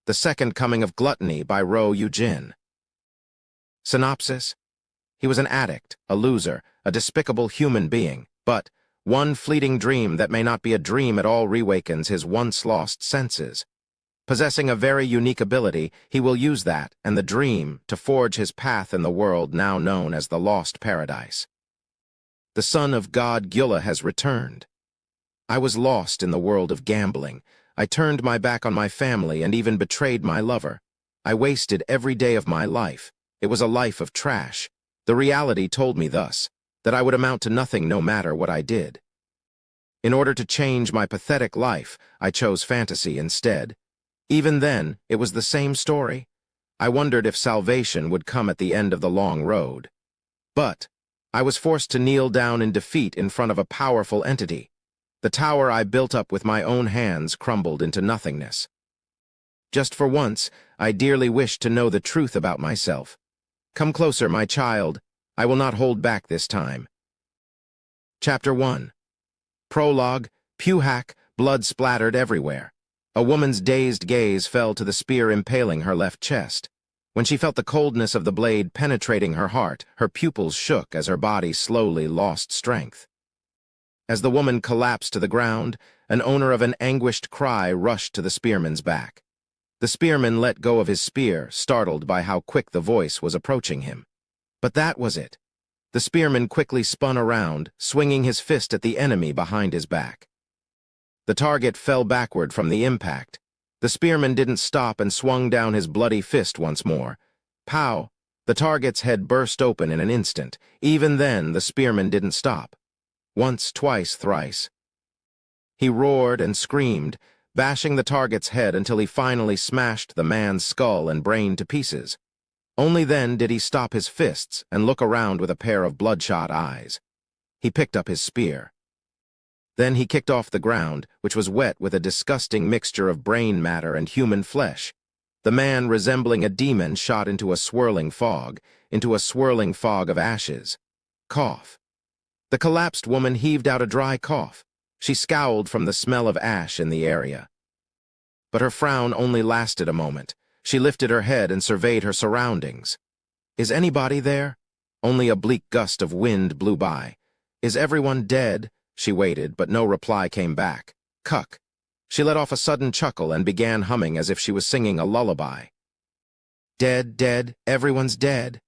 The Second Coming of Gluttony by Ro Eugene. Synopsis: he was an addict, a loser, a despicable human being, but one fleeting dream that may not be a dream at all reawakens his once lost senses. Possessing a very unique ability, he will use that and the dream to forge his path in the world now known as the Lost Paradise. The Son of God Gyula has returned. I was lost in the world of gambling. I turned my back on my family and even betrayed my lover. I wasted every day of my life. It was a life of trash. The reality told me thus, that I would amount to nothing no matter what I did. In order to change my pathetic life, I chose fantasy instead. Even then, it was the same story. I wondered if salvation would come at the end of the long road. But I was forced to kneel down in defeat in front of a powerful entity. The tower I built up with my own hands crumbled into nothingness. Just for once, I dearly wished to know the truth about myself. Come closer, my child. I will not hold back this time. Chapter 1. Prologue: Pewhack, blood splattered everywhere. A woman's dazed gaze fell to the spear impaling her left chest. When she felt the coldness of the blade penetrating her heart, her pupils shook as her body slowly lost strength. As the woman collapsed to the ground, an owner of an anguished cry rushed to the spearman's back. The spearman let go of his spear, startled by how quick the voice was approaching him. But that was it. The spearman quickly spun around, swinging his fist at the enemy behind his back. The target fell backward from the impact. The spearman didn't stop and swung down his bloody fist once more. Pow! The target's head burst open in an instant. Even then, the spearman didn't stop. Once, twice, thrice. He roared and screamed, bashing the target's head until he finally smashed the man's skull and brain to pieces. Only then did he stop his fists and look around with a pair of bloodshot eyes. He picked up his spear. Then he kicked off the ground, which was wet with a disgusting mixture of brain matter and human flesh. The man, resembling a demon, shot into a swirling fog of ashes. Cough. The collapsed woman heaved out a dry cough. She scowled from the smell of ash in the area. But her frown only lasted a moment. She lifted her head and surveyed her surroundings. Is anybody there? Only a bleak gust of wind blew by. Is everyone dead? She waited, but no reply came back. Cuck. She let off a sudden chuckle and began humming as if she was singing a lullaby. Dead, dead, everyone's dead.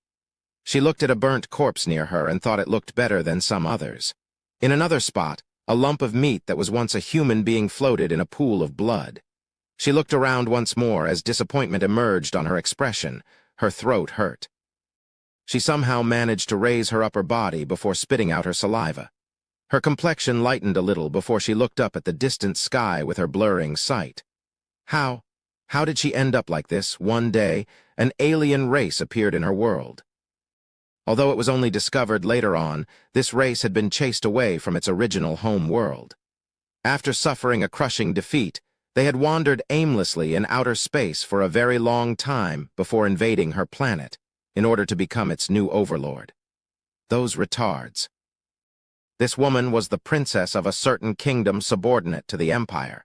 She looked at a burnt corpse near her and thought it looked better than some others. In another spot, a lump of meat that was once a human being floated in a pool of blood. She looked around once more as disappointment emerged on her expression. Her throat hurt. She somehow managed to raise her upper body before spitting out her saliva. Her complexion lightened a little before she looked up at the distant sky with her blurring sight. How did she end up like this? One day, an alien race appeared in her world. Although it was only discovered later on, this race had been chased away from its original home world. After suffering a crushing defeat, they had wandered aimlessly in outer space for a very long time before invading her planet, in order to become its new overlord. Those retards. This woman was the princess of a certain kingdom subordinate to the Empire.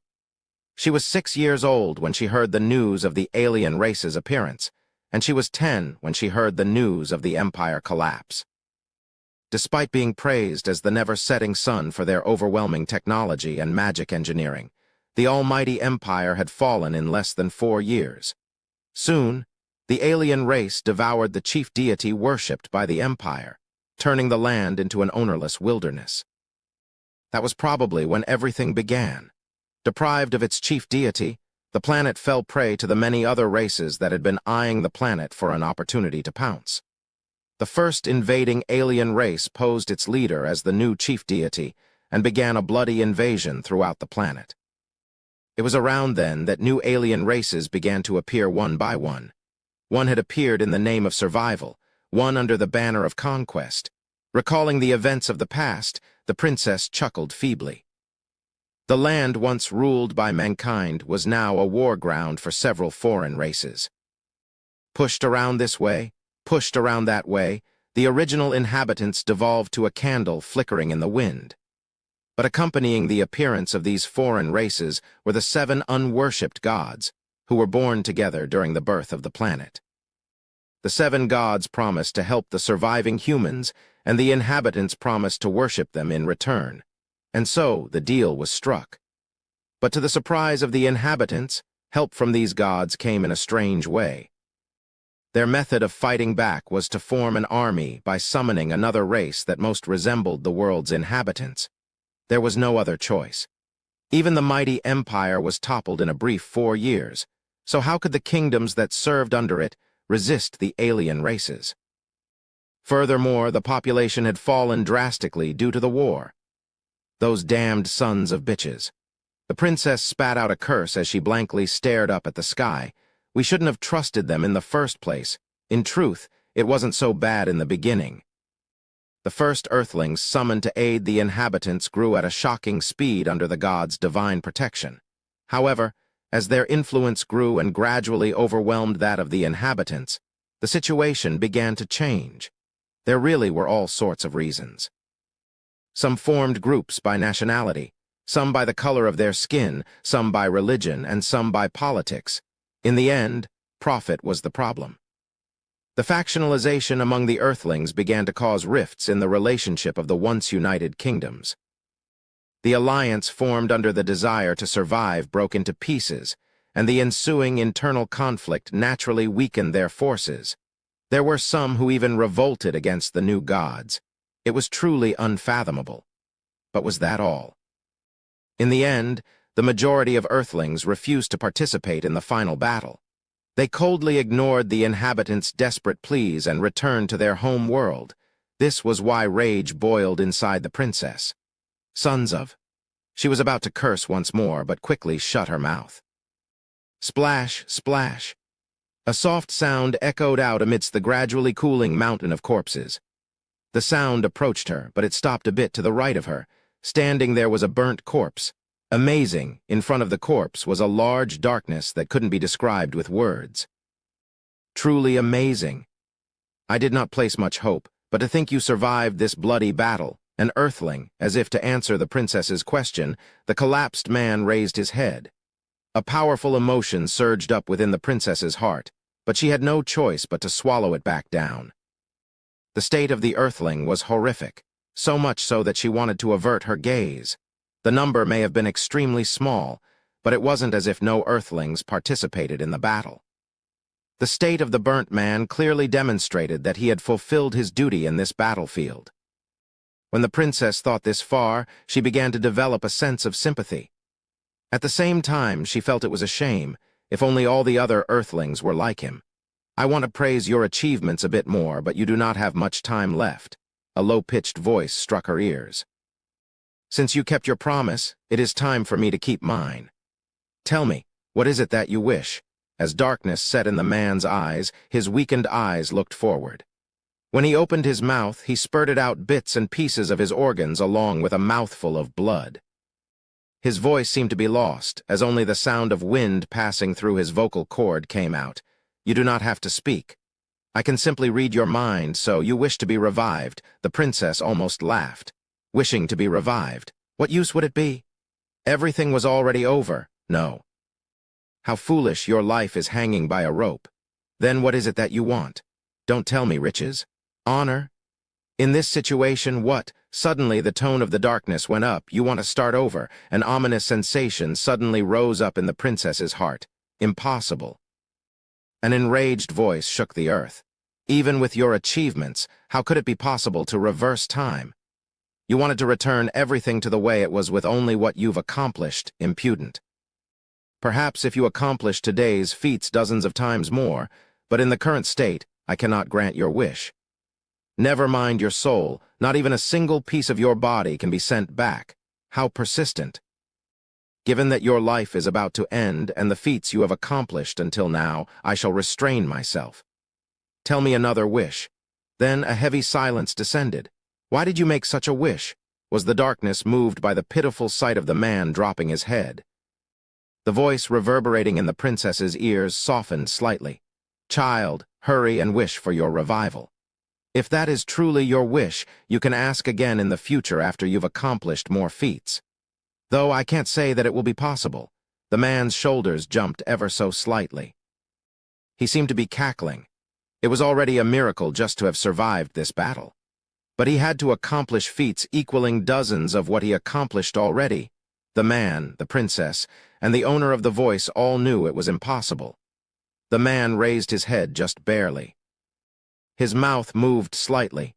She was 6 years old when she heard the news of the alien race's appearance, and she was 10 when she heard the news of the Empire collapse. Despite being praised as the never-setting sun for their overwhelming technology and magic engineering, the almighty Empire had fallen in less than 4 years. Soon, the alien race devoured the chief deity worshipped by the Empire, turning the land into an ownerless wilderness. That was probably when everything began. Deprived of its chief deity, the planet fell prey to the many other races that had been eyeing the planet for an opportunity to pounce. The first invading alien race posed its leader as the new chief deity and began a bloody invasion throughout the planet. It was around then that new alien races began to appear one by one. One had appeared in the name of survival, one under the banner of conquest. Recalling the events of the past, the princess chuckled feebly. The land once ruled by mankind was now a war ground for several foreign races. Pushed around this way, pushed around that way, the original inhabitants devolved to a candle flickering in the wind. But accompanying the appearance of these foreign races were the 7 unworshipped gods, who were born together during the birth of the planet. The 7 gods promised to help the surviving humans, and the inhabitants promised to worship them in return. And so the deal was struck. But to the surprise of the inhabitants, help from these gods came in a strange way. Their method of fighting back was to form an army by summoning another race that most resembled the world's inhabitants. There was no other choice. Even the mighty empire was toppled in a brief 4 years, so how could the kingdoms that served under it resist the alien races? Furthermore, the population had fallen drastically due to the war. Those damned sons of bitches. The princess spat out a curse as she blankly stared up at the sky. We shouldn't have trusted them in the first place. In truth, it wasn't so bad in the beginning. The first Earthlings summoned to aid the inhabitants grew at a shocking speed under the gods' divine protection. However, as their influence grew and gradually overwhelmed that of the inhabitants, the situation began to change. There really were all sorts of reasons. Some formed groups by nationality, some by the color of their skin, some by religion, and some by politics. In the end, profit was the problem. The factionalization among the Earthlings began to cause rifts in the relationship of the once united kingdoms. The alliance formed under the desire to survive broke into pieces, and the ensuing internal conflict naturally weakened their forces. There were some who even revolted against the new gods. It was truly unfathomable. But was that all? In the end, the majority of Earthlings refused to participate in the final battle. They coldly ignored the inhabitants' desperate pleas and returned to their home world. This was why rage boiled inside the princess. Sons of... She was about to curse once more, but quickly shut her mouth. Splash, splash. A soft sound echoed out amidst the gradually cooling mountain of corpses. The sound approached her, but it stopped a bit to the right of her. Standing there was a burnt corpse. Amazing, in front of the corpse was a large darkness that couldn't be described with words. Truly amazing. I did not place much hope, but to think you survived this bloody battle, an Earthling, as if to answer the princess's question, the collapsed man raised his head. A powerful emotion surged up within the princess's heart, but she had no choice but to swallow it back down. The state of the Earthling was horrific, so much so that she wanted to avert her gaze. The number may have been extremely small, but it wasn't as if no Earthlings participated in the battle. The state of the burnt man clearly demonstrated that he had fulfilled his duty in this battlefield. When the princess thought this far, she began to develop a sense of sympathy. At the same time, she felt it was a shame, if only all the other Earthlings were like him. I want to praise your achievements a bit more, but you do not have much time left. A low-pitched voice struck her ears. Since you kept your promise, it is time for me to keep mine. Tell me, what is it that you wish? As darkness set in the man's eyes, his weakened eyes looked forward. When he opened his mouth, he spurted out bits and pieces of his organs along with a mouthful of blood. His voice seemed to be lost, as only the sound of wind passing through his vocal cord came out. You do not have to speak. I can simply read your mind, so you wish to be revived. The princess almost laughed. Wishing to be revived. What use would it be? Everything was already over. No. How foolish, your life is hanging by a rope. Then what is it that you want? Don't tell me riches. Honor? In this situation, what? Suddenly the tone of the darkness went up. You want to start over. An ominous sensation suddenly rose up in the princess's heart. Impossible. An enraged voice shook the earth. Even with your achievements, how could it be possible to reverse time? You wanted to return everything to the way it was with only what you've accomplished, impudent. Perhaps if you accomplished today's feats dozens of times more, but in the current state, I cannot grant your wish. Never mind your soul, not even a single piece of your body can be sent back. How persistent. Given that your life is about to end and the feats you have accomplished until now, I shall restrain myself. Tell me another wish. Then a heavy silence descended. Why did you make such a wish? Was the darkness moved by the pitiful sight of the man dropping his head? The voice reverberating in the princess's ears softened slightly. Child, hurry and wish for your revival. If that is truly your wish, you can ask again in the future after you've accomplished more feats. Though I can't say that it will be possible. The man's shoulders jumped ever so slightly. He seemed to be cackling. It was already a miracle just to have survived this battle. But he had to accomplish feats equaling dozens of what he accomplished already. The man, the princess, and the owner of the voice all knew it was impossible. The man raised his head just barely. His mouth moved slightly.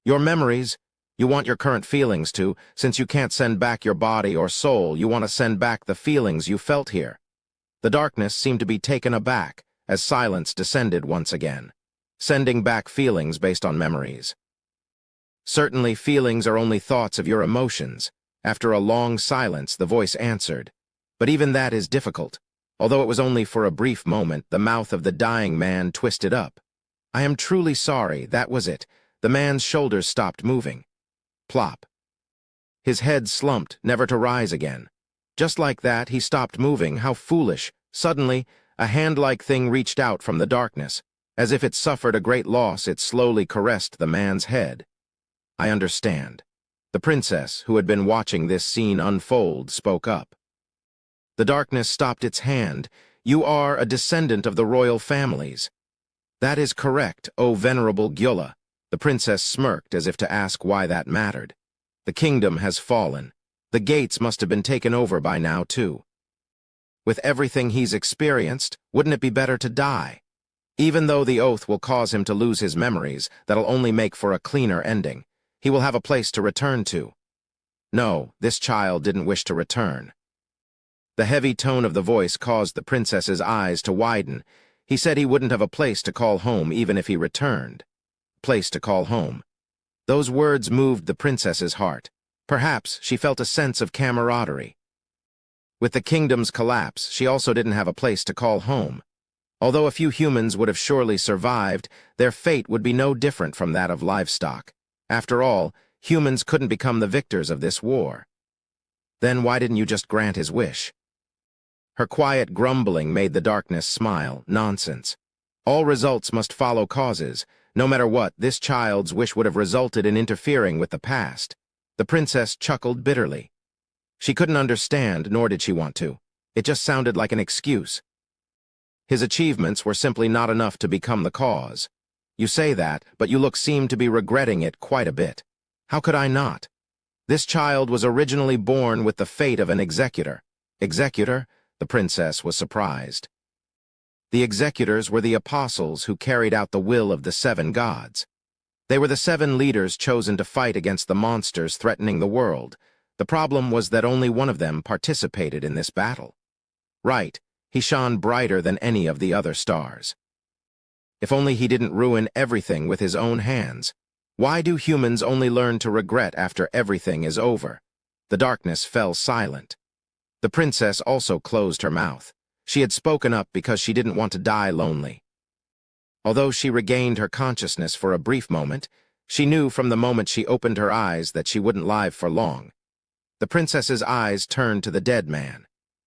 Your memories, you want your current feelings to, since you can't send back your body or soul, you want to send back the feelings you felt here. The darkness seemed to be taken aback as silence descended once again, sending back feelings based on memories. Certainly feelings are only thoughts of your emotions. After a long silence, the voice answered. But even that is difficult. Although it was only for a brief moment, the mouth of the dying man twisted up. I am truly sorry, that was it. The man's shoulders stopped moving. Plop. His head slumped, never to rise again. Just like that, he stopped moving. How foolish. Suddenly, a hand-like thing reached out from the darkness. As if it suffered a great loss, it slowly caressed the man's head. I understand. The princess, who had been watching this scene unfold, spoke up. The darkness stopped its hand. You are a descendant of the royal families. That is correct, O venerable Gyula. The princess smirked as if to ask why that mattered. The kingdom has fallen. The gates must have been taken over by now, too. With everything he's experienced, wouldn't it be better to die? Even though the oath will cause him to lose his memories, that'll only make for a cleaner ending. He will have a place to return to. No, this child didn't wish to return. The heavy tone of the voice caused the princess's eyes to widen. He said he wouldn't have a place to call home even if he returned. Place to call home. Those words moved the princess's heart. Perhaps she felt a sense of camaraderie. With the kingdom's collapse, she also didn't have a place to call home. Although a few humans would have surely survived, their fate would be no different from that of livestock. After all, humans couldn't become the victors of this war. Then why didn't you just grant his wish? Her quiet grumbling made the darkness smile. Nonsense. All results must follow causes. No matter what, this child's wish would have resulted in interfering with the past. The princess chuckled bitterly. She couldn't understand, nor did she want to. It just sounded like an excuse. His achievements were simply not enough to become the cause. You say that, but you seem to be regretting it quite a bit. How could I not? This child was originally born with the fate of an executor. Executor? The princess was surprised. The executors were the apostles who carried out the will of the 7 gods. They were the 7 leaders chosen to fight against the monsters threatening the world. The problem was that only one of them participated in this battle. Right, he shone brighter than any of the other stars. If only he didn't ruin everything with his own hands. Why do humans only learn to regret after everything is over? The darkness fell silent. The princess also closed her mouth. She had spoken up because she didn't want to die lonely. Although she regained her consciousness for a brief moment, she knew from the moment she opened her eyes that she wouldn't live for long. The princess's eyes turned to the dead man.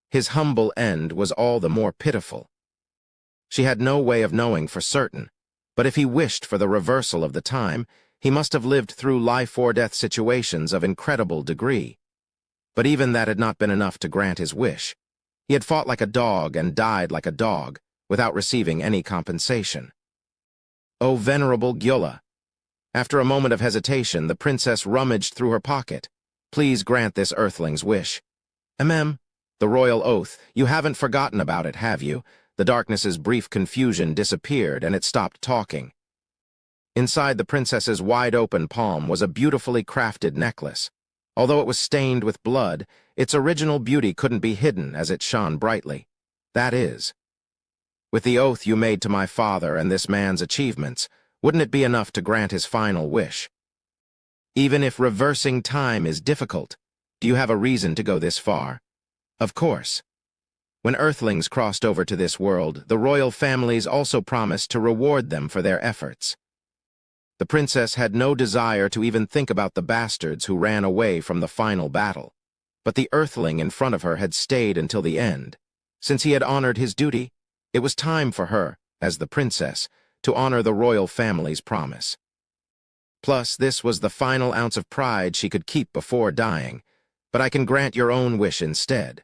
His humble end was all the more pitiful. She had no way of knowing for certain, but if he wished for the reversal of the time, he must have lived through life-or-death situations of incredible degree. But even that had not been enough to grant his wish. He had fought like a dog and died like a dog, without receiving any compensation. O venerable Gyula! After a moment of hesitation, the princess rummaged through her pocket. Please grant this earthling's wish. The royal oath. You haven't forgotten about it, have you? The darkness's brief confusion disappeared, and it stopped talking. Inside the princess's wide-open palm was a beautifully crafted necklace. Although it was stained with blood, its original beauty couldn't be hidden as it shone brightly. That is, with the oath you made to my father and this man's achievements, wouldn't it be enough to grant his final wish? Even if reversing time is difficult, do you have a reason to go this far? Of course. When Earthlings crossed over to this world, the royal families also promised to reward them for their efforts. The princess had no desire to even think about the bastards who ran away from the final battle. But the Earthling in front of her had stayed until the end. Since he had honored his duty, it was time for her, as the princess, to honor the royal family's promise. Plus, this was the final ounce of pride she could keep before dying. But I can grant your own wish instead.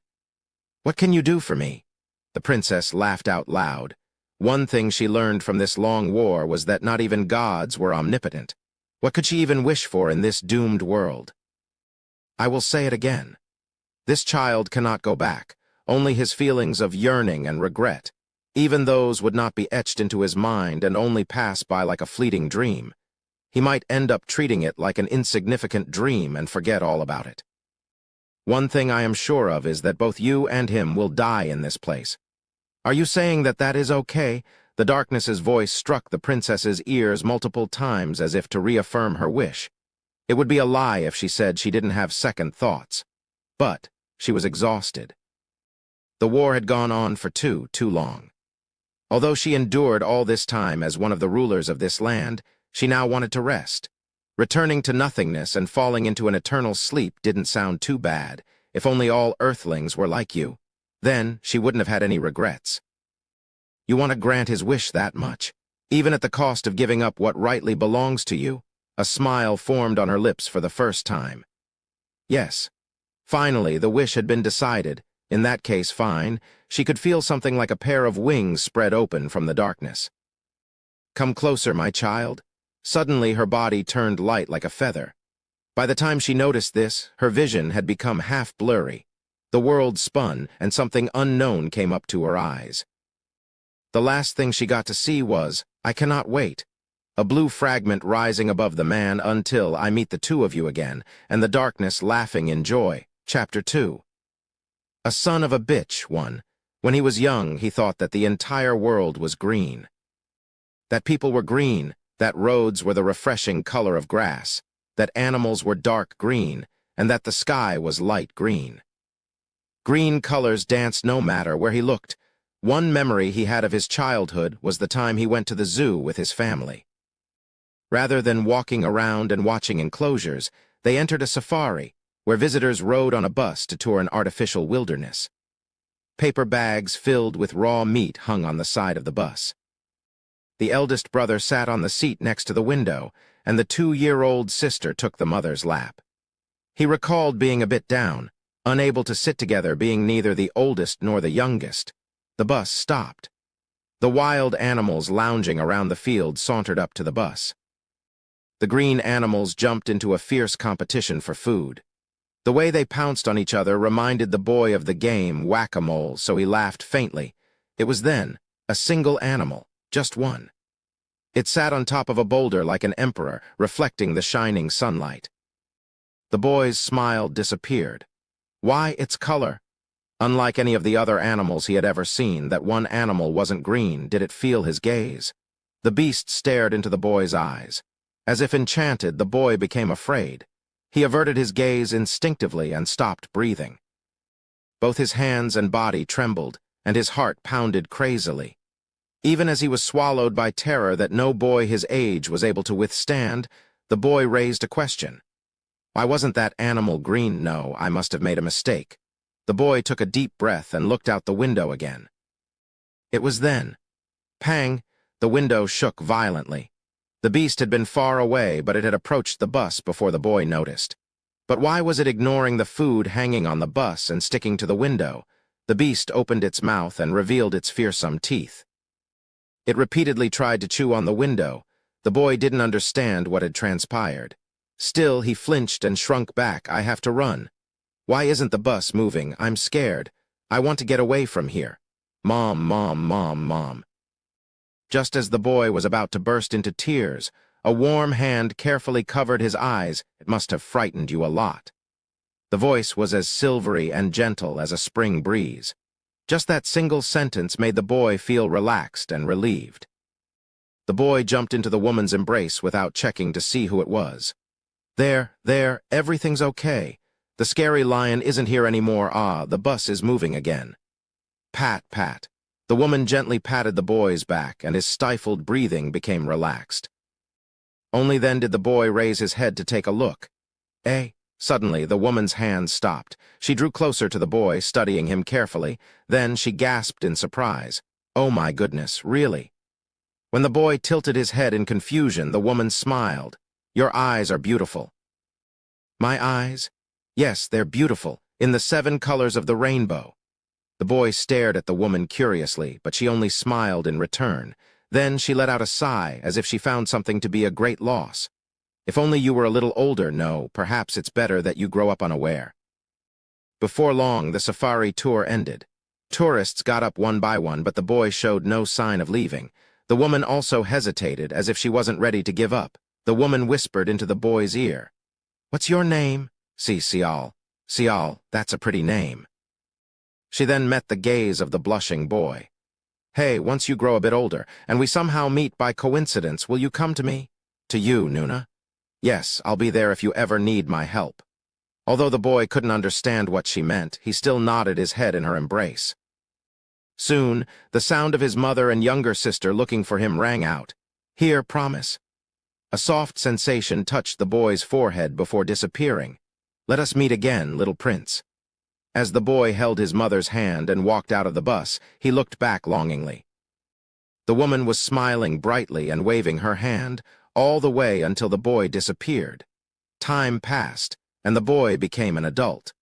"What can you do for me?" The princess laughed out loud. One thing she learned from this long war was that not even gods were omnipotent. What could she even wish for in this doomed world? "I will say it again. This child cannot go back. Only his feelings of yearning and regret. Even those would not be etched into his mind and only pass by like a fleeting dream. He might end up treating it like an insignificant dream and forget all about it. One thing I am sure of is that both you and him will die in this place. Are you saying that that is okay?" The darkness's voice struck the princess's ears multiple times as if to reaffirm her wish. It would be a lie if she said she didn't have second thoughts. But she was exhausted. The war had gone on for too long. Although she endured all this time as one of the rulers of this land, she now wanted to rest. Returning to nothingness and falling into an eternal sleep didn't sound too bad. If only all earthlings were like you. Then she wouldn't have had any regrets. You want to grant his wish that much, even at the cost of giving up what rightly belongs to you? A smile formed on her lips for the first time. Yes. Finally, the wish had been decided. In that case, fine. She could feel something like a pair of wings spread open from the darkness. "Come closer, my child." Suddenly, her body turned light like a feather. By the time she noticed this, her vision had become half blurry. The world spun, and something unknown came up to her eyes. The last thing she got to see was, "I cannot wait." A blue fragment rising above the man until I meet the two of you again, and the darkness laughing in joy. Chapter 2. A son of a bitch, one. When he was young, he thought that the entire world was green. That people were green, that roads were the refreshing color of grass, that animals were dark green, and that the sky was light green. Green colors danced no matter where he looked. One memory he had of his childhood was the time he went to the zoo with his family. Rather than walking around and watching enclosures, they entered a safari, where visitors rode on a bus to tour an artificial wilderness. Paper bags filled with raw meat hung on the side of the bus. The eldest brother sat on the seat next to the window, and the 2-year-old sister took the mother's lap. He recalled being a bit down, unable to sit together, being neither the oldest nor the youngest. The bus stopped. The wild animals lounging around the field sauntered up to the bus. The green animals jumped into a fierce competition for food. The way they pounced on each other reminded the boy of the game whack-a-mole, so he laughed faintly. It was then a single animal, just one. It sat on top of a boulder like an emperor, reflecting the shining sunlight. The boy's smile disappeared. Why, its color. Unlike any of the other animals he had ever seen, that one animal wasn't green. Did it feel his gaze? The beast stared into the boy's eyes. As if enchanted, the boy became afraid. He averted his gaze instinctively and stopped breathing. Both his hands and body trembled, and his heart pounded crazily. Even as he was swallowed by terror that no boy his age was able to withstand, the boy raised a question. Why wasn't that animal green? No, I must have made a mistake. The boy took a deep breath and looked out the window again. It was then. Pang! The window shook violently. The beast had been far away, but it had approached the bus before the boy noticed. But why was it ignoring the food hanging on the bus and sticking to the window? The beast opened its mouth and revealed its fearsome teeth. It repeatedly tried to chew on the window. The boy didn't understand what had transpired. Still, he flinched and shrunk back. I have to run. Why isn't the bus moving? I'm scared. I want to get away from here. Mom, mom, mom, mom. Just as the boy was about to burst into tears, a warm hand carefully covered his eyes. It must have frightened you a lot. The voice was as silvery and gentle as a spring breeze. Just that single sentence made the boy feel relaxed and relieved. The boy jumped into the woman's embrace without checking to see who it was. There, everything's okay. The scary lion isn't here anymore. Ah, the bus is moving again. Pat, pat. The woman gently patted the boy's back, and his stifled breathing became relaxed. Only then did the boy raise his head to take a look. Suddenly, the woman's hand stopped. She drew closer to the boy, studying him carefully. Then she gasped in surprise. Oh my goodness, really? When the boy tilted his head in confusion, the woman smiled. Your eyes are beautiful. My eyes? Yes, they're beautiful, in the 7 colors of the rainbow. The boy stared at the woman curiously, but she only smiled in return. Then she let out a sigh, as if she found something to be a great loss. If only you were a little older, no, perhaps it's better that you grow up unaware. Before long, the safari tour ended. Tourists got up one by one, but the boy showed no sign of leaving. The woman also hesitated, as if she wasn't ready to give up. The woman whispered into the boy's ear. "What's your name?" Sial. Sial, that's a pretty name. She then met the gaze of the blushing boy. "Hey, once you grow a bit older, and we somehow meet by coincidence, will you come to me?" "To you, Nuna?" "Yes, I'll be there if you ever need my help." Although the boy couldn't understand what she meant, he still nodded his head in her embrace. Soon, the sound of his mother and younger sister looking for him rang out. "Here, promise." A soft sensation touched the boy's forehead before disappearing. "Let us meet again, little prince." As the boy held his mother's hand and walked out of the bus, he looked back longingly. The woman was smiling brightly and waving her hand, all the way until the boy disappeared. Time passed, and the boy became an adult.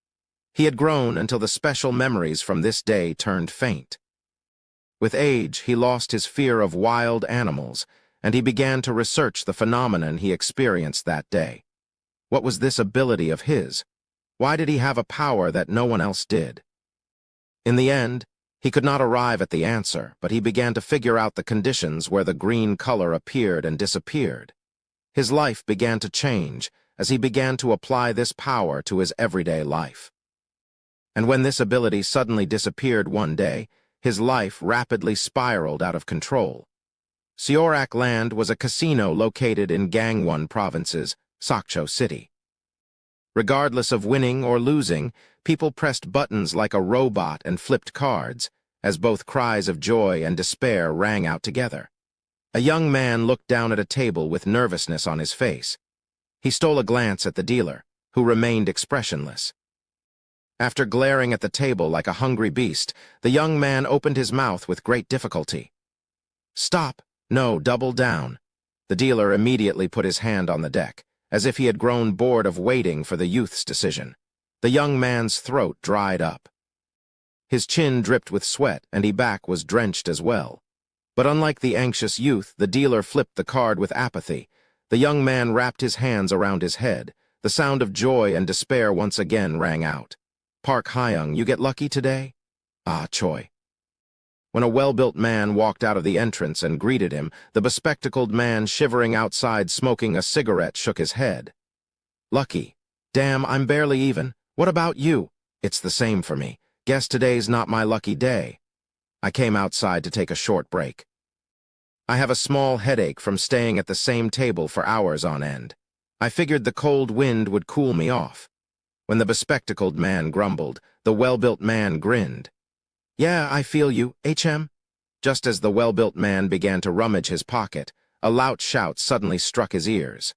He had grown until the special memories from this day turned faint. With age, he lost his fear of wild animals, and he began to research the phenomenon he experienced that day. What was this ability of his? Why did he have a power that no one else did? In the end, he could not arrive at the answer, but he began to figure out the conditions where the green color appeared and disappeared. His life began to change as he began to apply this power to his everyday life. And when this ability suddenly disappeared one day, his life rapidly spiraled out of control. Siorak Land was a casino located in Gangwon Province's Sakcho City. Regardless of winning or losing, people pressed buttons like a robot and flipped cards, as both cries of joy and despair rang out together. A young man looked down at a table with nervousness on his face. He stole a glance at the dealer, who remained expressionless. After glaring at the table like a hungry beast, the young man opened his mouth with great difficulty. "Stop! No, double down." The dealer immediately put his hand on the deck, as if he had grown bored of waiting for the youth's decision. The young man's throat dried up. His chin dripped with sweat, and his back was drenched as well. But unlike the anxious youth, the dealer flipped the card with apathy. The young man wrapped his hands around his head. The sound of joy and despair once again rang out. "Park Hyung, you get lucky today?" "Ah, Choi." When a well-built man walked out of the entrance and greeted him, the bespectacled man shivering outside smoking a cigarette shook his head. "Lucky. Damn, I'm barely even. What about you?" "It's the same for me. Guess today's not my lucky day." I came outside to take a short break. I have a small headache from staying at the same table for hours on end. I figured the cold wind would cool me off. When the bespectacled man grumbled, the well-built man grinned. "Yeah, I feel you, HM." Just as the well-built man began to rummage his pocket, a loud shout suddenly struck his ears.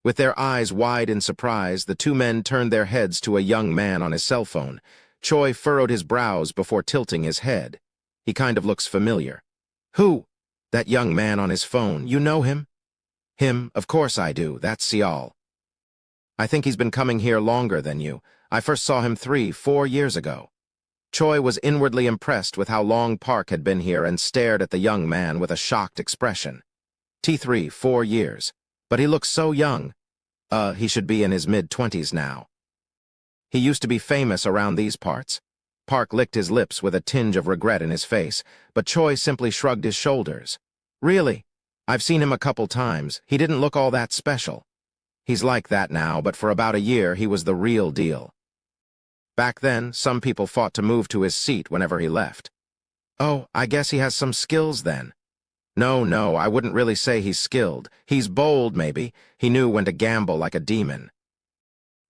With their eyes wide in surprise, the two men turned their heads to a young man on his cell phone. Choi furrowed his brows before tilting his head. He kind of looks familiar. "Who?" "That young man on his phone. You know him?" "Him? Of course I do. That's Sial." "I think he's been coming here longer than you. I first saw him 3-4 years ago." Choi was inwardly impressed with how long Park had been here and stared at the young man with a shocked expression. "3-4 years. But he looks so young. He should be in his mid-20s now." "He used to be famous around these parts." Park licked his lips with a tinge of regret in his face, but Choi simply shrugged his shoulders. "Really? I've seen him a couple times. He didn't look all that special." "He's like that now, but for about a year he was the real deal." Back then, some people fought to move to his seat whenever he left. "Oh, I guess he has some skills then." No, I wouldn't really say he's skilled. He's bold, maybe. He knew when to gamble like a demon.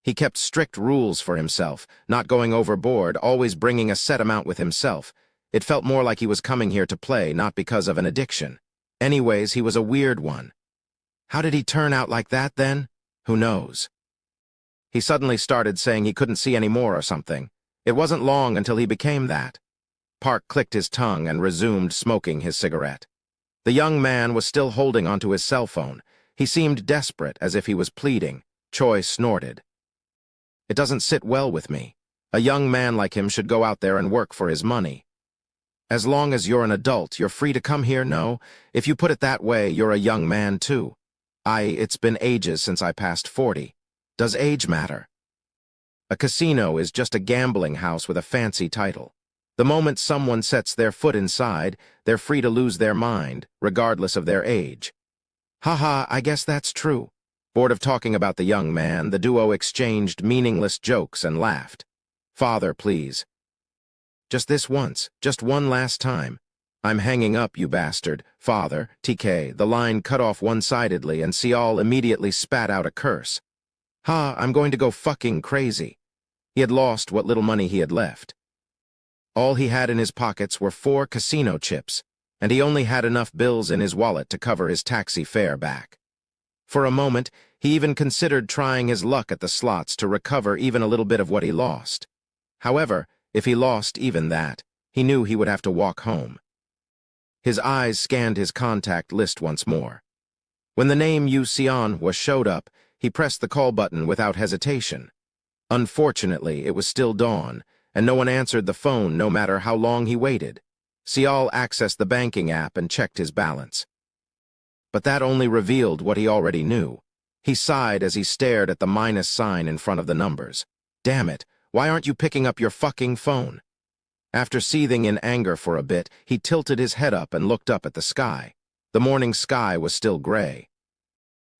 He kept strict rules for himself, not going overboard, always bringing a set amount with himself. It felt more like he was coming here to play, not because of an addiction. Anyways, he was a weird one. How did he turn out like that then? Who knows? He suddenly started saying he couldn't see any more or something. It wasn't long until he became that. Park clicked his tongue and resumed smoking his cigarette. The young man was still holding onto his cell phone. He seemed desperate, as if he was pleading. Choi snorted. "It doesn't sit well with me." A young man like him should go out there and work for his money. As long as you're an adult, you're free to come here, no? If you put it that way, you're a young man, too. It's been ages since I passed 40. Does age matter? A casino is just a gambling house with a fancy title. The moment someone sets their foot inside, they're free to lose their mind, regardless of their age. Haha, I guess that's true. Bored of talking about the young man, the duo exchanged meaningless jokes and laughed. Father, please. Just this once, just one last time. I'm hanging up, you bastard. Father, TK, the line cut off one-sidedly and Sial immediately spat out a curse. I'm going to go fucking crazy. He had lost what little money he had left. All he had in his pockets were 4 casino chips, and he only had enough bills in his wallet to cover his taxi fare back. For a moment, he even considered trying his luck at the slots to recover even a little bit of what he lost. However, if he lost even that, he knew he would have to walk home. His eyes scanned his contact list once more. When the name Yu Xianhua showed up, he pressed the call button without hesitation. Unfortunately, it was still dawn, and no one answered the phone no matter how long he waited. Sial accessed the banking app and checked his balance. But that only revealed what he already knew. He sighed as he stared at the minus sign in front of the numbers. Damn it, why aren't you picking up your fucking phone? After seething in anger for a bit, he tilted his head up and looked up at the sky. The morning sky was still gray.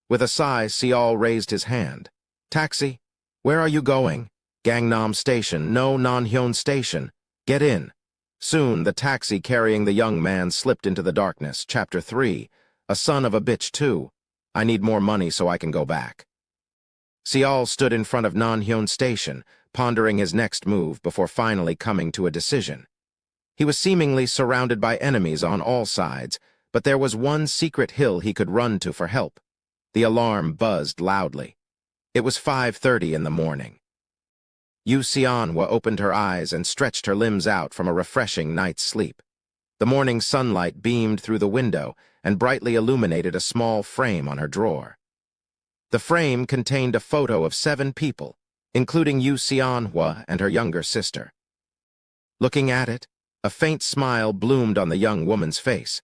With a sigh, Sial raised his hand. Taxi? Where are you going? Gangnam Station. No, Nanhyun Station. Get in. Soon, the taxi carrying the young man slipped into the darkness. Chapter 3. A son of a bitch, too. I need more money so I can go back. Sial stood in front of Nanhyun Station, pondering his next move before finally coming to a decision. He was seemingly surrounded by enemies on all sides, but there was one secret hill he could run to for help. The alarm buzzed loudly. It was 5:30 in the morning. Yu Xianhua opened her eyes and stretched her limbs out from a refreshing night's sleep. The morning sunlight beamed through the window and brightly illuminated a small frame on her drawer. The frame contained a photo of 7 people, including Yu Xianhua and her younger sister. Looking at it, a faint smile bloomed on the young woman's face.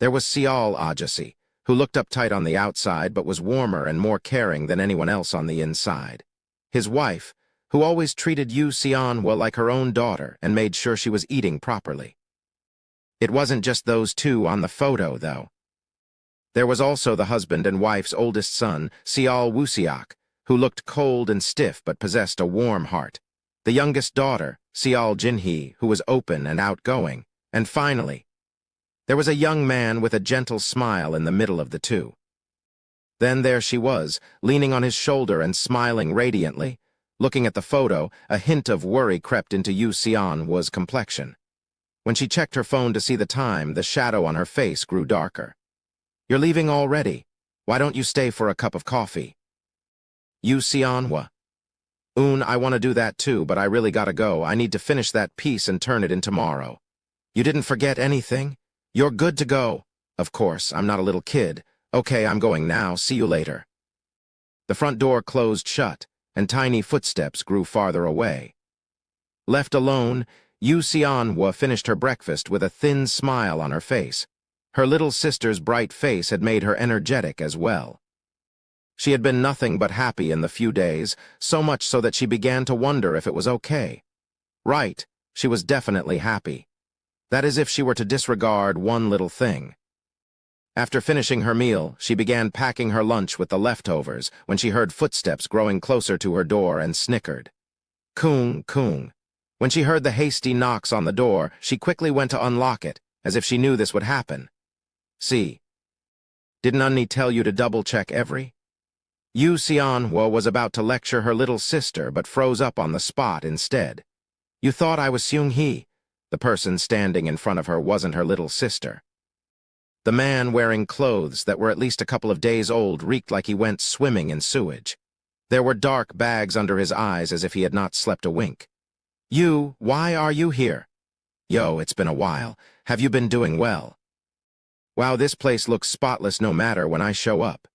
There was Sial Ajasi, who looked uptight on the outside but was warmer and more caring than anyone else on the inside. His wife, who always treated Yu Xianhua like her own daughter and made sure she was eating properly. It wasn't just those 2 on the photo, though. There was also the husband and wife's oldest son, Sial Wusiak, who looked cold and stiff but possessed a warm heart, the youngest daughter, Sial Jinhee, who was open and outgoing, and finally, there was a young man with a gentle smile in the middle of the 2. Then there she was, leaning on his shoulder and smiling radiantly. Looking at the photo, a hint of worry crept into Yu Xianhua's complexion. When she checked her phone to see the time, the shadow on her face grew darker. You're leaving already. Why don't you stay for a cup of coffee? Yu Xianhua. I want to do that too, but I really gotta go. I need to finish that piece and turn it in tomorrow. You didn't forget anything? You're good to go. Of course, I'm not a little kid. Okay, I'm going now. See you later. The front door closed shut, and tiny footsteps grew farther away. Left alone, Yu Xianhua finished her breakfast with a thin smile on her face. Her little sister's bright face had made her energetic as well. She had been nothing but happy in the few days, so much so that she began to wonder if it was okay. Right, she was definitely happy. That is if she were to disregard one little thing. After finishing her meal, she began packing her lunch with the leftovers when she heard footsteps growing closer to her door and snickered. Kung, kung. When she heard the hasty knocks on the door, she quickly went to unlock it, as if she knew this would happen. See. Didn't Unni tell you to double-check every? Yu Xianhua was about to lecture her little sister but froze up on the spot instead. You thought I was Seung-hee. The person standing in front of her wasn't her little sister. The man wearing clothes that were at least a couple of days old reeked like he went swimming in sewage. There were dark bags under his eyes as if he had not slept a wink. You, why are you here? Yo, it's been a while. Have you been doing well? Wow, this place looks spotless no matter when I show up.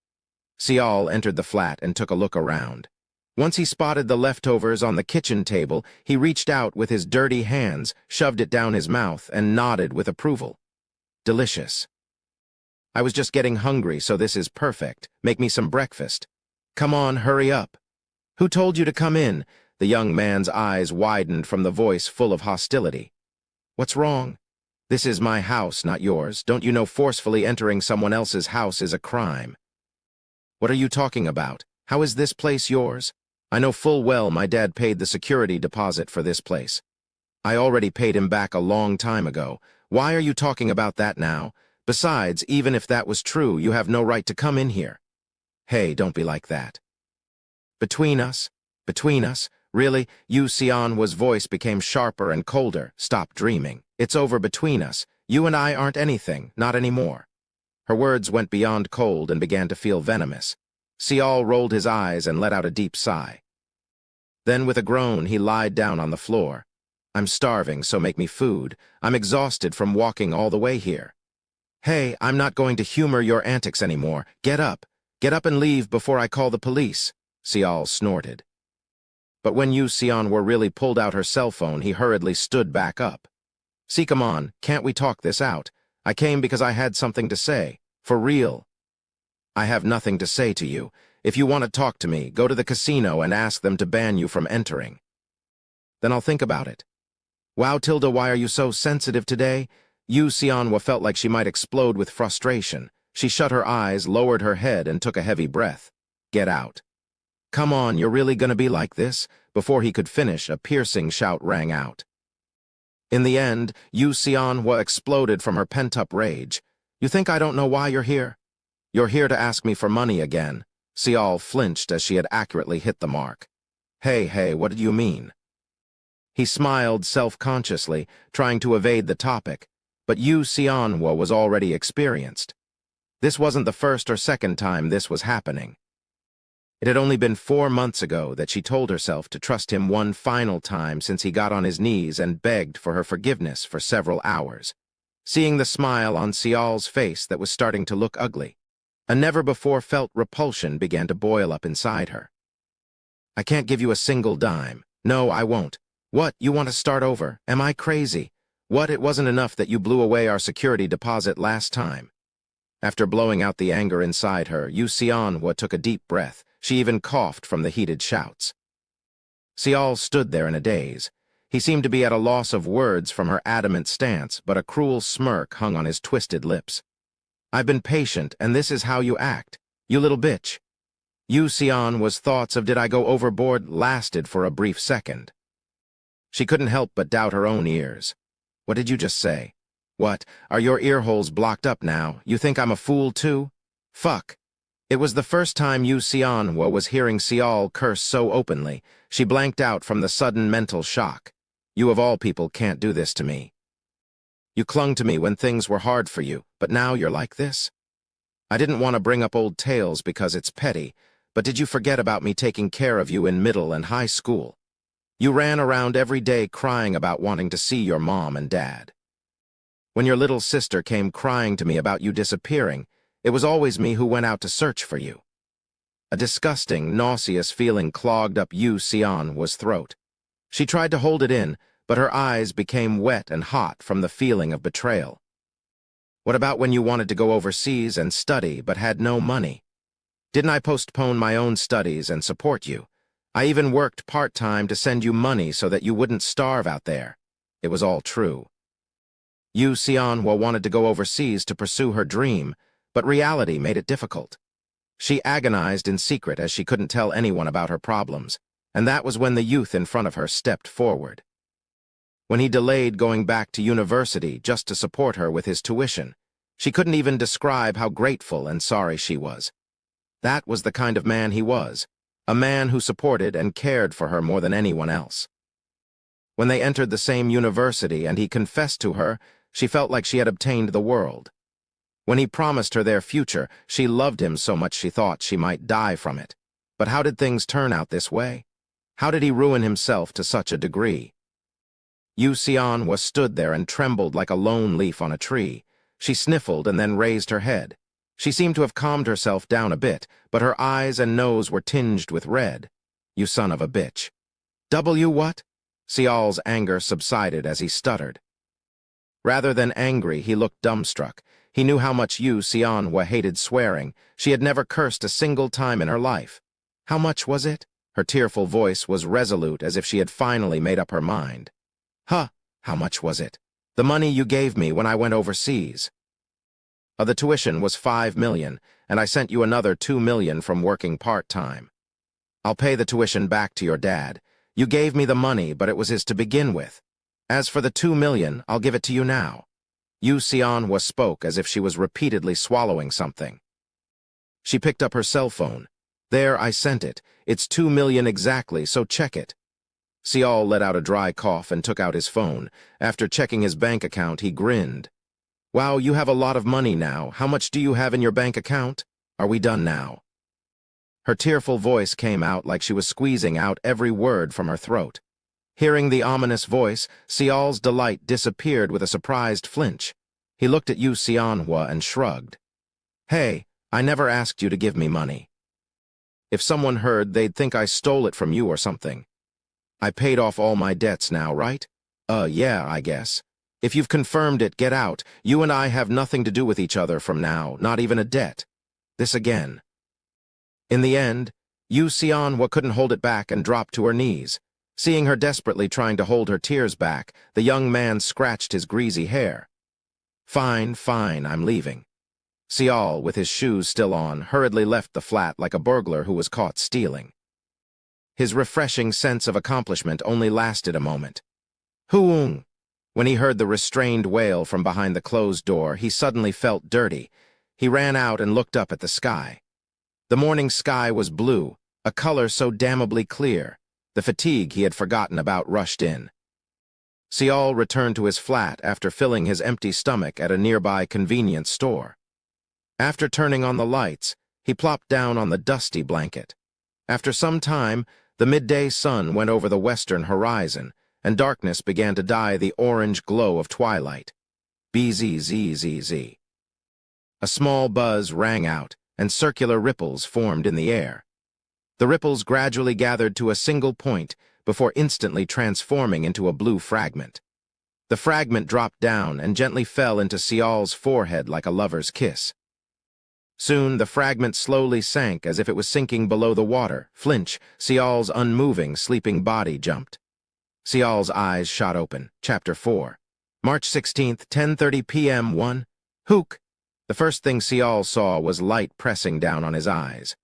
Sial entered the flat and took a look around. Once he spotted the leftovers on the kitchen table, he reached out with his dirty hands, shoved it down his mouth, and nodded with approval. Delicious. I was just getting hungry, so this is perfect. Make me some breakfast. Come on, hurry up. Who told you to come in? The young man's eyes widened from the voice full of hostility. What's wrong? This is my house, not yours. Don't you know forcefully entering someone else's house is a crime? What are you talking about? How is this place yours? I know full well my dad paid the security deposit for this place. I already paid him back a long time ago. Why are you talking about that now? Besides, even if that was true, you have no right to come in here. Hey, don't be like that. Between us? Really? Yu Xianhua's voice became sharper and colder. Stop dreaming. It's over between us. You and I aren't anything, not anymore. Her words went beyond cold and began to feel venomous. Xiao rolled his eyes and let out a deep sigh. Then with a groan he lied down on the floor. I'm starving, so make me food. I'm exhausted from walking all the way here. Hey, I'm not going to humor your antics anymore. Get up. Get up and leave before I call the police. Xiao snorted. But when Yu Xianhua really pulled out her cell phone, he hurriedly stood back up. See, come on, can't we talk this out? I came because I had something to say. For real. I have nothing to say to you. If you want to talk to me, go to the casino and ask them to ban you from entering. Then I'll think about it. Wow, Tilda, why are you so sensitive today? Yu Xianhua felt like she might explode with frustration. She shut her eyes, lowered her head, and took a heavy breath. Get out. Come on, you're really gonna be like this? Before he could finish, a piercing shout rang out. In the end, Yu Xianhua exploded from her pent-up rage. You think I don't know why you're here? You're here to ask me for money again. Xiao flinched as she had accurately hit the mark. Hey, what did you mean? He smiled self-consciously, trying to evade the topic, but Yu Xianhua was already experienced. This wasn't the first or second time this was happening. It had only been 4 months ago that she told herself to trust him one final time since he got on his knees and begged for her forgiveness for several hours. Seeing the smile on Xiao's face that was starting to look ugly, a never-before-felt repulsion began to boil up inside her. I can't give you a single dime. No, I won't. What, you want to start over? Am I crazy? What, it wasn't enough that you blew away our security deposit last time? After blowing out the anger inside her, Yu Xianhua took a deep breath. She even coughed from the heated shouts. Xiao stood there in a daze. He seemed to be at a loss of words from her adamant stance, but a cruel smirk hung on his twisted lips. I've been patient, and this is how you act. You little bitch. Yu Xianhua's thoughts of did I go overboard lasted for a brief second. She couldn't help but doubt her own ears. What did you just say? What, are your ear holes blocked up now? You think I'm a fool too? Fuck. It was the first time Yu Xianhua was hearing Xiao curse so openly. She blanked out from the sudden mental shock. You of all people can't do this to me. You clung to me when things were hard for you, but now you're like this? I didn't want to bring up old tales because it's petty, but did you forget about me taking care of you in middle and high school? You ran around every day crying about wanting to see your mom and dad. When your little sister came crying to me about you disappearing, it was always me who went out to search for you. A disgusting, nauseous feeling clogged up Yu Xianhua's throat. She tried to hold it in, but her eyes became wet and hot from the feeling of betrayal. What about when you wanted to go overseas and study but had no money? Didn't I postpone my own studies and support you? I even worked part-time to send you money so that you wouldn't starve out there. It was all true. Yu Xianhua wanted to go overseas to pursue her dream, but reality made it difficult. She agonized in secret as she couldn't tell anyone about her problems, and that was when the youth in front of her stepped forward. When he delayed going back to university just to support her with his tuition, she couldn't even describe how grateful and sorry she was. That was the kind of man he was, a man who supported and cared for her more than anyone else. When they entered the same university and he confessed to her, she felt like she had obtained the world. When he promised her their future, she loved him so much she thought she might die from it. But how did things turn out this way? How did he ruin himself to such a degree? Yu Xianhua stood there and trembled like a lone leaf on a tree. She sniffled and then raised her head. She seemed to have calmed herself down a bit, but her eyes and nose were tinged with red. You son of a bitch. W what? Sial's anger subsided as he stuttered. Rather than angry, he looked dumbstruck. He knew how much Yu Xianhua hated swearing. She had never cursed a single time in her life. How much was it? Her tearful voice was resolute, as if she had finally made up her mind. Huh, how much was it? The money you gave me when I went overseas. The tuition was 5 million, and I sent you another 2 million from working part-time. I'll pay the tuition back to your dad. You gave me the money, but it was his to begin with. As for the 2 million, I'll give it to you now. Yu Xianhua spoke as if she was repeatedly swallowing something. She picked up her cell phone. There, I sent it. It's 2 million exactly, so check it. Sial let out a dry cough and took out his phone. After checking his bank account, he grinned. Wow, you have a lot of money now. How much do you have in your bank account? Are we done now? Her tearful voice came out like she was squeezing out every word from her throat. Hearing the ominous voice, Sial's delight disappeared with a surprised flinch. He looked at Yu Xianhua and shrugged. Hey, I never asked you to give me money. If someone heard, they'd think I stole it from you or something. I paid off all my debts now, right? Yeah, I guess. If you've confirmed it, get out. You and I have nothing to do with each other from now, not even a debt. This again. In the end, Yu Xianhua couldn't hold it back and dropped to her knees. Seeing her desperately trying to hold her tears back, the young man scratched his greasy hair. Fine, I'm leaving. Sial, with his shoes still on, hurriedly left the flat like a burglar who was caught stealing. His refreshing sense of accomplishment only lasted a moment. Hooong! When he heard the restrained wail from behind the closed door, he suddenly felt dirty. He ran out and looked up at the sky. The morning sky was blue, a color so damnably clear. The fatigue he had forgotten about rushed in. Sial returned to his flat after filling his empty stomach at a nearby convenience store. After turning on the lights, he plopped down on the dusty blanket. After some time, the midday sun went over the western horizon, and darkness began to dye the orange glow of twilight. Bzzz. A small buzz rang out, and circular ripples formed in the air. The ripples gradually gathered to a single point before instantly transforming into a blue fragment. The fragment dropped down and gently fell into Sial's forehead like a lover's kiss. Soon the fragment slowly sank as if it was sinking below the water. Flinch, Sial's unmoving, sleeping body jumped. Sial's eyes shot open. Chapter 4. March 16th, 10:30 p.m. 1. Hook! The first thing Sial saw was light pressing down on his eyes.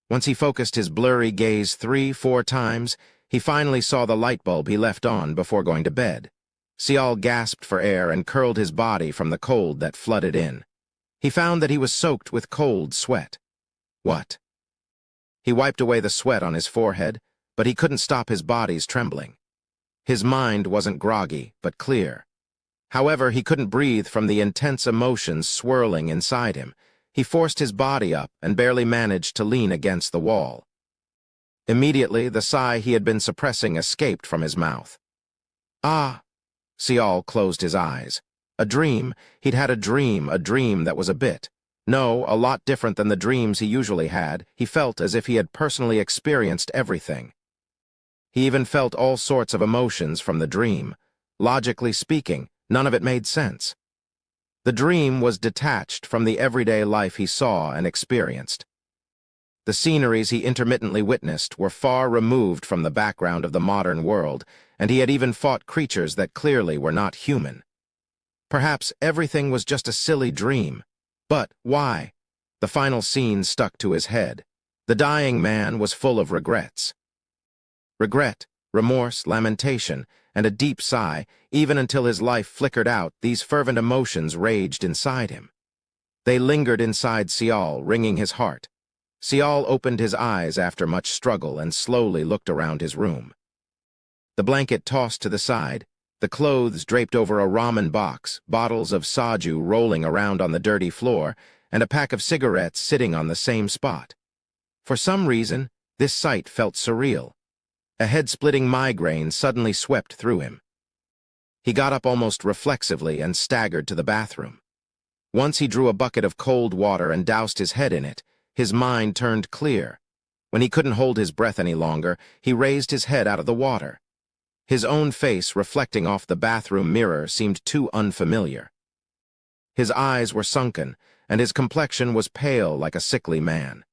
Once he focused his blurry gaze 3-4 times, he finally saw the light bulb he left on before going to bed. Sial gasped for air and curled his body from the cold that flooded in. He found that he was soaked with cold sweat. What? He wiped away the sweat on his forehead, but he couldn't stop his body's trembling. His mind wasn't groggy, but clear. However, he couldn't breathe from the intense emotions swirling inside him. He forced his body up and barely managed to lean against the wall. Immediately, the sigh he had been suppressing escaped from his mouth. Ah! Sial closed his eyes. A dream. He'd had a dream that was a lot different than the dreams he usually had. He felt as if he had personally experienced everything. He even felt all sorts of emotions from the dream. Logically speaking, none of it made sense. The dream was detached from the everyday life he saw and experienced. The sceneries he intermittently witnessed were far removed from the background of the modern world, and he had even fought creatures that clearly were not human. Perhaps everything was just a silly dream. But why? The final scene stuck to his head. The dying man was full of regrets. Regret, remorse, lamentation, and a deep sigh. Even until his life flickered out, these fervent emotions raged inside him. They lingered inside Sial, wringing his heart. Sial opened his eyes after much struggle and slowly looked around his room. The blanket tossed to the side, the clothes draped over a ramen box, bottles of soju rolling around on the dirty floor, and a pack of cigarettes sitting on the same spot. For some reason, this sight felt surreal. A head-splitting migraine suddenly swept through him. He got up almost reflexively and staggered to the bathroom. Once he drew a bucket of cold water and doused his head in it, his mind turned clear. When he couldn't hold his breath any longer, he raised his head out of the water. His own face reflecting off the bathroom mirror seemed too unfamiliar. His eyes were sunken, and his complexion was pale like a sickly man.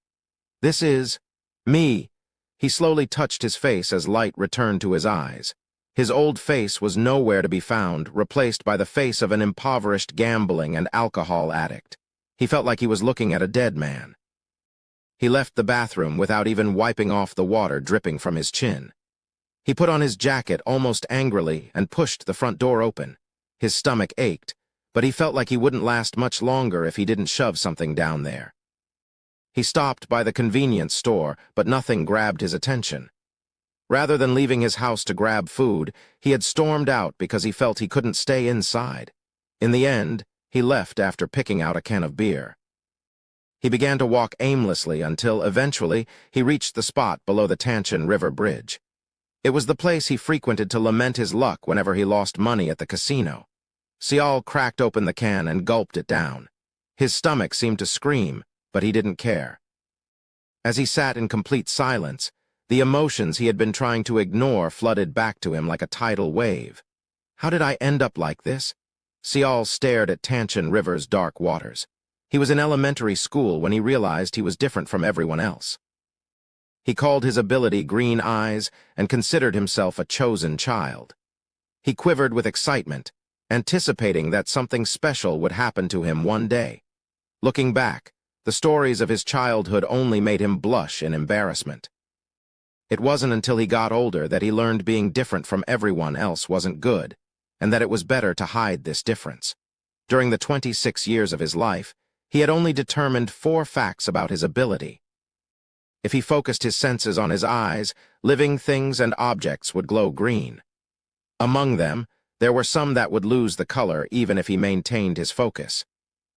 "This is me." He slowly touched his face as light returned to his eyes. His old face was nowhere to be found, replaced by the face of an impoverished gambling and alcohol addict. He felt like he was looking at a dead man. He left the bathroom without even wiping off the water dripping from his chin. He put on his jacket almost angrily and pushed the front door open. His stomach ached, but he felt like he wouldn't last much longer if he didn't shove something down there. He stopped by the convenience store, but nothing grabbed his attention. Rather than leaving his house to grab food, he had stormed out because he felt he couldn't stay inside. In the end, he left after picking out a can of beer. He began to walk aimlessly until, eventually, he reached the spot below the Tanshan River Bridge. It was the place he frequented to lament his luck whenever he lost money at the casino. Sial cracked open the can and gulped it down. His stomach seemed to scream, but he didn't care. As he sat in complete silence, the emotions he had been trying to ignore flooded back to him like a tidal wave. How did I end up like this? Sial stared at Tanshan River's dark waters. He was in elementary school when he realized he was different from everyone else. He called his ability Green Eyes and considered himself a chosen child. He quivered with excitement, anticipating that something special would happen to him one day. Looking back, the stories of his childhood only made him blush in embarrassment. It wasn't until he got older that he learned being different from everyone else wasn't good, and that it was better to hide this difference. During the 26 years of his life, he had only determined 4 facts about his ability. If he focused his senses on his eyes, living things and objects would glow green. Among them, there were some that would lose the color even if he maintained his focus.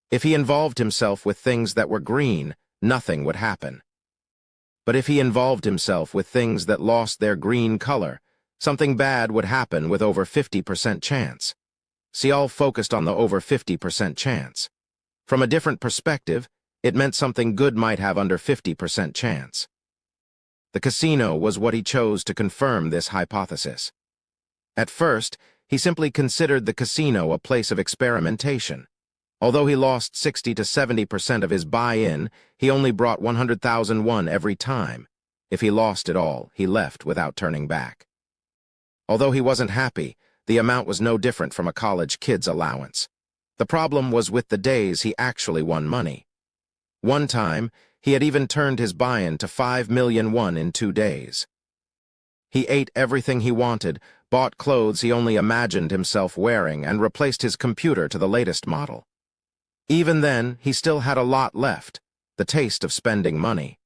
If he involved himself with things that were green, nothing would happen. But if he involved himself with things that lost their green color, something bad would happen with over 50% chance. Sial focused on the over 50% chance. From a different perspective, it meant something good might have under 50% chance. The casino was what he chose to confirm this hypothesis. At first, he simply considered the casino a place of experimentation. Although he lost 60 to 70% of his buy-in, he only brought 100,000 won every time. If he lost it all, he left without turning back. Although he wasn't happy, the amount was no different from a college kid's allowance. The problem was with the days he actually won money. One time, he had even turned his buy-in to 5 million won in 2 days. He ate everything he wanted, bought clothes he only imagined himself wearing, and replaced his computer to the latest model. Even then, he still had a lot left, the taste of spending money.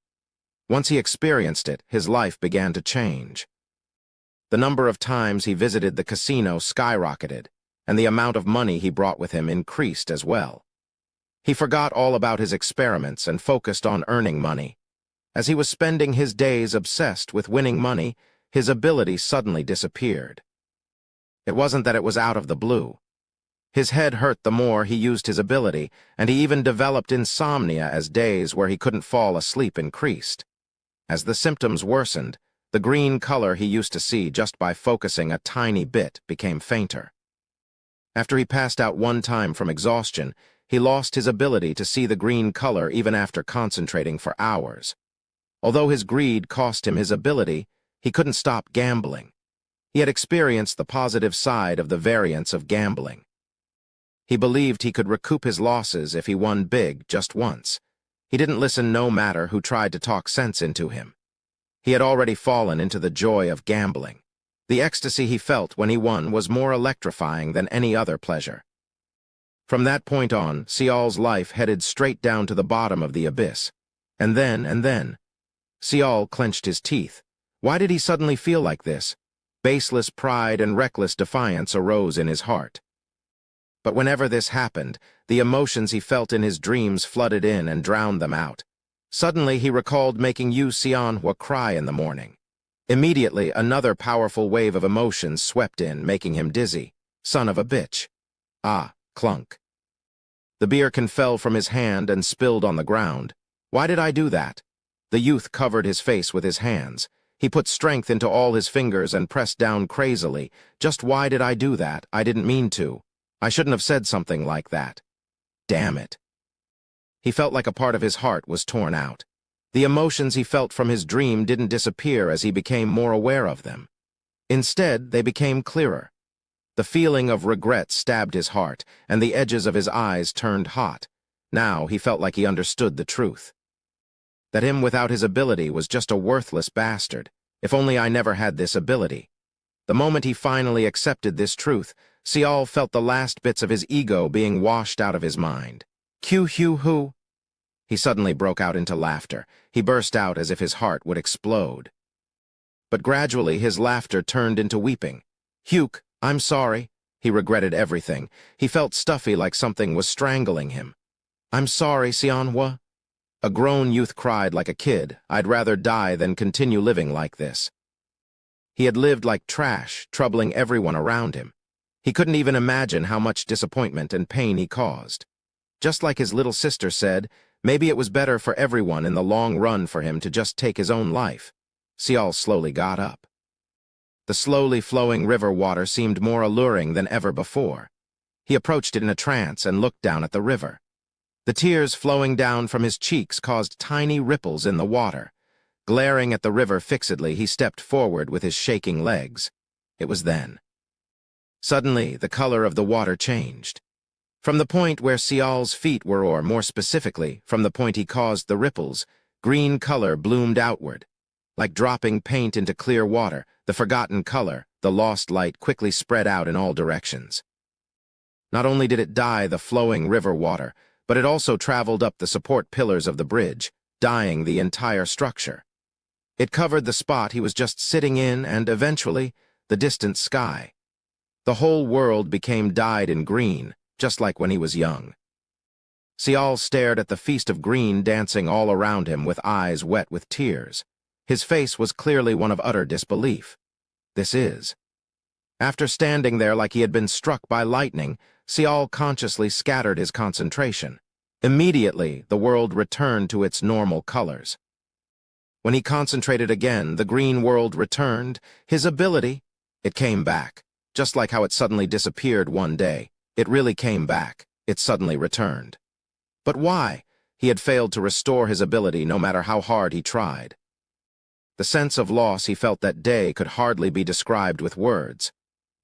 Once he experienced it, his life began to change. The number of times he visited the casino skyrocketed, and the amount of money he brought with him increased as well. He forgot all about his experiments and focused on earning money. As he was spending his days obsessed with winning money, his ability suddenly disappeared. It wasn't that it was out of the blue. His head hurt the more he used his ability, and he even developed insomnia as days where he couldn't fall asleep increased. As the symptoms worsened, the green color he used to see just by focusing a tiny bit became fainter. After he passed out one time from exhaustion, he lost his ability to see the green color even after concentrating for hours. Although his greed cost him his ability, he couldn't stop gambling. He had experienced the positive side of the variance of gambling. He believed he could recoup his losses if he won big just once. He didn't listen no matter who tried to talk sense into him. He had already fallen into the joy of gambling. The ecstasy he felt when he won was more electrifying than any other pleasure. From that point on, Sial's life headed straight down to the bottom of the abyss. And then, Sial clenched his teeth. Why did he suddenly feel like this? Baseless pride and reckless defiance arose in his heart. But whenever this happened, the emotions he felt in his dreams flooded in and drowned them out. Suddenly, he recalled making Yu Xianhua cry in the morning. Immediately, another powerful wave of emotions swept in, making him dizzy. Son of a bitch. Ah, clunk. The beer can fell from his hand and spilled on the ground. Why did I do that? The youth covered his face with his hands. He put strength into all his fingers and pressed down crazily. Just why did I do that? I didn't mean to. I shouldn't have said something like that. Damn it. He felt like a part of his heart was torn out. The emotions he felt from his dream didn't disappear as he became more aware of them. Instead, they became clearer. The feeling of regret stabbed his heart, and the edges of his eyes turned hot. Now he felt like he understood the truth. That him without his ability was just a worthless bastard. If only I never had this ability. The moment he finally accepted this truth, Sial felt the last bits of his ego being washed out of his mind. Q-hoo-hoo. He suddenly broke out into laughter. He burst out as if his heart would explode. But gradually his laughter turned into weeping. Hugh, I'm sorry. He regretted everything. He felt stuffy like something was strangling him. I'm sorry, Sianhua. A grown youth cried like a kid. I'd rather die than continue living like this. He had lived like trash, troubling everyone around him. He couldn't even imagine how much disappointment and pain he caused. Just like his little sister said, maybe it was better for everyone in the long run for him to just take his own life. Sial slowly got up. The slowly flowing river water seemed more alluring than ever before. He approached it in a trance and looked down at the river. The tears flowing down from his cheeks caused tiny ripples in the water. Glaring at the river fixedly, he stepped forward with his shaking legs. It was then. Suddenly, the color of the water changed. From the point where Sial's feet were, or more specifically, from the point he caused the ripples, green color bloomed outward. Like dropping paint into clear water, the forgotten color, the lost light, quickly spread out in all directions. Not only did it dye the flowing river water, but it also traveled up the support pillars of the bridge, dyeing the entire structure. It covered the spot he was just sitting in and, eventually, the distant sky. The whole world became dyed in green, just like when he was young. Sial stared at the feast of green dancing all around him with eyes wet with tears. His face was clearly one of utter disbelief. This is. After standing there like he had been struck by lightning, Sial consciously scattered his concentration. Immediately, the world returned to its normal colors. When he concentrated again, the green world returned. His ability, it came back. Just like how it suddenly disappeared one day, it really came back. It suddenly returned. But why? He had failed to restore his ability no matter how hard he tried. The sense of loss he felt that day could hardly be described with words.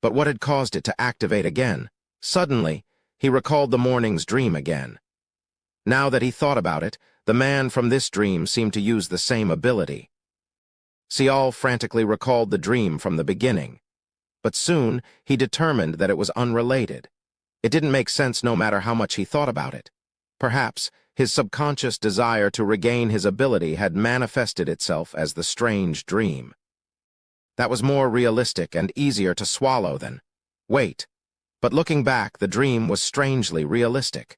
But what had caused it to activate again? Suddenly, he recalled the morning's dream again. Now that he thought about it, the man from this dream seemed to use the same ability. Sial frantically recalled the dream from the beginning. But soon, he determined that it was unrelated. It didn't make sense no matter how much he thought about it. Perhaps his subconscious desire to regain his ability had manifested itself as the strange dream. That was more realistic and easier to swallow than, wait. But looking back, the dream was strangely realistic.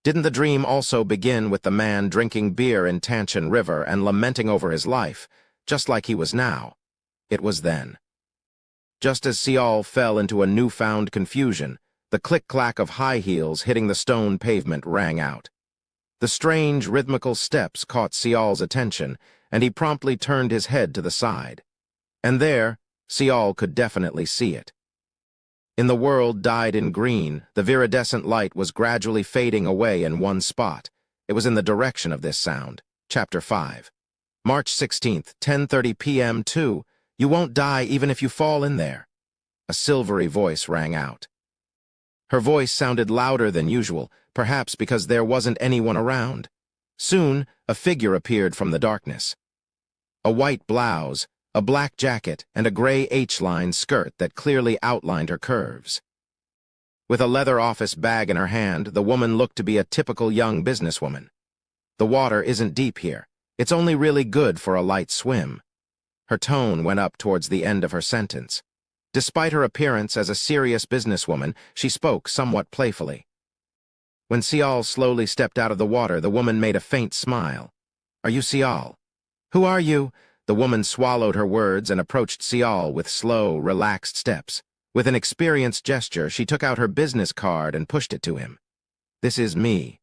Didn't the dream also begin with the man drinking beer in Tanshan River and lamenting over his life, just like he was now? It was then. Just as Sial fell into a newfound confusion, the click-clack of high heels hitting the stone pavement rang out. The strange, rhythmical steps caught Sial's attention, and he promptly turned his head to the side. And there, Sial could definitely see it. In the world dyed in green, the viridescent light was gradually fading away in one spot. It was in the direction of this sound. Chapter 5. March 16th, 10:30 p.m. 2. You won't die even if you fall in there. A silvery voice rang out. Her voice sounded louder than usual, perhaps because there wasn't anyone around. Soon, a figure appeared from the darkness. A white blouse, a black jacket, and a gray H-line skirt that clearly outlined her curves. With a leather office bag in her hand, the woman looked to be a typical young businesswoman. The water isn't deep here. It's only really good for a light swim. Her tone went up towards the end of her sentence. Despite her appearance as a serious businesswoman, she spoke somewhat playfully. When Sial slowly stepped out of the water, the woman made a faint smile. Are you Sial? Who are you? The woman swallowed her words and approached Sial with slow, relaxed steps. With an experienced gesture, she took out her business card and pushed it to him. This is me.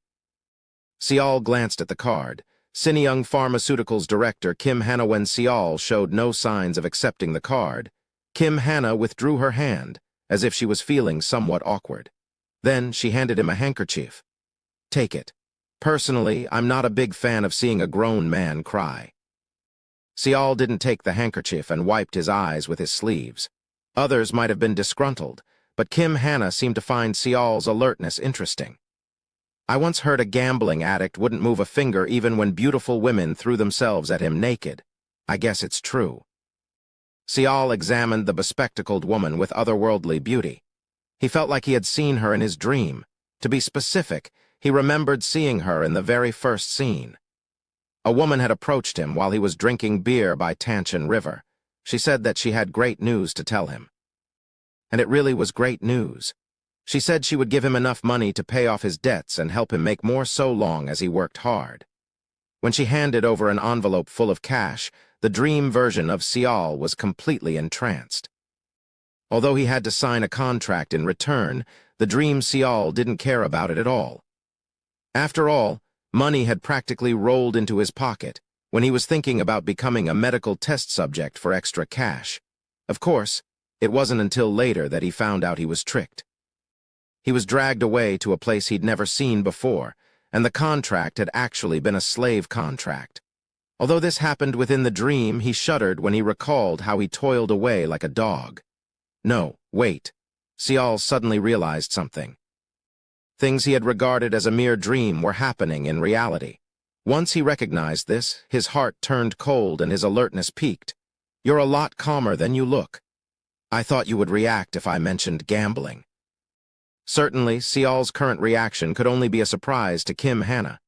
Sial glanced at the card. Sineung Pharmaceuticals director Kim Hana-wen Seol showed no signs of accepting the card. Kim Hana withdrew her hand, as if she was feeling somewhat awkward. Then she handed him a handkerchief. Take it. Personally, I'm not a big fan of seeing a grown man cry. Seol didn't take the handkerchief and wiped his eyes with his sleeves. Others might have been disgruntled, but Kim Hana seemed to find Seol's alertness interesting. I once heard a gambling addict wouldn't move a finger even when beautiful women threw themselves at him naked. I guess it's true. Seol examined the bespectacled woman with otherworldly beauty. He felt like he had seen her in his dream. To be specific, he remembered seeing her in the very first scene. A woman had approached him while he was drinking beer by Tanshan River. She said that she had great news to tell him. And it really was great news. She said she would give him enough money to pay off his debts and help him make more so long as he worked hard. When she handed over an envelope full of cash, the dream version of Seol was completely entranced. Although he had to sign a contract in return, the dream Seol didn't care about it at all. After all, money had practically rolled into his pocket when he was thinking about becoming a medical test subject for extra cash. Of course, it wasn't until later that he found out he was tricked. He was dragged away to a place he'd never seen before, and the contract had actually been a slave contract. Although this happened within the dream, he shuddered when he recalled how he toiled away like a dog. No, wait. Seol suddenly realized something. Things he had regarded as a mere dream were happening in reality. Once he recognized this, his heart turned cold and his alertness peaked. You're a lot calmer than you look. I thought you would react if I mentioned gambling. Certainly, Seol's current reaction could only be a surprise to Kim Hana.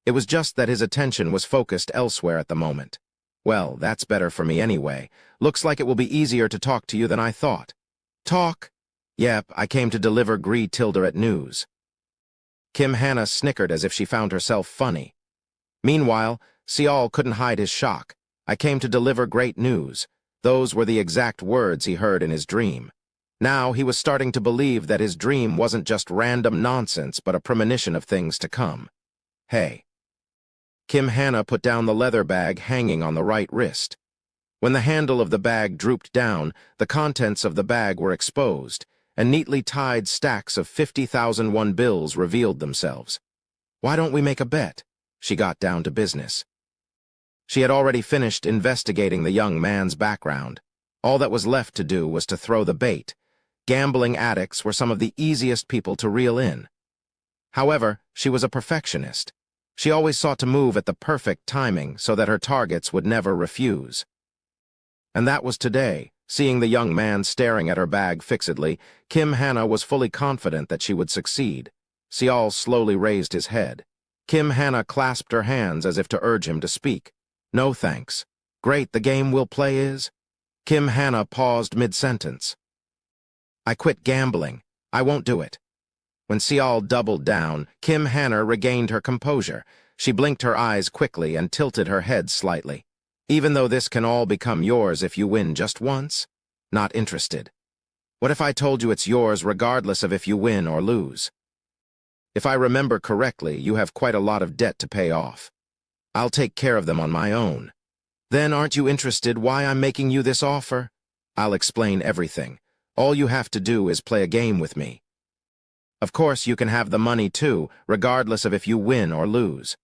It was just that his attention was focused elsewhere at the moment. Well, that's better for me anyway. Looks like it will be easier to talk to you than I thought. Talk? Yep, I came to deliver Tilder at news. Kim Hana snickered as if she found herself funny. Meanwhile, Seol couldn't hide his shock. I came to deliver great news. Those were the exact words he heard in his dream. Now he was starting to believe that his dream wasn't just random nonsense but a premonition of things to come. Hey. Kim Hana put down the leather bag hanging on the right wrist. When the handle of the bag drooped down, the contents of the bag were exposed, and neatly tied stacks of 50,000 won bills revealed themselves. Why don't we make a bet? She got down to business. She had already finished investigating the young man's background. All that was left to do was to throw the bait. Gambling addicts were some of the easiest people to reel in. However, she was a perfectionist. She always sought to move at the perfect timing so that her targets would never refuse. And that was today. Seeing the young man staring at her bag fixedly, Kim Hana was fully confident that she would succeed. Seol slowly raised his head. Kim Hana clasped her hands as if to urge him to speak. No thanks. Great, the game we'll play is? Kim Hana paused mid-sentence. I quit gambling. I won't do it. When Seol doubled down, Kim Hana regained her composure. She blinked her eyes quickly and tilted her head slightly. Even though this can all become yours if you win just once? Not interested. What if I told you it's yours regardless of if you win or lose? If I remember correctly, you have quite a lot of debt to pay off. I'll take care of them on my own. Then aren't you interested why I'm making you this offer? I'll explain everything. All you have to do is play a game with me. Of course, you can have the money too, regardless of if you win or lose.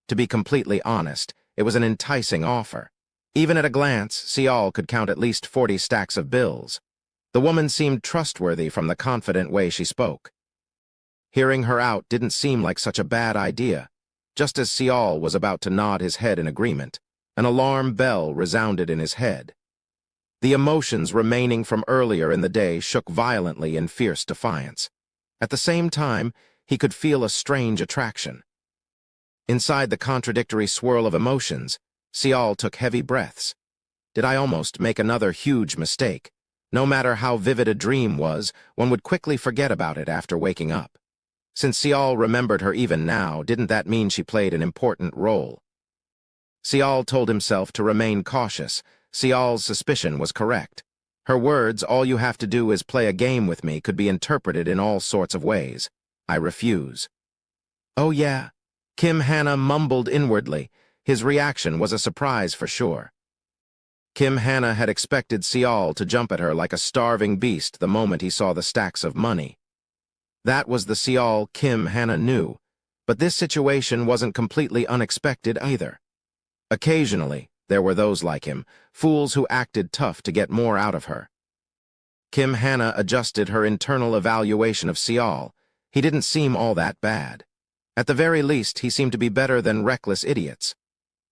To be completely honest, it was an enticing offer. Even at a glance, Seol could count at least 40 stacks of bills. The woman seemed trustworthy from the confident way she spoke. Hearing her out didn't seem like such a bad idea. Just as Seol was about to nod his head in agreement, an alarm bell resounded in his head. The emotions remaining from earlier in the day shook violently in fierce defiance. At the same time, he could feel a strange attraction. Inside the contradictory swirl of emotions, Seol took heavy breaths. Did I almost make another huge mistake? No matter how vivid a dream was, one would quickly forget about it after waking up. Since Seol remembered her even now, didn't that mean she played an important role? Seol told himself to remain cautious. Seol's suspicion was correct. Her words, all you have to do is play a game with me, could be interpreted in all sorts of ways. I refuse. Oh yeah. Kim Hana mumbled inwardly. His reaction was a surprise for sure. Kim Hannah had expected Seol to jump at her like a starving beast the moment he saw the stacks of money. That was the Seol Kim Hannah knew, but this situation wasn't completely unexpected either. Occasionally, there were those like him, fools who acted tough to get more out of her. Kim Hannah adjusted her internal evaluation of Seol. He didn't seem all that bad. At the very least, he seemed to be better than reckless idiots.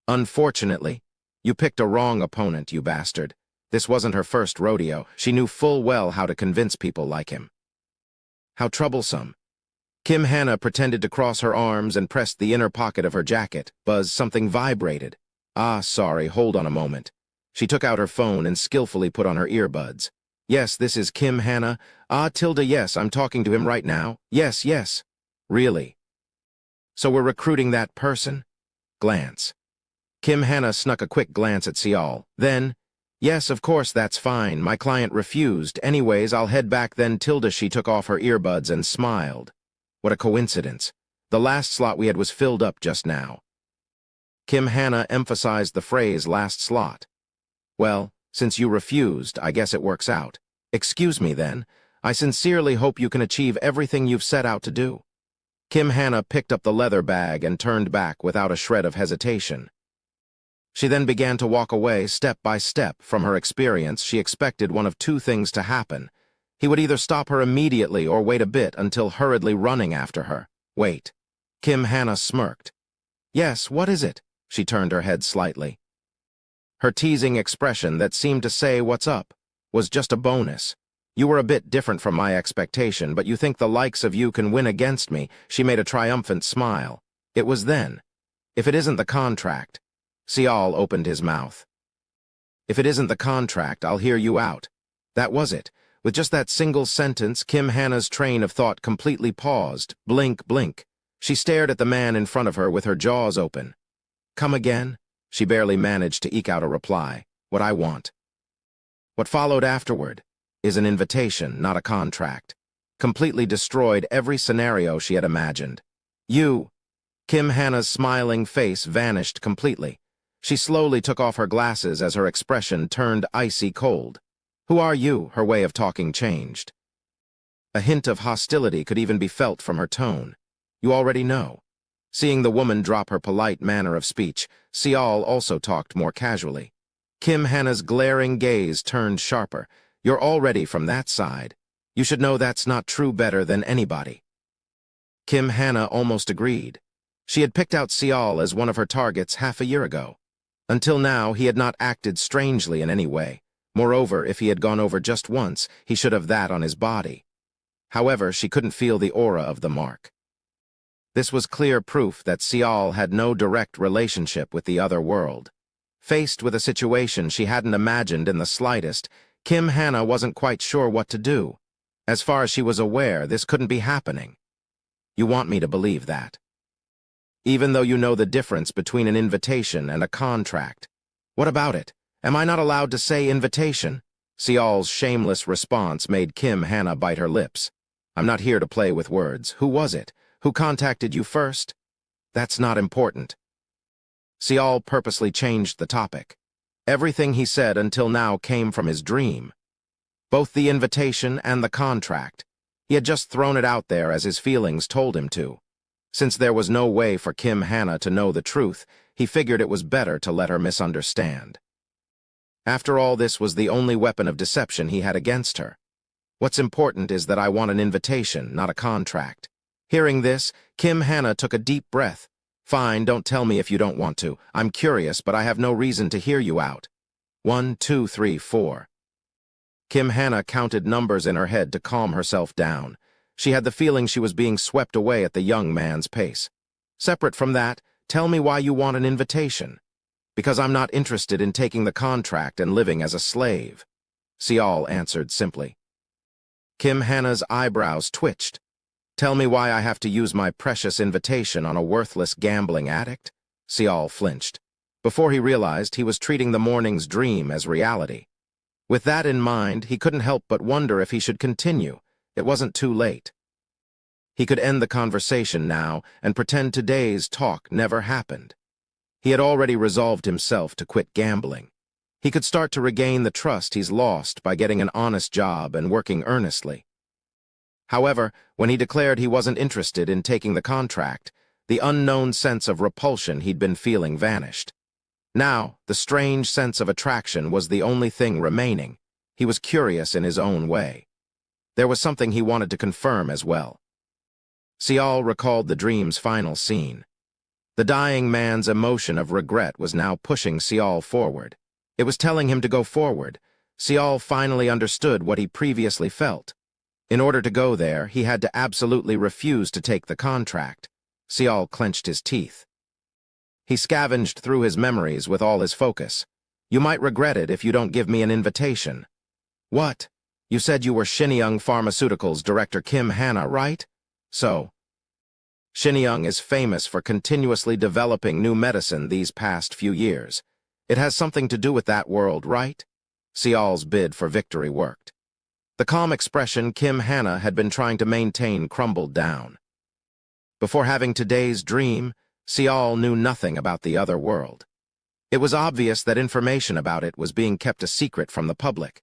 Unfortunately, you picked a wrong opponent, you bastard. This wasn't her first rodeo. She knew full well how to convince people like him. How troublesome. Kim Hannah pretended to cross her arms and pressed the inner pocket of her jacket. Buzz, something vibrated. Ah, sorry, hold on a moment. She took out her phone and skillfully put on her earbuds. Yes, this is Kim Hannah. Ah, Tilda, yes, I'm talking to him right now. Yes, yes. Really? So we're recruiting that person? Glance. Kim Hannah snuck a quick glance at Seol. Then, yes, of course, that's fine. My client refused. Anyways, I'll head back then. Tilda, she took off her earbuds and smiled. What a coincidence. The last slot we had was filled up just now. Kim Hannah emphasized the phrase last slot. Well, since you refused, I guess it works out. Excuse me then. I sincerely hope you can achieve everything you've set out to do. Kim Hannah picked up the leather bag and turned back without a shred of hesitation. She then began to walk away step by step. From her experience, she expected one of two things to happen. He would either stop her immediately or wait a bit until hurriedly running after her. Wait. Kim Hannah smirked. Yes, what is it? She turned her head slightly. Her teasing expression that seemed to say, what's up, was just a bonus. You were a bit different from my expectation, but you think the likes of you can win against me. She made a triumphant smile. It was then. If it isn't the contract. Seol opened his mouth. If it isn't the contract, I'll hear you out. That was it. With just that single sentence, Kim Hannah's train of thought completely paused. Blink, blink. She stared at the man in front of her with her jaws open. Come again? She barely managed to eke out a reply. What I want. What followed afterward is an invitation, not a contract. Completely destroyed every scenario she had imagined. You. Kim Hannah's smiling face vanished completely. She slowly took off her glasses as her expression turned icy cold. Who are you? Her way of talking changed. A hint of hostility could even be felt from her tone. You already know. Seeing the woman drop her polite manner of speech, Seol also talked more casually. Kim Hannah's glaring gaze turned sharper. You're already from that side. You should know that's not true better than anybody. Kim Hannah almost agreed. She had picked out Seol as one of her targets half a year ago. Until now, he had not acted strangely in any way. Moreover, if he had gone over just once, he should have that on his body. However, she couldn't feel the aura of the mark. This was clear proof that Seol had no direct relationship with the other world. Faced with a situation she hadn't imagined in the slightest, Kim Hannah wasn't quite sure what to do. As far as she was aware, this couldn't be happening. You want me to believe that? Even though you know the difference between an invitation and a contract. What about it? Am I not allowed to say invitation? Seol's shameless response made Kim Hannah bite her lips. I'm not here to play with words. Who was it? Who contacted you first? That's not important. Seol purposely changed the topic. Everything he said until now came from his dream. Both the invitation and the contract. He had just thrown it out there as his feelings told him to. Since there was no way for Kim Hannah to know the truth, he figured it was better to let her misunderstand. After all, this was the only weapon of deception he had against her. What's important is that I want an invitation, not a contract. Hearing this, Kim Hannah took a deep breath. Fine, don't tell me if you don't want to. I'm curious, but I have no reason to hear you out. 1, 2, 3, 4. Kim Hannah counted numbers in her head to calm herself down. She had the feeling she was being swept away at the young man's pace. Separate from that, tell me why you want an invitation. Because I'm not interested in taking the contract and living as a slave. Seol answered simply. Kim Hannah's eyebrows twitched. Tell me why I have to use my precious invitation on a worthless gambling addict? Seol flinched. Before he realized, he was treating the morning's dream as reality. With that in mind, he couldn't help but wonder if he should continue. It wasn't too late. He could end the conversation now and pretend today's talk never happened. He had already resolved himself to quit gambling. He could start to regain the trust he's lost by getting an honest job and working earnestly. However, when he declared he wasn't interested in taking the contract, the unknown sense of repulsion he'd been feeling vanished. Now, the strange sense of attraction was the only thing remaining. He was curious in his own way. There was something he wanted to confirm as well. Sial recalled the dream's final scene. The dying man's emotion of regret was now pushing Sial forward. It was telling him to go forward. Sial finally understood what he previously felt. In order to go there, he had to absolutely refuse to take the contract. Sial clenched his teeth. He scavenged through his memories with all his focus. "You might regret it if you don't give me an invitation." "What? You said you were Shenyang Pharmaceuticals Director Kim Hannah, right?" "So." Shenyang is famous for continuously developing new medicine these past few years. It has something to do with that world, right? Sial's bid for victory worked. The calm expression Kim Hannah had been trying to maintain crumbled down. Before having today's dream, Sial knew nothing about the other world. It was obvious that information about it was being kept a secret from the public.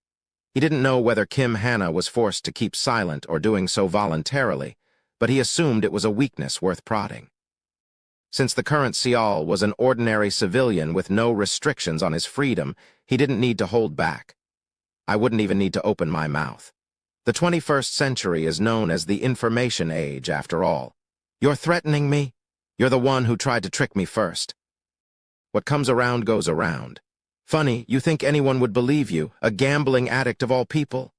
He didn't know whether Kim Hannah was forced to keep silent or doing so voluntarily, but he assumed it was a weakness worth prodding. Since the current Sial was an ordinary civilian with no restrictions on his freedom, he didn't need to hold back. "I wouldn't even need to open my mouth. The 21st century is known as the information age, after all. You're threatening me? You're the one who tried to trick me first. What comes around goes around. Funny, you think anyone would believe you, a gambling addict of all people?"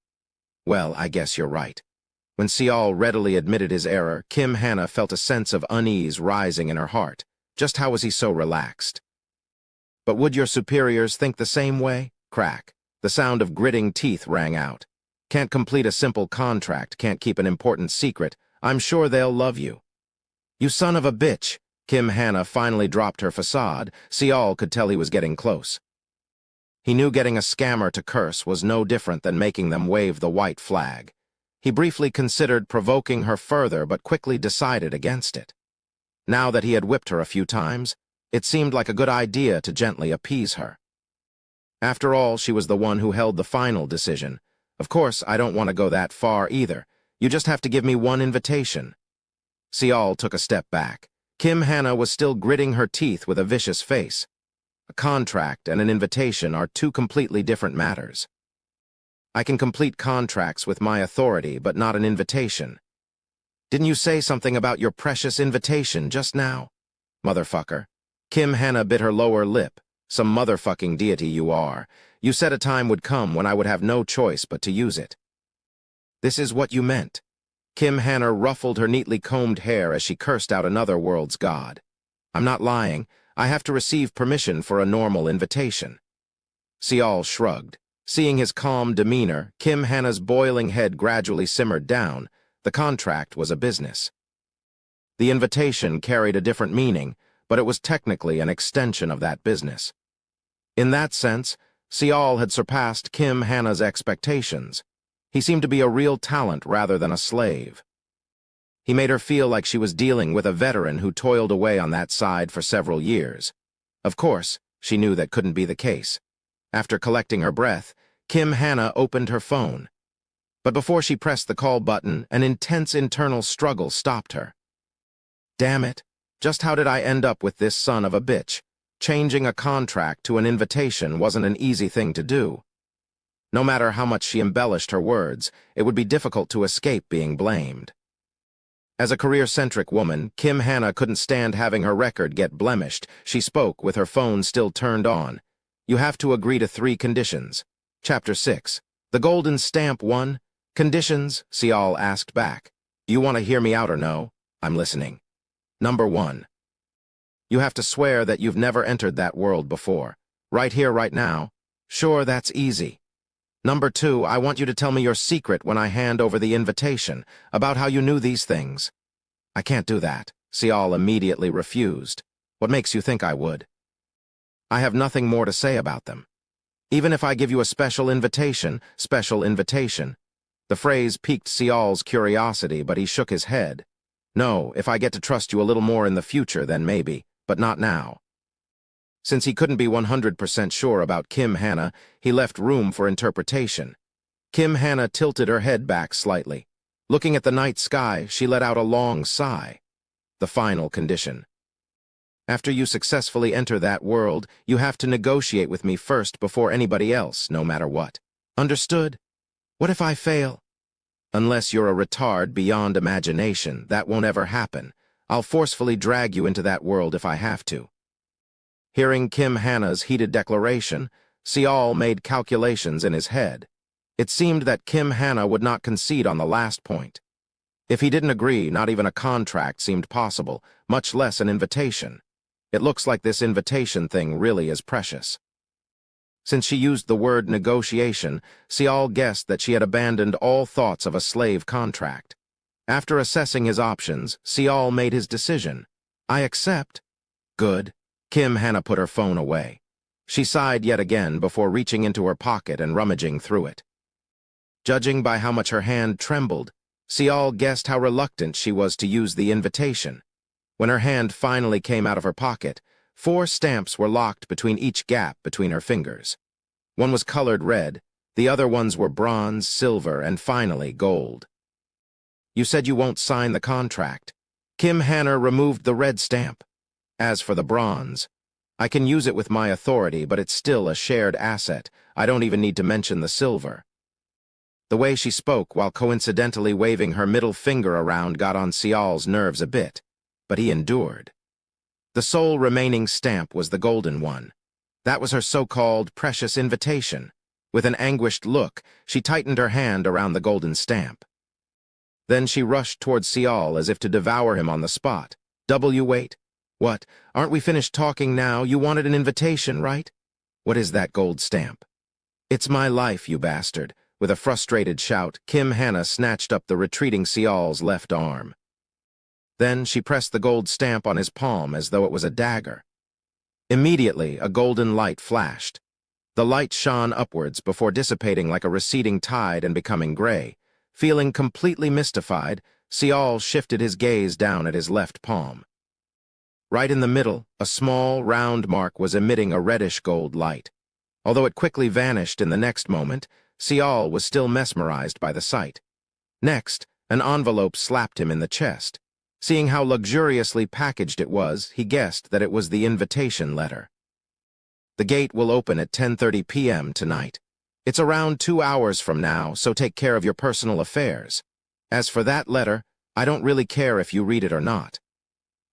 "Well, I guess you're right." When Sial readily admitted his error, Kim Hannah felt a sense of unease rising in her heart. Just how was he so relaxed? "But would your superiors think the same way?" Crack. The sound of gritting teeth rang out. "Can't complete a simple contract, can't keep an important secret. I'm sure they'll love you." "You son of a bitch!" Kim Hannah finally dropped her facade. Sial could tell he was getting close. He knew getting a scammer to curse was no different than making them wave the white flag. He briefly considered provoking her further, but quickly decided against it. Now that he had whipped her a few times, it seemed like a good idea to gently appease her. After all, she was the one who held the final decision. "Of course, I don't want to go that far either. You just have to give me one invitation." Sial took a step back. Kim Hannah was still gritting her teeth with a vicious face. A contract and an invitation are two completely different matters. "I can complete contracts with my authority, but not an invitation." "Didn't you say something about your precious invitation just now?" "Motherfucker." Kim Hannah bit her lower lip. "Some motherfucking deity you are. You said a time would come when I would have no choice but to use it." "This is what you meant." Kim Hannah ruffled her neatly combed hair as she cursed out another world's god. "I'm not lying. I have to receive permission for a normal invitation." Sial shrugged. Seeing his calm demeanor, Kim Hannah's boiling head gradually simmered down. The contract was a business. The invitation carried a different meaning, but it was technically an extension of that business. In that sense, Sial had surpassed Kim Hannah's expectations. He seemed to be a real talent rather than a slave. He made her feel like she was dealing with a veteran who toiled away on that side for several years. Of course, she knew that couldn't be the case. After collecting her breath, Kim Hannah opened her phone. But before she pressed the call button, an intense internal struggle stopped her. Damn it, just how did I end up with this son of a bitch? Changing a contract to an invitation wasn't an easy thing to do. No matter how much she embellished her words, it would be difficult to escape being blamed. As a career-centric woman, Kim Hannah couldn't stand having her record get blemished. She spoke with her phone still turned on. "You have to agree to 3 conditions." Chapter 6. The Golden Stamp 1. Conditions, Sial asked back. "Do you want to hear me out or no?" "I'm listening." Number 1. You have to swear that you've never entered that world before. Right here, right now. Sure, that's easy. Number 2, I want you to tell me your secret when I hand over the invitation, about how you knew these things. "I can't do that," Sial immediately refused. "What makes you think I would?" "I have nothing more to say about them. Even if I give you a special invitation. The phrase piqued Sial's curiosity, but he shook his head. "No, if I get to trust you a little more in the future, then maybe, but not now." Since he couldn't be 100% sure about Kim Hannah, he left room for interpretation. Kim Hannah tilted her head back slightly. Looking at the night sky, she let out a long sigh. The final condition. After you successfully enter that world, you have to negotiate with me first before anybody else, no matter what. Understood? What if I fail? Unless you're a retard beyond imagination, that won't ever happen. I'll forcefully drag you into that world if I have to. Hearing Kim Hannah's heated declaration, Sial made calculations in his head. It seemed that Kim Hannah would not concede on the last point. If he didn't agree, not even a contract seemed possible, much less an invitation. It looks like this invitation thing really is precious. Since she used the word negotiation, Sial guessed that she had abandoned all thoughts of a slave contract. After assessing his options, Sial made his decision. I accept. Good. Kim Hannah put her phone away. She sighed yet again before reaching into her pocket and rummaging through it. Judging by how much her hand trembled, Sial guessed how reluctant she was to use the invitation. When her hand finally came out of her pocket, 4 stamps were locked between each gap between her fingers. One was colored red, the other ones were bronze, silver, and finally gold. You said you won't sign the contract. Kim Hannah removed the red stamp. As for the bronze, I can use it with my authority, but it's still a shared asset. I don't even need to mention the silver. The way she spoke while coincidentally waving her middle finger around got on Sial's nerves a bit, but he endured. The sole remaining stamp was the golden one. That was her so-called precious invitation. With an anguished look, she tightened her hand around the golden stamp. Then she rushed towards Sial as if to devour him on the spot. Wait. What? Aren't we finished talking now? You wanted an invitation, right? What is that gold stamp? It's my life, you bastard. With a frustrated shout, Kim Hannah snatched up the retreating Sial's left arm. Then she pressed the gold stamp on his palm as though it was a dagger. Immediately, a golden light flashed. The light shone upwards before dissipating like a receding tide and becoming gray. Feeling completely mystified, Sial shifted his gaze down at his left palm. Right in the middle, a small, round mark was emitting a reddish-gold light. Although it quickly vanished in the next moment, Sial was still mesmerized by the sight. Next, an envelope slapped him in the chest. Seeing how luxuriously packaged it was, he guessed that it was the invitation letter. The gate will open at 10:30 p.m. tonight. It's around 2 hours from now, so take care of your personal affairs. As for that letter, I don't really care if you read it or not.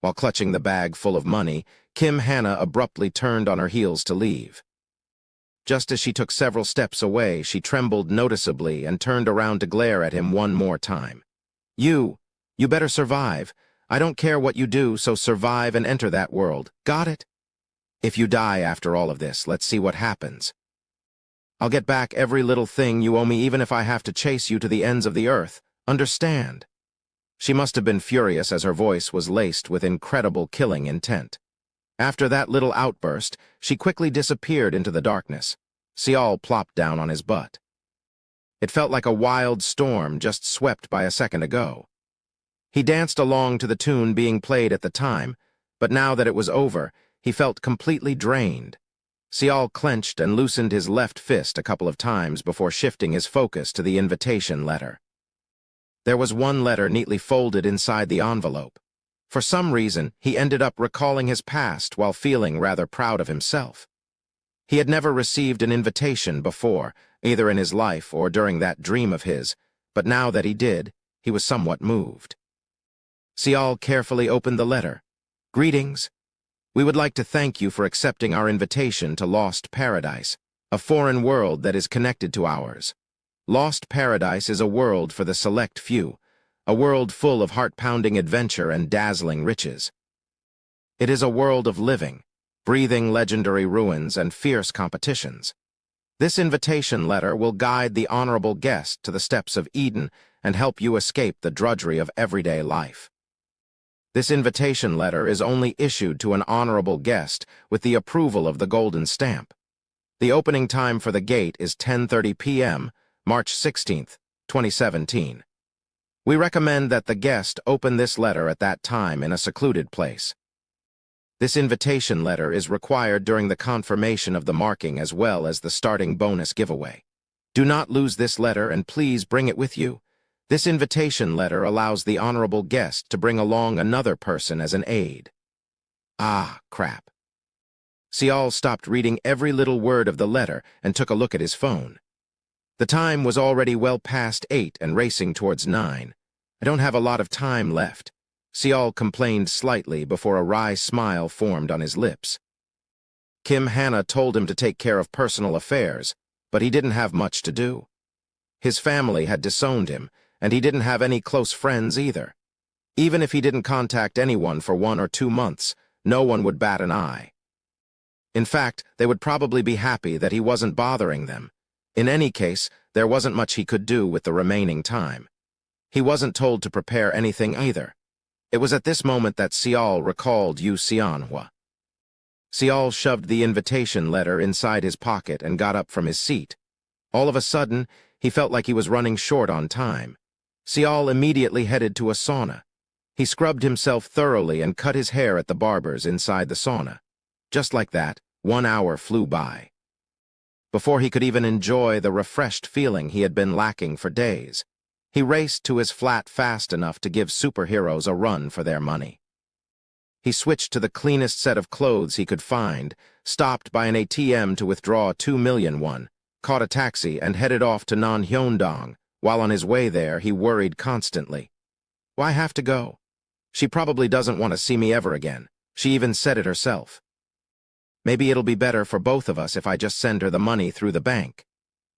While clutching the bag full of money, Kim Hannah abruptly turned on her heels to leave. Just as she took several steps away, she trembled noticeably and turned around to glare at him one more time. You better survive. I don't care what you do, so survive and enter that world. Got it? If you die after all of this, let's see what happens. I'll get back every little thing you owe me, even if I have to chase you to the ends of the earth. Understand? She must have been furious, as her voice was laced with incredible killing intent. After that little outburst, she quickly disappeared into the darkness. Sial plopped down on his butt. It felt like a wild storm just swept by a second ago. He danced along to the tune being played at the time, but now that it was over, he felt completely drained. Sial clenched and loosened his left fist a couple of times before shifting his focus to the invitation letter. There was one letter neatly folded inside the envelope. For some reason, he ended up recalling his past while feeling rather proud of himself. He had never received an invitation before, either in his life or during that dream of his, but now that he did, he was somewhat moved. Sial carefully opened the letter. Greetings. We would like to thank you for accepting our invitation to Lost Paradise, a foreign world that is connected to ours. Lost Paradise is a world for the select few, a world full of heart-pounding adventure and dazzling riches. It is a world of living, breathing legendary ruins and fierce competitions. This invitation letter will guide the honorable guest to the steps of Eden and help you escape the drudgery of everyday life. This invitation letter is only issued to an honorable guest with the approval of the golden stamp. The opening time for the gate is 10:30 p.m., March 16th, 2017. We recommend that the guest open this letter at that time in a secluded place. This invitation letter is required during the confirmation of the marking as well as the starting bonus giveaway. Do not lose this letter and please bring it with you. This invitation letter allows the honorable guest to bring along another person as an aid. Ah, crap. Sial stopped reading every little word of the letter and took a look at his phone. The time was already well past 8 and racing towards 9. I don't have a lot of time left. Sial complained slightly before a wry smile formed on his lips. Kim Hannah told him to take care of personal affairs, but he didn't have much to do. His family had disowned him, and he didn't have any close friends either. Even if he didn't contact anyone for 1 or 2 months, no one would bat an eye. In fact, they would probably be happy that he wasn't bothering them. In any case, there wasn't much he could do with the remaining time. He wasn't told to prepare anything either. It was at this moment that Sial recalled Yu Xianhua. Sial shoved the invitation letter inside his pocket and got up from his seat. All of a sudden, he felt like he was running short on time. Sial immediately headed to a sauna. He scrubbed himself thoroughly and cut his hair at the barber's inside the sauna. Just like that, 1 hour flew by. Before he could even enjoy the refreshed feeling he had been lacking for days, he raced to his flat fast enough to give superheroes a run for their money. He switched to the cleanest set of clothes he could find, stopped by an ATM to withdraw 2 million won, caught a taxi and headed off to Nanhyondong. While on his way there, he worried constantly. Why have to go? She probably doesn't want to see me ever again. She even said it herself. Maybe it'll be better for both of us if I just send her the money through the bank.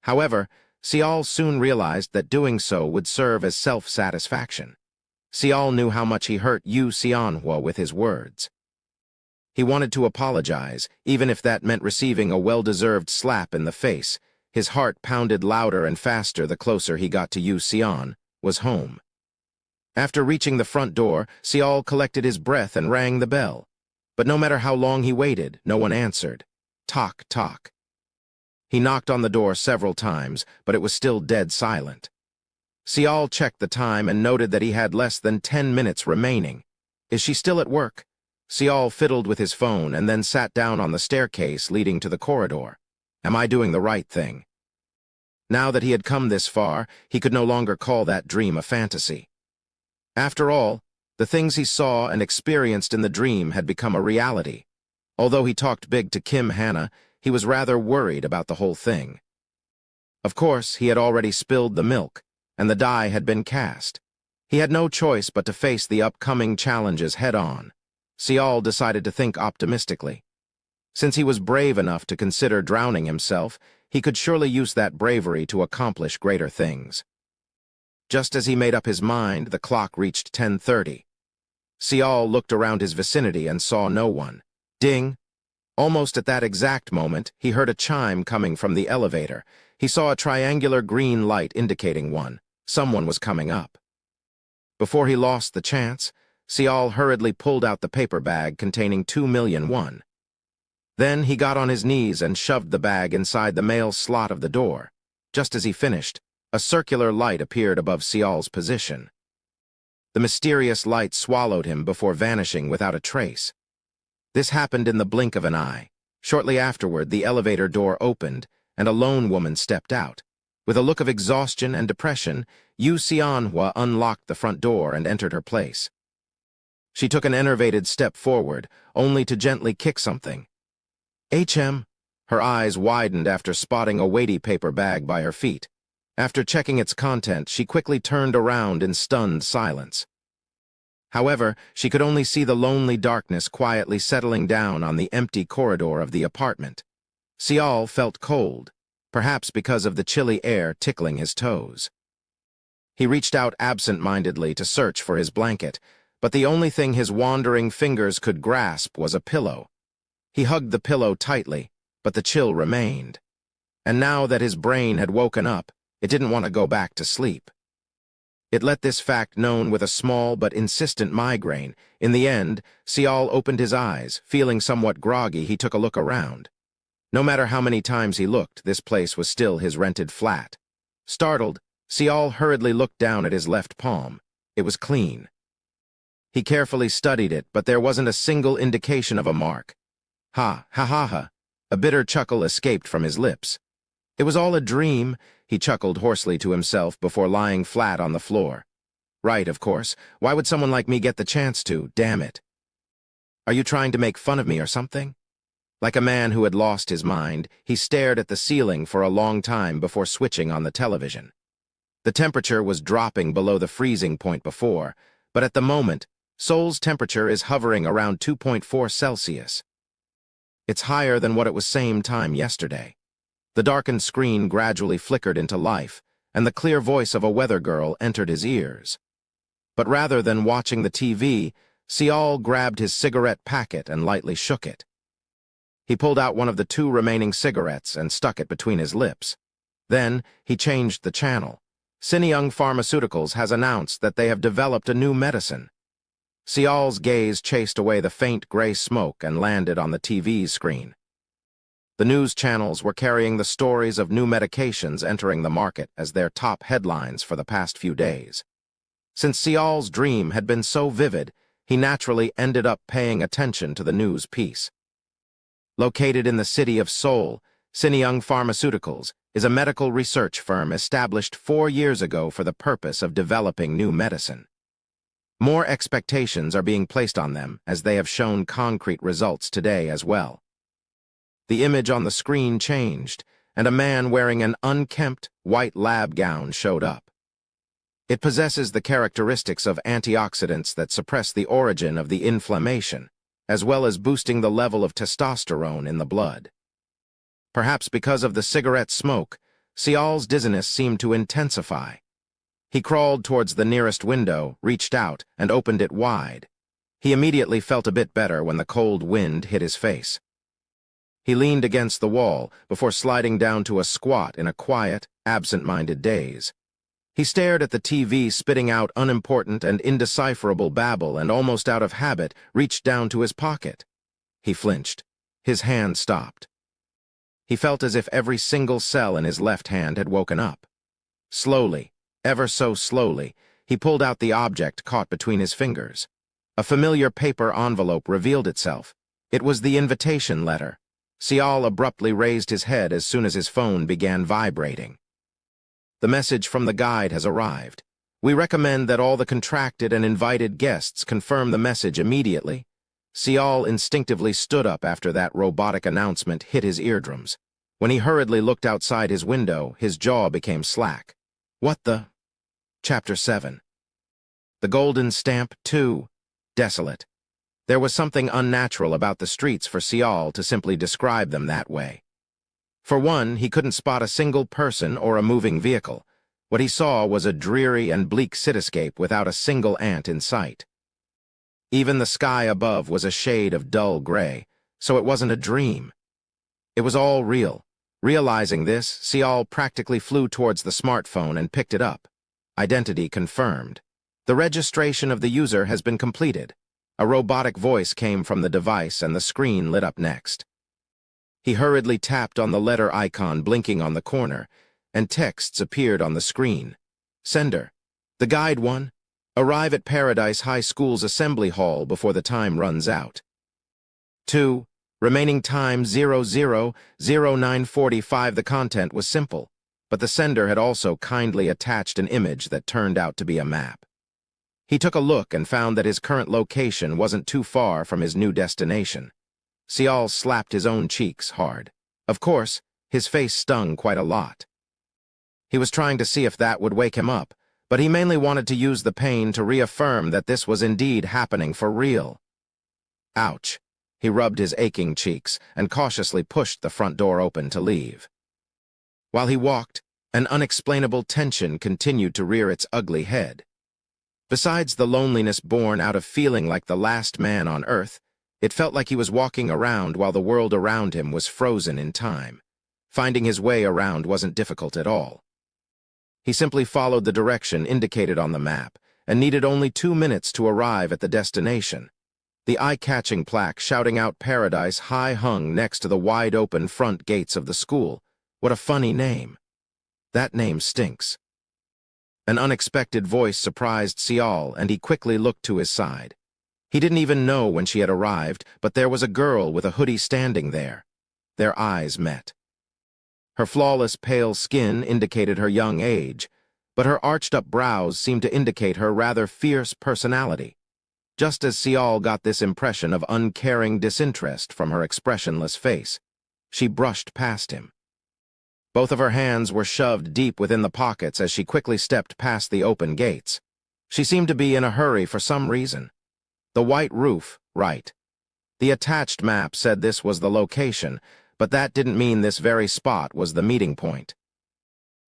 However, Sial soon realized that doing so would serve as self-satisfaction. Sial knew how much he hurt Yu Xianhua with his words. He wanted to apologize, even if that meant receiving a well-deserved slap in the face. His heart pounded louder and faster the closer he got to Yu Xian, was home. After reaching the front door, Sial collected his breath and rang the bell. But no matter how long he waited, no one answered. Tock, tock. He knocked on the door several times, but it was still dead silent. Sial checked the time and noted that he had less than 10 minutes remaining. Is she still at work? Sial fiddled with his phone and then sat down on the staircase leading to the corridor. Am I doing the right thing? Now that he had come this far, he could no longer call that dream a fantasy. After all, the things he saw and experienced in the dream had become a reality. Although he talked big to Kim Hannah, he was rather worried about the whole thing. Of course, he had already spilled the milk, and the die had been cast. He had no choice but to face the upcoming challenges head-on. Sial decided to think optimistically. Since he was brave enough to consider drowning himself, he could surely use that bravery to accomplish greater things. Just as he made up his mind, the clock reached 10:30. Sial looked around his vicinity and saw no one. Ding! Almost at that exact moment, he heard a chime coming from the elevator. He saw a triangular green light indicating one. Someone was coming up. Before he lost the chance, Sial hurriedly pulled out the paper bag containing 2 million won. Then he got on his knees and shoved the bag inside the mail slot of the door. Just as he finished, a circular light appeared above Sial's position. The mysterious light swallowed him before vanishing without a trace. This happened in the blink of an eye. Shortly afterward, the elevator door opened, and a lone woman stepped out. With a look of exhaustion and depression, Yu Xianhua unlocked the front door and entered her place. She took an enervated step forward, only to gently kick something. HM. Her eyes widened after spotting a weighty paper bag by her feet. After checking its content, she quickly turned around in stunned silence. However, she could only see the lonely darkness quietly settling down on the empty corridor of the apartment. Sial felt cold, perhaps because of the chilly air tickling his toes. He reached out absent-mindedly to search for his blanket, but the only thing his wandering fingers could grasp was a pillow. He hugged the pillow tightly, but the chill remained. And now that his brain had woken up, it didn't want to go back to sleep. It let this fact known with a small but insistent migraine. In the end, Sial opened his eyes. Feeling somewhat groggy, he took a look around. No matter how many times he looked, this place was still his rented flat. Startled, Sial hurriedly looked down at his left palm. It was clean. He carefully studied it, but there wasn't a single indication of a mark. Ha, ha, ha, ha. A bitter chuckle escaped from his lips. It was all a dream, he chuckled hoarsely to himself before lying flat on the floor. Right, of course. Why would someone like me get the chance to, damn it? Are you trying to make fun of me or something? Like a man who had lost his mind, he stared at the ceiling for a long time before switching on the television. The temperature was dropping below the freezing point before, but at the moment, Seoul's temperature is hovering around 2.4 Celsius. It's higher than what it was same time yesterday. The darkened screen gradually flickered into life, and the clear voice of a weather girl entered his ears. But rather than watching the TV, Seol grabbed his cigarette packet and lightly shook it. He pulled out one of the 2 remaining cigarettes and stuck it between his lips. Then, he changed the channel. Sinyoung Pharmaceuticals has announced that they have developed a new medicine. Seol's gaze chased away the faint gray smoke and landed on the TV's screen. The news channels were carrying the stories of new medications entering the market as their top headlines for the past few days. Since Seol's dream had been so vivid, he naturally ended up paying attention to the news piece. Located in the city of Seoul, Sinyoung Pharmaceuticals is a medical research firm established 4 years ago for the purpose of developing new medicine. More expectations are being placed on them as they have shown concrete results today as well. The image on the screen changed, and a man wearing an unkempt, white lab gown showed up. It possesses the characteristics of antioxidants that suppress the origin of the inflammation, as well as boosting the level of testosterone in the blood. Perhaps because of the cigarette smoke, Seol's dizziness seemed to intensify. He crawled towards the nearest window, reached out, and opened it wide. He immediately felt a bit better when the cold wind hit his face. He leaned against the wall before sliding down to a squat in a quiet, absent-minded daze. He stared at the TV spitting out unimportant and indecipherable babble and almost out of habit reached down to his pocket. He flinched. His hand stopped. He felt as if every single cell in his left hand had woken up. Slowly, ever so slowly, he pulled out the object caught between his fingers. A familiar paper envelope revealed itself. It was the invitation letter. Seol abruptly raised his head as soon as his phone began vibrating. The message from the guide has arrived. We recommend that all the contracted and invited guests confirm the message immediately. Seol instinctively stood up after that robotic announcement hit his eardrums. When he hurriedly looked outside his window, his jaw became slack. What the? Chapter 7. The Golden Stamp 2. Desolate. There was something unnatural about the streets for Seol to simply describe them that way. For one, he couldn't spot a single person or a moving vehicle. What he saw was a dreary and bleak cityscape without a single ant in sight. Even the sky above was a shade of dull gray, so it wasn't a dream. It was all real. Realizing this, Seol practically flew towards the smartphone and picked it up. Identity confirmed. The registration of the user has been completed. A robotic voice came from the device and the screen lit up next. He hurriedly tapped on the letter icon blinking on the corner, and texts appeared on the screen. Sender. The guide one. Arrive at Paradise High School's assembly hall before the time runs out. 2. Remaining time 000945. The content was simple, but the sender had also kindly attached an image that turned out to be a map. He took a look and found that his current location wasn't too far from his new destination. Seol slapped his own cheeks hard. Of course, his face stung quite a lot. He was trying to see if that would wake him up, but he mainly wanted to use the pain to reaffirm that this was indeed happening for real. Ouch. He rubbed his aching cheeks and cautiously pushed the front door open to leave. While he walked, an unexplainable tension continued to rear its ugly head. Besides the loneliness born out of feeling like the last man on Earth, it felt like he was walking around while the world around him was frozen in time. Finding his way around wasn't difficult at all. He simply followed the direction indicated on the map and needed only 2 minutes to arrive at the destination. The eye-catching plaque shouting out Paradise High hung next to the wide-open front gates of the school. What a funny name. That name stinks. An unexpected voice surprised Seol, and he quickly looked to his side. He didn't even know when she had arrived, but there was a girl with a hoodie standing there. Their eyes met. Her flawless pale skin indicated her young age, but her arched-up brows seemed to indicate her rather fierce personality. Just as Sial got this impression of uncaring disinterest from her expressionless face, she brushed past him. Both of her hands were shoved deep within the pockets as she quickly stepped past the open gates. She seemed to be in a hurry for some reason. The white roof, right. The attached map said this was the location, but that didn't mean this very spot was the meeting point.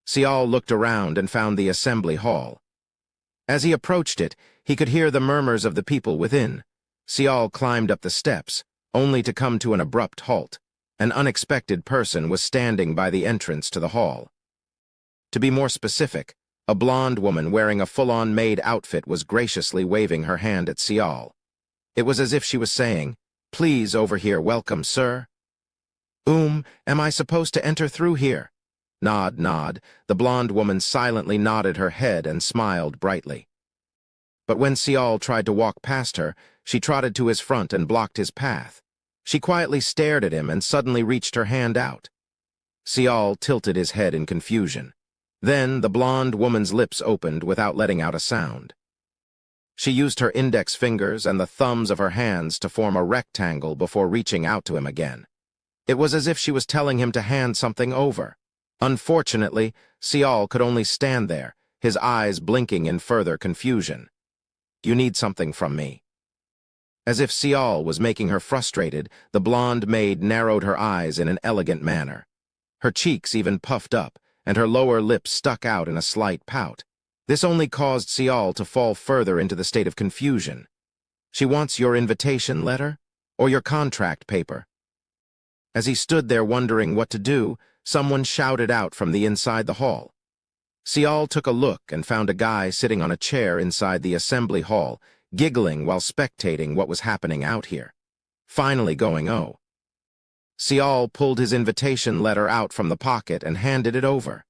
Sial looked around and found the assembly hall. As he approached it, he could hear the murmurs of the people within. Sial climbed up the steps, only to come to an abrupt halt. An unexpected person was standing by the entrance to the hall. To be more specific, a blonde woman wearing a full-on maid outfit was graciously waving her hand at Sial. It was as if she was saying, "Please over here, welcome, sir." Am I supposed to enter through here?" Nod. The blonde woman silently nodded her head and smiled brightly. But when Sial tried to walk past her, she trotted to his front and blocked his path. She quietly stared at him and suddenly reached her hand out. Sial tilted his head in confusion. Then the blonde woman's lips opened without letting out a sound. She used her index fingers and the thumbs of her hands to form a rectangle before reaching out to him again. It was as if she was telling him to hand something over. Unfortunately, Sial could only stand there, his eyes blinking in further confusion. "You need something from me." As if Sial was making her frustrated, the blonde maid narrowed her eyes in an elegant manner. Her cheeks even puffed up, and her lower lip stuck out in a slight pout. This only caused Sial to fall further into the state of confusion. "She wants your invitation letter? Or your contract paper?" As he stood there wondering what to do, someone shouted out from the inside the hall. Sial took a look and found a guy sitting on a chair inside the assembly hall, giggling while spectating what was happening out here. Finally going, "Oh." Sial pulled his invitation letter out from the pocket and handed it over.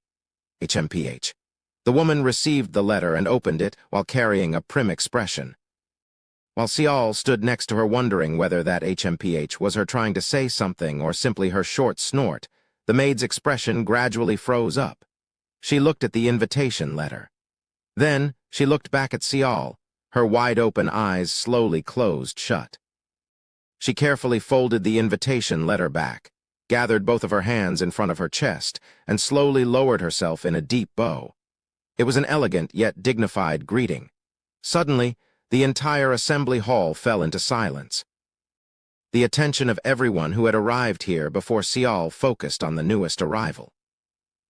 HMPH. The woman received the letter and opened it while carrying a prim expression. While Sial stood next to her wondering whether that HMPH was her trying to say something or simply her short snort, the maid's expression gradually froze up. She looked at the invitation letter. Then she looked back at Sial, her wide-open eyes slowly closed shut. She carefully folded the invitation letter back, gathered both of her hands in front of her chest, and slowly lowered herself in a deep bow. It was an elegant yet dignified greeting. Suddenly, the entire assembly hall fell into silence. The attention of everyone who had arrived here before Sial focused on the newest arrival.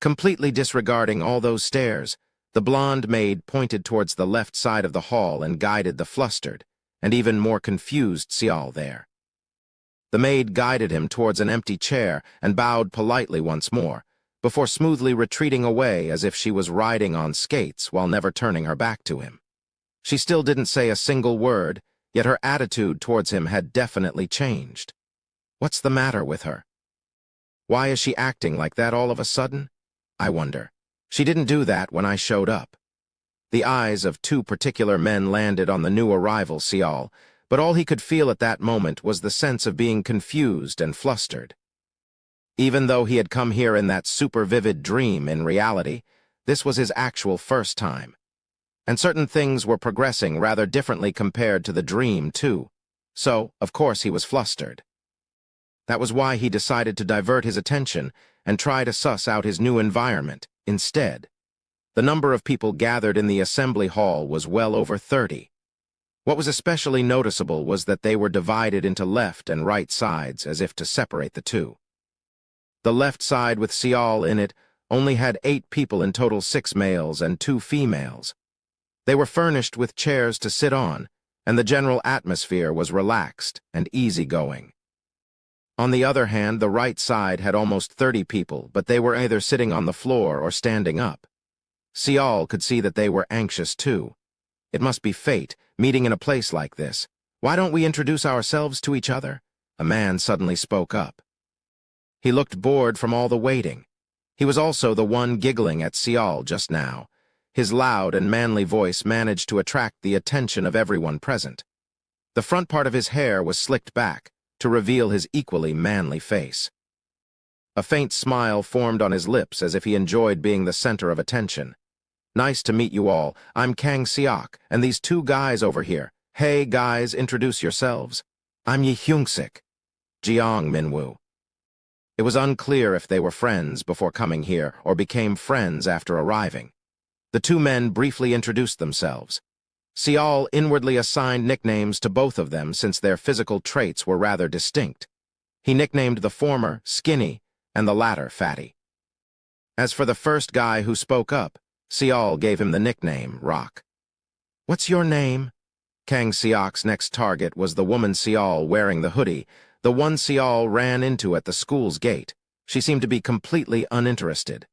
Completely disregarding all those stares, the blonde maid pointed towards the left side of the hall and guided the flustered, and even more confused Sial there. The maid guided him towards an empty chair and bowed politely once more, before smoothly retreating away as if she was riding on skates while never turning her back to him. She still didn't say a single word, yet her attitude towards him had definitely changed. What's the matter with her? Why is she acting like that all of a sudden? I wonder. She didn't do that when I showed up. The eyes of two particular men landed on the new arrival, Sial, but all he could feel at that moment was the sense of being confused and flustered. Even though he had come here in that super-vivid dream, in reality, this was his actual first time. And certain things were progressing rather differently compared to the dream, too. So, of course, he was flustered. That was why he decided to divert his attention and try to suss out his new environment instead. The number of people gathered in the assembly hall was well over 30. What was especially noticeable was that they were divided into left and right sides as if to separate the two. The left side with Sial in it only had 8 people in total, 6 males and 2 females. They were furnished with chairs to sit on, and the general atmosphere was relaxed and easygoing. On the other hand, the right side had almost 30 people, but they were either sitting on the floor or standing up. Sial could see that they were anxious too. It must be fate, meeting in a place like this. "Why don't we introduce ourselves to each other?" A man suddenly spoke up. He looked bored from all the waiting. He was also the one giggling at Sial just now. His loud and manly voice managed to attract the attention of everyone present. The front part of his hair was slicked back to reveal his equally manly face. A faint smile formed on his lips as if he enjoyed being the center of attention. "Nice to meet you all. I'm Kang Seok, and these two guys over here. Hey, guys, introduce yourselves. I'm Yi Hyung-sik, Jeong Min-woo." It was unclear if they were friends before coming here or became friends after arriving. The two men briefly introduced themselves. Seol inwardly assigned nicknames to both of them since their physical traits were rather distinct. He nicknamed the former Skinny and the latter Fatty. As for the first guy who spoke up, Seol gave him the nickname Rock. "What's your name?" Kang Seok's next target was the woman Seol wearing the hoodie, the one Seol ran into at the school's gate. She seemed to be completely uninterested.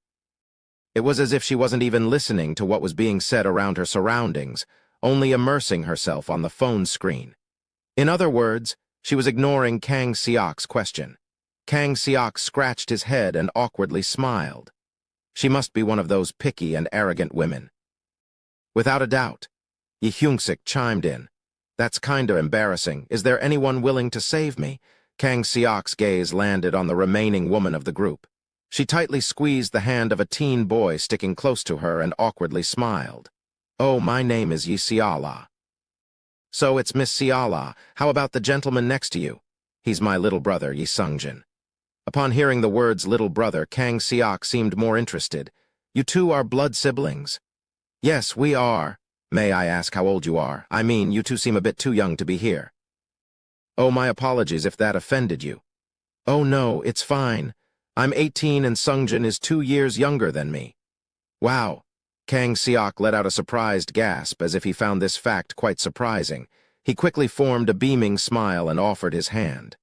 It was as if she wasn't even listening to what was being said around her surroundings, only immersing herself on the phone screen. In other words, she was ignoring Kang Seok's question. Kang Seok scratched his head and awkwardly smiled. She must be one of those picky and arrogant women. "Without a doubt." Yi Hyung-sik chimed in. "That's kinda embarrassing. Is there anyone willing to save me?" Kang Seok's gaze landed on the remaining woman of the group. She tightly squeezed the hand of a teen boy sticking close to her and awkwardly smiled. "Oh, my name is Yi Seala." "So it's Miss Seala. How about the gentleman next to you?" "He's my little brother, Yi Sungjin." Upon hearing the words little brother, Kang Seok seemed more interested. "You two are blood siblings?" "Yes, we are." "May I ask how old you are? I mean, you two seem a bit too young to be here." "Oh, my apologies if that offended you." "Oh no, it's fine. I'm 18 and Sungjin is 2 years younger than me." "Wow." Kang Seok let out a surprised gasp as if he found this fact quite surprising. He quickly formed a beaming smile and offered his hand.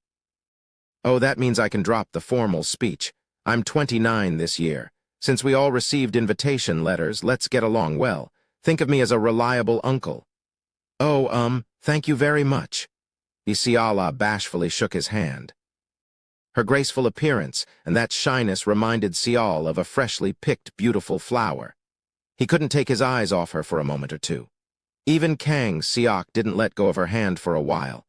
"Oh, that means I can drop the formal speech. I'm 29 this year. Since we all received invitation letters, let's get along well. Think of me as a reliable uncle." "Oh, thank you very much." Isiala bashfully shook his hand. Her graceful appearance and that shyness reminded Seol of a freshly picked beautiful flower. He couldn't take his eyes off her for a moment or two. Even Kang Seok didn't let go of her hand for a while.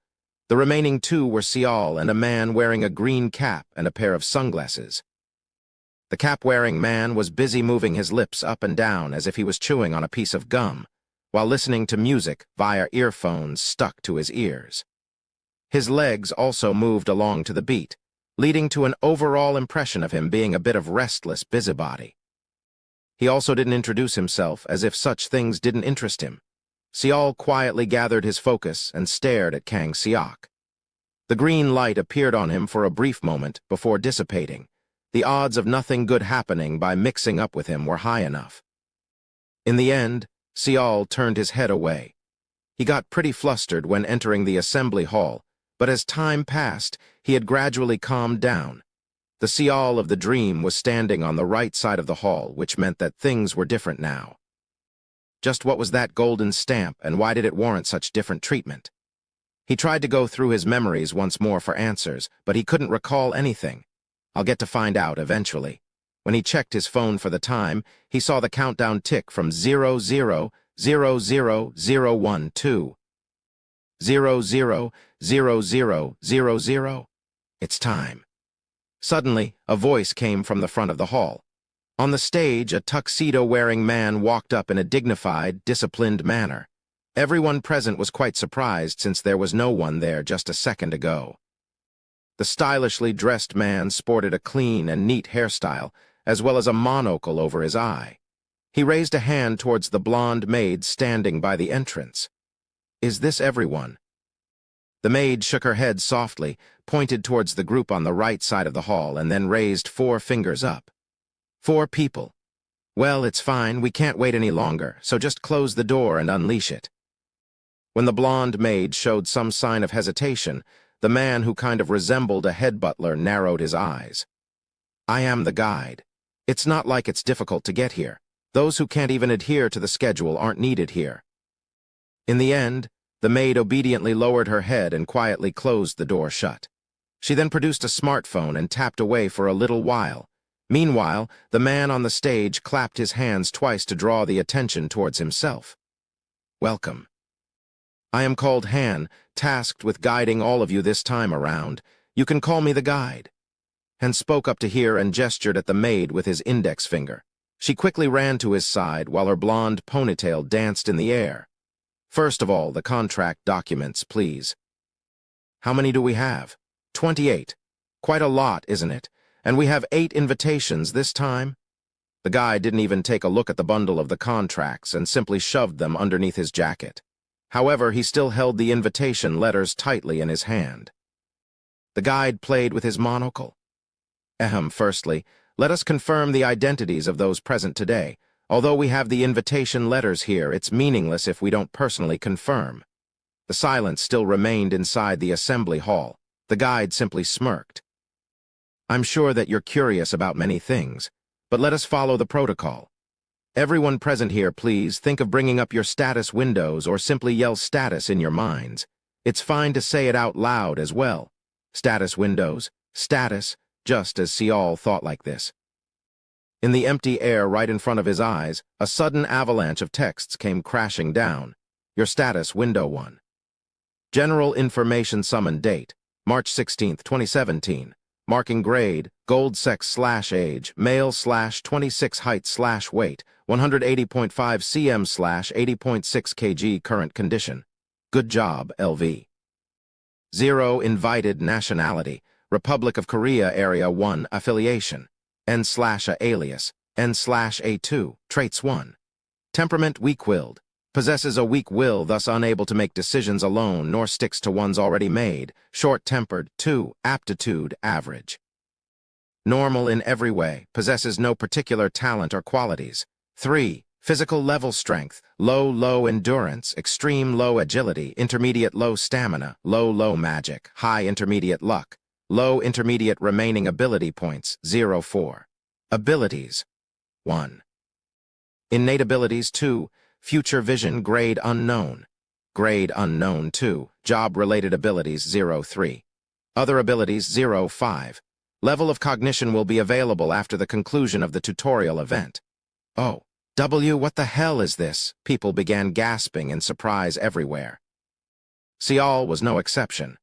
The remaining two were Seol and a man wearing a green cap and a pair of sunglasses. The cap-wearing man was busy moving his lips up and down as if he was chewing on a piece of gum, while listening to music via earphones stuck to his ears. His legs also moved along to the beat, leading to an overall impression of him being a bit of restless busybody. He also didn't introduce himself, as if such things didn't interest him. Seol quietly gathered his focus and stared at Kang Seok. The green light appeared on him for a brief moment before dissipating. The odds of nothing good happening by mixing up with him were high enough. In the end, Seol turned his head away. He got pretty flustered when entering the assembly hall, but as time passed, he had gradually calmed down. The Seol of the dream was standing on the right side of the hall, which meant that things were different now. Just what was that golden stamp, and why did it warrant such different treatment? He tried to go through his memories once more for answers, but he couldn't recall anything. I'll get to find out eventually. When he checked his phone for the time, he saw the countdown tick from 00000012. 000000. It's time. Suddenly, a voice came from the front of the hall. On the stage, a tuxedo-wearing man walked up in a dignified, disciplined manner. Everyone present was quite surprised since there was no one there just a second ago. The stylishly dressed man sported a clean and neat hairstyle, as well as a monocle over his eye. He raised a hand towards the blonde maid standing by the entrance. "Is this everyone?" The maid shook her head softly, pointed towards the group on the right side of the hall, and then raised 4 fingers up. 4 people. "Well, it's fine. We can't wait any longer, so just close the door and unleash it." When the blonde maid showed some sign of hesitation, the man who kind of resembled a head butler narrowed his eyes. "I am the guide. It's not like it's difficult to get here. Those who can't even adhere to the schedule aren't needed here." In the end, the maid obediently lowered her head and quietly closed the door shut. She then produced a smartphone and tapped away for a little while. Meanwhile, the man on the stage clapped his hands twice to draw the attention towards himself. "Welcome." I am called Han, tasked with guiding all of you this time around. You can call me the guide." Han spoke up to hear and gestured at the maid with his index finger. She quickly ran to his side while her blonde ponytail danced in the air. "First of all, the contract documents, please." "How many do we have?" 28. "Quite a lot, isn't it? And we have 8 invitations this time?" The guy didn't even take a look at the bundle of the contracts and simply shoved them underneath his jacket. However, he still held the invitation letters tightly in his hand. The guide played with his monocle. Firstly, let us confirm the identities of those present today. Although we have the invitation letters here, it's meaningless if we don't personally confirm." The silence still remained inside the assembly hall. The guide simply smirked. "I'm sure that you're curious about many things, but let us follow the protocol. Everyone present here, please think of bringing up your status windows or simply yell status in your minds. It's fine to say it out loud as well. Status windows, status, just as Sial thought like this. In the empty air right in front of his eyes, a sudden avalanche of texts came crashing down. Your status window 1. General information summon date, March 16, 2017. Marking grade, gold sex/age, male/26 height/weight, 180.5 cm/80.6 kg current condition. Good job, LV. 0 invited nationality, Republic of Korea Area 1 affiliation. N/A alias, N/A2, traits 1. Temperament weak-willed. Possesses a weak will, thus unable to make decisions alone, nor sticks to ones already made. Short-tempered. 2. Aptitude, average. Normal in every way, possesses no particular talent or qualities. 3. Physical level strength, low endurance, extreme low agility, intermediate low stamina, low magic, high intermediate luck, low intermediate remaining ability points, 0-4. Abilities, 1. Innate abilities, 2. Future vision, grade unknown. Grade unknown, 2. Job-related abilities, 0-3. Other abilities, 0-5. Level of cognition will be available after the conclusion of the tutorial event. Oh, what the hell is this? People began gasping in surprise everywhere. Sial was no exception.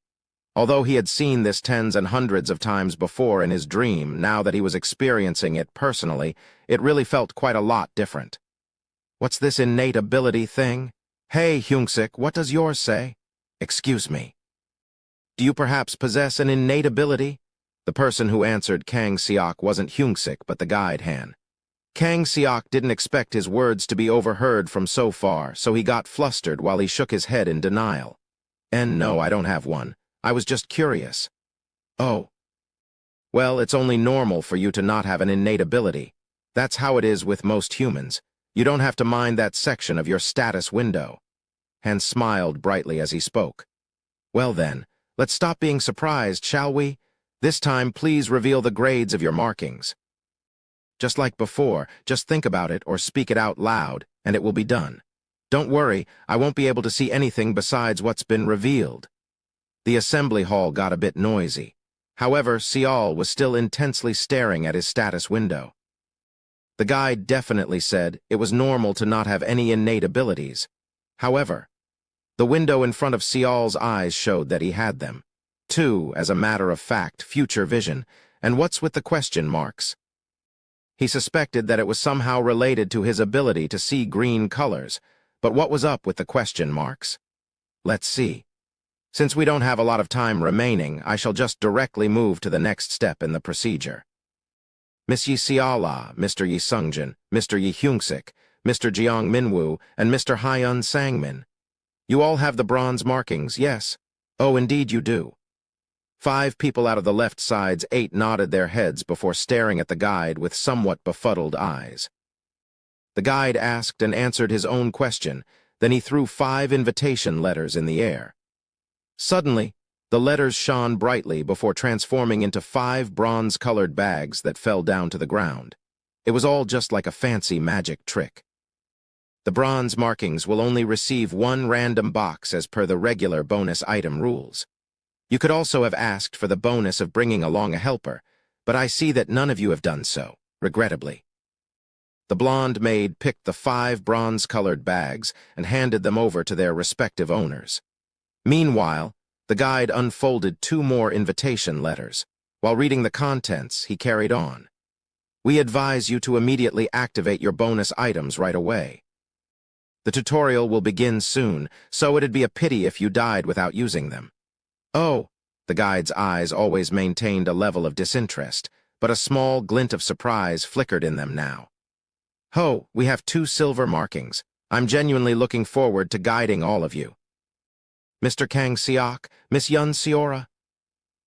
Although he had seen this tens and hundreds of times before in his dream, now that he was experiencing it personally, it really felt quite a lot different. What's this innate ability thing? Hey, Hyungsik, what does yours say? Excuse me. Do you perhaps possess an innate ability? The person who answered Kang Seok wasn't Hyungsik, but the guide Han. Kang Seok didn't expect his words to be overheard from so far, so he got flustered while he shook his head in denial. No, I don't have one. I was just curious. Oh. Well, it's only normal for you to not have an innate ability. That's how it is with most humans. You don't have to mind that section of your status window. Han smiled brightly as he spoke. Well then, let's stop being surprised, shall we? This time, please reveal the grades of your markings. Just like before, just think about it or speak it out loud, and it will be done. Don't worry, I won't be able to see anything besides what's been revealed. The assembly hall got a bit noisy. However, Sial was still intensely staring at his status window. The guide definitely said it was normal to not have any innate abilities. However, the window in front of Sial's eyes showed that he had them. 2, as a matter of fact, future vision, and what's with the question marks? He suspected that it was somehow related to his ability to see green colors, but what was up with the question marks? Let's see. Since we don't have a lot of time remaining, I shall just directly move to the next step in the procedure. Miss Yi Siala, Mr. Yi Sungjin, Mr. Yi Hyungsik, Mr. Jeong Minwoo, and Mr. Hyun Sangmin. You all have the bronze markings, yes? Oh, indeed you do. 5 people out of the left side's 8 nodded their heads before staring at the guide with somewhat befuddled eyes. The guide asked and answered his own question, then he threw 5 invitation letters in the air. Suddenly, the letters shone brightly before transforming into 5 bronze-colored bags that fell down to the ground. It was all just like a fancy magic trick. The bronze markings will only receive 1 random box as per the regular bonus item rules. You could also have asked for the bonus of bringing along a helper, but I see that none of you have done so, regrettably. The blonde maid picked the 5 bronze-colored bags and handed them over to their respective owners. Meanwhile, the guide unfolded 2 more invitation letters. While reading the contents, he carried on. We advise you to immediately activate your bonus items right away. The tutorial will begin soon, so it'd be a pity if you died without using them. Oh, the guide's eyes always maintained a level of disinterest, but a small glint of surprise flickered in them now. Ho, we have 2 silver markings. I'm genuinely looking forward to guiding all of you. Mr. Kang Siok, Miss Yun Seora?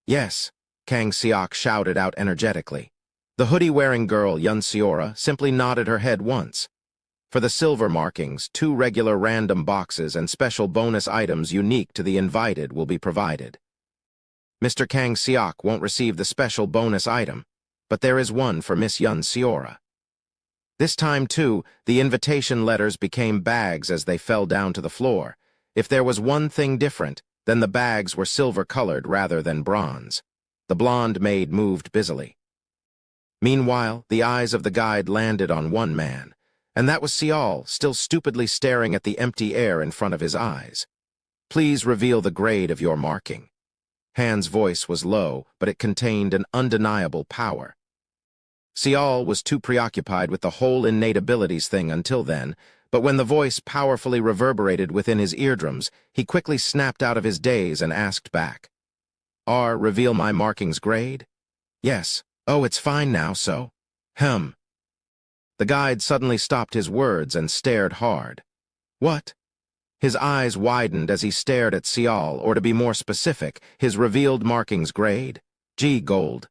Yes, Kang Siok shouted out energetically. The hoodie-wearing girl, Yun Seora, simply nodded her head once. For the silver markings, 2 regular random boxes and special bonus items unique to the invited will be provided. Mr. Kang Siok won't receive the special bonus item, but there is one for Miss Yun Seora. This time, too, the invitation letters became bags as they fell down to the floor. If there was one thing different, then the bags were silver-colored rather than bronze. The blonde maid moved busily. Meanwhile, the eyes of the guide landed on one man, and that was Sial, still stupidly staring at the empty air in front of his eyes. Please reveal the grade of your marking. Han's voice was low, but it contained an undeniable power. Sial was too preoccupied with the whole innate abilities thing until then, but when the voice powerfully reverberated within his eardrums, he quickly snapped out of his daze and asked back. Reveal my markings grade? Yes. Oh, it's fine now, so. The guide suddenly stopped his words and stared hard. What? His eyes widened as he stared at Sial, or to be more specific, his revealed markings grade? G gold.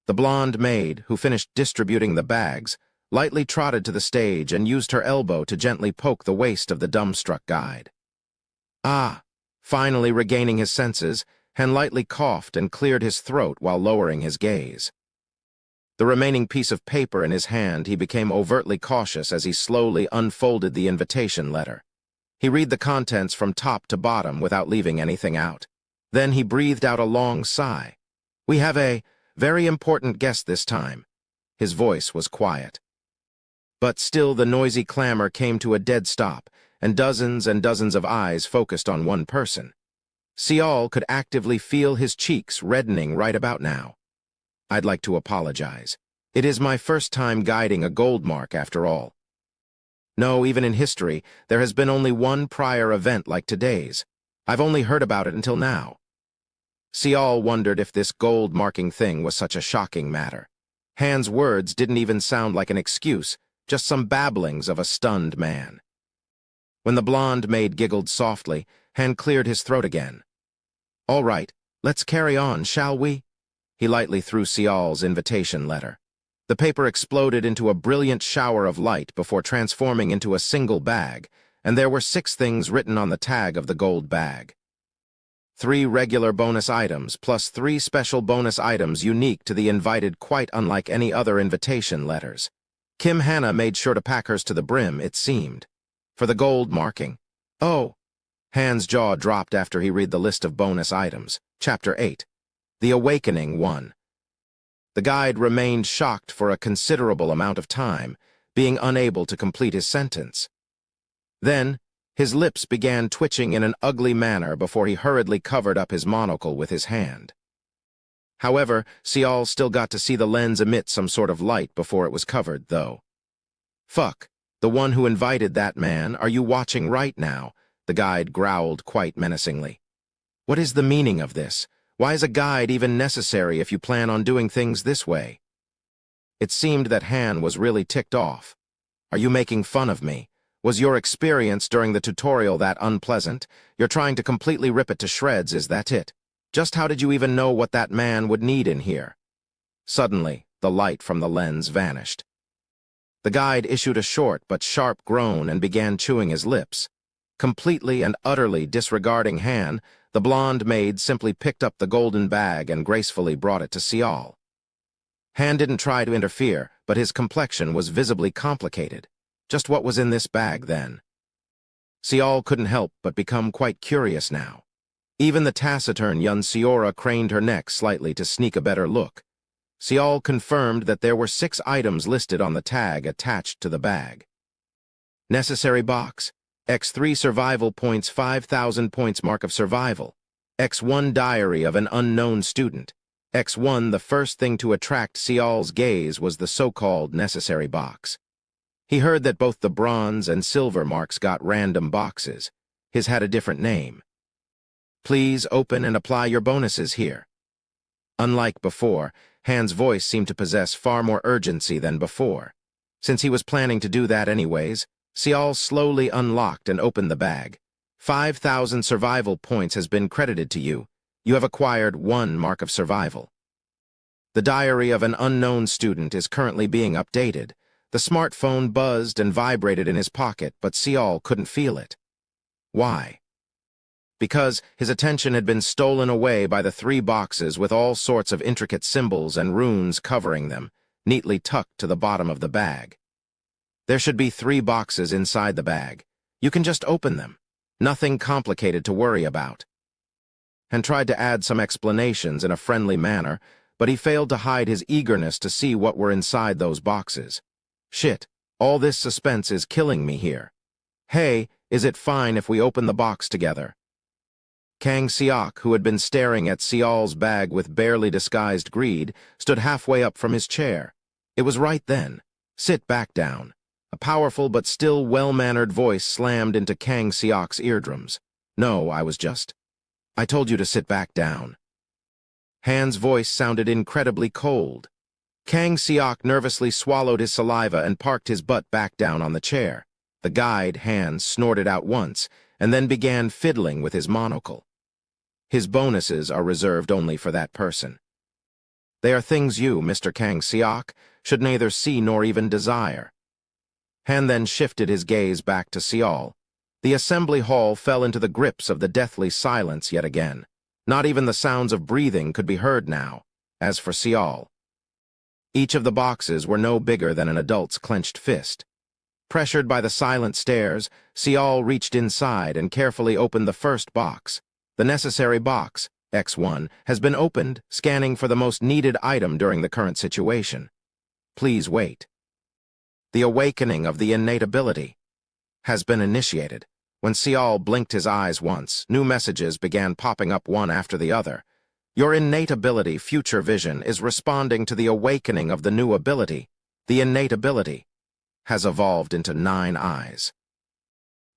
The blonde maid, who finished distributing the bags, lightly trotted to the stage and used her elbow to gently poke the waist of the dumbstruck guide. Finally regaining his senses, Han lightly coughed and cleared his throat while lowering his gaze. The remaining piece of paper in his hand, he became overtly cautious as he slowly unfolded the invitation letter. He read the contents from top to bottom without leaving anything out. Then he breathed out a long sigh. We have a very important guest this time. His voice was quiet. But still the noisy clamor came to a dead stop, and dozens of eyes focused on one person. Sial could actively feel his cheeks reddening right about now. I'd like to apologize. It is my first time guiding a gold mark after all. No, even in history, there has been only one prior event like today's. I've only heard about it until now. Sial wondered if this gold marking thing was such a shocking matter. Han's words didn't even sound like an excuse, just some babblings of a stunned man. When the blonde maid giggled softly, Han cleared his throat again. All right, let's carry on, shall we? He lightly threw Sial's invitation letter. The paper exploded into a brilliant shower of light before transforming into a single bag, and there were 6 things written on the tag of the gold bag. 3 regular bonus items, plus 3 special bonus items unique to the invited, quite unlike any other invitation letters. Kim Hannah made sure to pack hers to the brim, it seemed. For the gold marking. Oh! Han's jaw dropped after he read the list of bonus items. Chapter 8. The Awakening 1. The guide remained shocked for a considerable amount of time, being unable to complete his sentence. Then, his lips began twitching in an ugly manner before he hurriedly covered up his monocle with his hand. However, Sial still got to see the lens emit some sort of light before it was covered, though. Fuck, the one who invited that man, are you watching right now? The guide growled quite menacingly. What is the meaning of this? Why is a guide even necessary if you plan on doing things this way? It seemed that Han was really ticked off. Are you making fun of me? Was your experience during the tutorial that unpleasant? You're trying to completely rip it to shreds, is that it? Just how did you even know what that man would need in here? Suddenly, the light from the lens vanished. The guide issued a short but sharp groan and began chewing his lips. Completely and utterly disregarding Han, the blonde maid simply picked up the golden bag and gracefully brought it to Sial. Han didn't try to interfere, but his complexion was visibly complicated. Just what was in this bag, then? Sial couldn't help but become quite curious now. Even the taciturn Yun Seora craned her neck slightly to sneak a better look. Seol confirmed that there were 6 items listed on the tag attached to the bag. Necessary box. X3 survival points 5,000 points mark of survival. X1 diary of an unknown student. X1 the first thing to attract Seol's gaze was the so-called necessary box. He heard that both the bronze and silver marks got random boxes. His had a different name. Please open and apply your bonuses here. Unlike before, Han's voice seemed to possess far more urgency than before. Since he was planning to do that anyways, Seol slowly unlocked and opened the bag. 5,000 survival points has been credited to you. You have acquired 1 mark of survival. The diary of an unknown student is currently being updated. The smartphone buzzed and vibrated in his pocket, but Seol couldn't feel it. Why? Because his attention had been stolen away by the 3 boxes with all sorts of intricate symbols and runes covering them, neatly tucked to the bottom of the bag. There should be 3 boxes inside the bag. You can just open them. Nothing complicated to worry about. Han tried to add some explanations in a friendly manner, but he failed to hide his eagerness to see what were inside those boxes. Shit, all this suspense is killing me here. Hey, is it fine if we open the box together? Kang Seok, who had been staring at Seol's bag with barely disguised greed, stood halfway up from his chair. It was right then. Sit back down. A powerful but still well-mannered voice slammed into Kang Seok's eardrums. No, I told you to sit back down. Han's voice sounded incredibly cold. Kang Seok nervously swallowed his saliva and parked his butt back down on the chair. The guide, Han, snorted out once, and then began fiddling with his monocle. His bonuses are reserved only for that person. They are things you, Mr. Kang Seok, should neither see nor even desire. Han then shifted his gaze back to Seol. The assembly hall fell into the grips of the deathly silence yet again. Not even the sounds of breathing could be heard now. As for Seol, each of the boxes were no bigger than an adult's clenched fist. Pressured by the silent stares, Seol reached inside and carefully opened the first box. The necessary box, X1, has been opened, scanning for the most needed item during the current situation. Please wait. The awakening of the innate ability has been initiated. When Seol blinked his eyes once, new messages began popping up one after the other. Your innate ability, Future Vision, is responding to the awakening of the new ability. The innate ability has evolved into 9 eyes.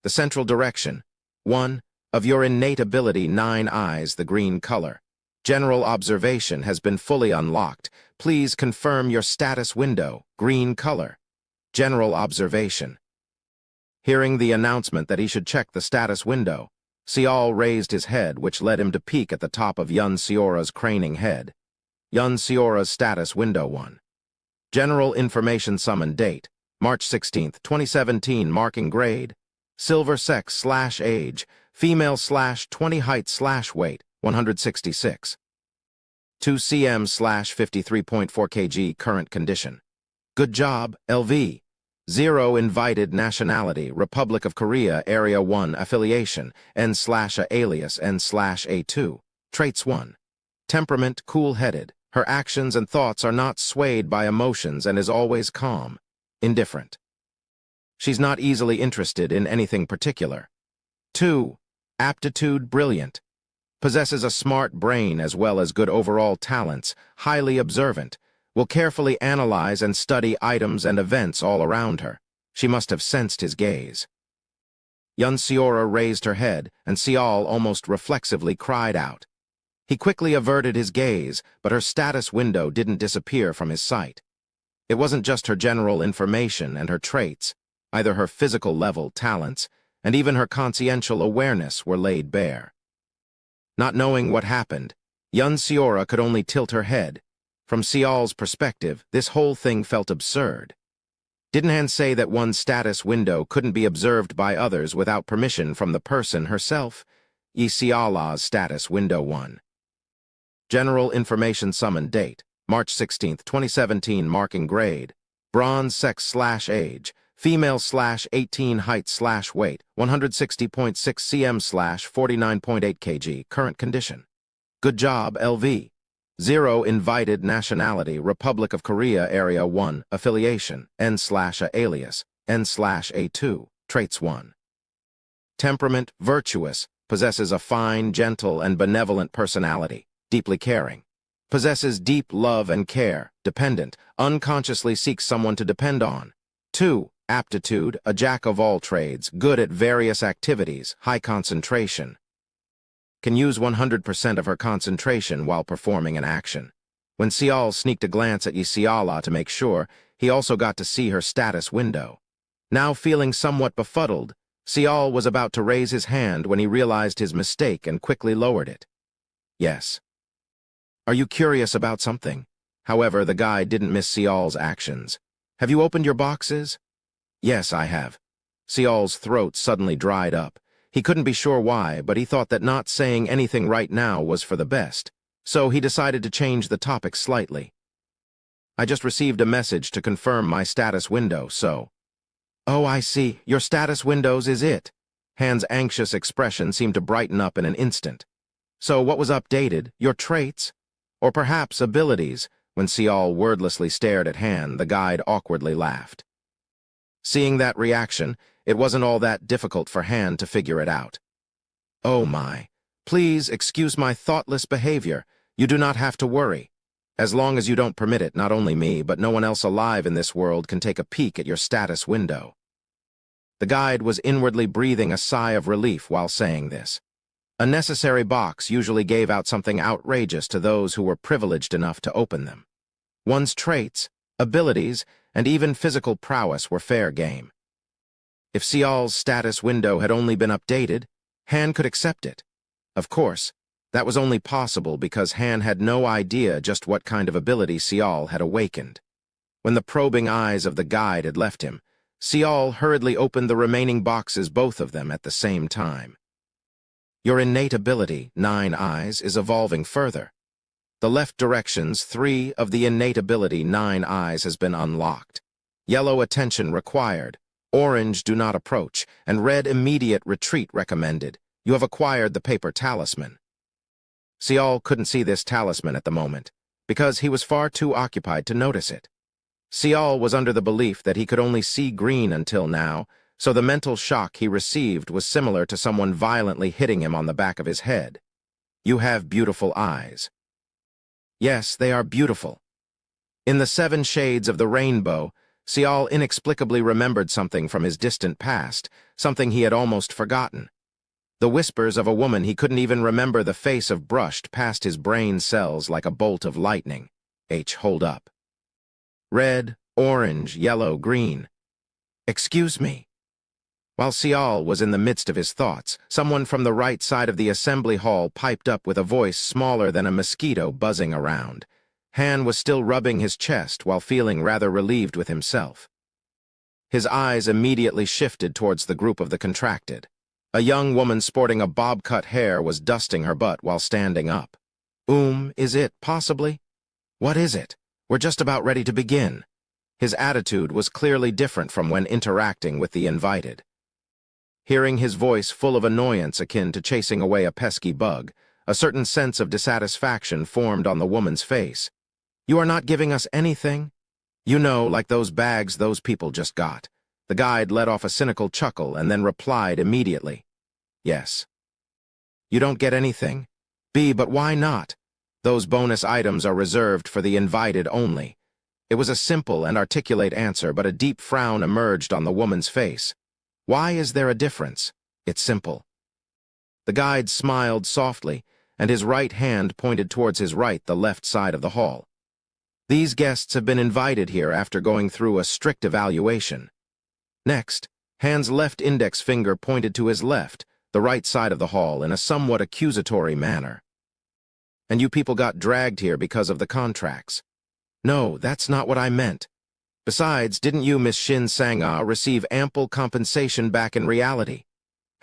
The central direction, 1, of your innate ability 9 eyes, the green color. General observation has been fully unlocked. Please confirm your status window, green color. General observation. Hearing the announcement that he should check the status window, Seol raised his head, which led him to peek at the top of Yun Seora's craning head. Yun Seora's status window 1. General information summon date, March 16, 2017, marking grade, silver sex/age, female/20 height/weight, 166. 2 cm/53.4 kg current condition. Good job, LV. 0 invited nationality, Republic of Korea, Area 1 affiliation, N/A alias, N/A2. Traits 1. Temperament, cool-headed. Her actions and thoughts are not swayed by emotions and is always calm, indifferent. She's not easily interested in anything particular. 2. Aptitude, brilliant. Possesses a smart brain as well as good overall talents, highly observant. Will carefully analyze and study items and events all around her. She must have sensed his gaze. Yun Seora raised her head, and Seol almost reflexively cried out. He quickly averted his gaze, but her status window didn't disappear from his sight. It wasn't just her general information and her traits, either her physical level, talents, and even her consciential awareness were laid bare. Not knowing what happened, Yun Seora could only tilt her head. From Seol's perspective, this whole thing felt absurd. Didn't Han say that one status window couldn't be observed by others without permission from the person herself? Seola's status window 1. General information summon date, March 16, 2017, marking grade, bronze sex/age, female/18 height/weight, 160.6 cm/49.8 kg, current condition. Good job, LV. 0 invited nationality, Republic of Korea Area 1 affiliation, N/A alias, N/A2, traits 1. Temperament, virtuous, possesses a fine, gentle, and benevolent personality, deeply caring. Possesses deep love and care, dependent, unconsciously seeks someone to depend on. 2. Aptitude, a jack of all trades, good at various activities, high concentration. Can use 100% of her concentration while performing an action. When Seol sneaked a glance at Seola to make sure, he also got to see her status window. Now feeling somewhat befuddled, Seol was about to raise his hand when he realized his mistake and quickly lowered it. Yes. Are you curious about something? However, the guide didn't miss Seol's actions. Have you opened your boxes? Yes, I have. Seol's throat suddenly dried up. He couldn't be sure why, but he thought that not saying anything right now was for the best, so he decided to change the topic slightly. I just received a message to confirm my status window, so... Oh, I see. Your status windows is it. Han's anxious expression seemed to brighten up in an instant. So what was updated? Your traits? Or perhaps abilities? When Seol wordlessly stared at Han, the guide awkwardly laughed. Seeing that reaction, it wasn't all that difficult for Han to figure it out. Oh my. Please excuse my thoughtless behavior. You do not have to worry. As long as you don't permit it, not only me, but no one else alive in this world can take a peek at your status window. The guide was inwardly breathing a sigh of relief while saying this. A necessary box usually gave out something outrageous to those who were privileged enough to open them. One's traits, abilities, and even physical prowess were fair game. If Seol's status window had only been updated, Han could accept it. Of course, that was only possible because Han had no idea just what kind of ability Seol had awakened. When the probing eyes of the guide had left him, Seol hurriedly opened the remaining boxes, both of them at the same time. Your innate ability, 9 Eyes, is evolving further. The left directions, 3 of the innate ability, 9 Eyes, has been unlocked. Yellow, attention required. Orange, do not approach. And red, immediate retreat recommended. You have acquired the paper talisman. Seol couldn't see this talisman at the moment, because he was far too occupied to notice it. Seol was under the belief that he could only see green until now, so the mental shock he received was similar to someone violently hitting him on the back of his head. You have beautiful eyes. Yes, they are beautiful. In the 7 shades of the rainbow, Seol inexplicably remembered something from his distant past, something he had almost forgotten. The whispers of a woman he couldn't even remember the face of brushed past his brain cells like a bolt of lightning. Hold up. Red, orange, yellow, green. Excuse me. While Seol was in the midst of his thoughts, someone from the right side of the assembly hall piped up with a voice smaller than a mosquito buzzing around. Han was still rubbing his chest while feeling rather relieved with himself. His eyes immediately shifted towards the group of the contracted. A young woman sporting a bob-cut hair was dusting her butt while standing up. Is it, possibly? What is it? We're just about ready to begin. His attitude was clearly different from when interacting with the invited. Hearing his voice full of annoyance akin to chasing away a pesky bug, a certain sense of dissatisfaction formed on the woman's face. You are not giving us anything? You know, like those bags those people just got. The guide let off a cynical chuckle and then replied immediately. Yes. You don't get anything? But why not? Those bonus items are reserved for the invited only. It was a simple and articulate answer, but a deep frown emerged on the woman's face. Why is there a difference? It's simple. The guide smiled softly, and his right hand pointed towards his right, the left side of the hall. These guests have been invited here after going through a strict evaluation. Next, Han's left index finger pointed to his left, the right side of the hall, in a somewhat accusatory manner. And you people got dragged here because of the contracts. No, that's not what I meant. Besides, didn't you, Miss Shin Sang-ah, receive ample compensation back in reality?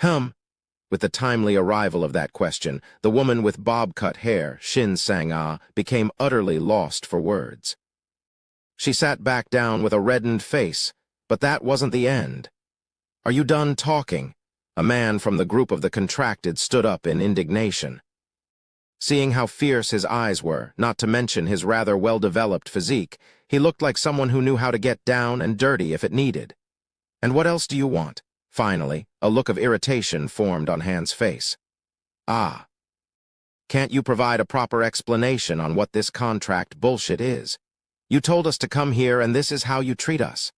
With the timely arrival of that question, the woman with bob-cut hair, Shin Sang-ah, became utterly lost for words. She sat back down with a reddened face, but that wasn't the end. Are you done talking? A man from the group of the contracted stood up in indignation. Seeing how fierce his eyes were, not to mention his rather well-developed physique, he looked like someone who knew how to get down and dirty if it needed. "And what else do you want?" Finally, a look of irritation formed on Han's face. "Ah. Can't you provide a proper explanation on what this contract bullshit is? You told us to come here and this is how you treat us."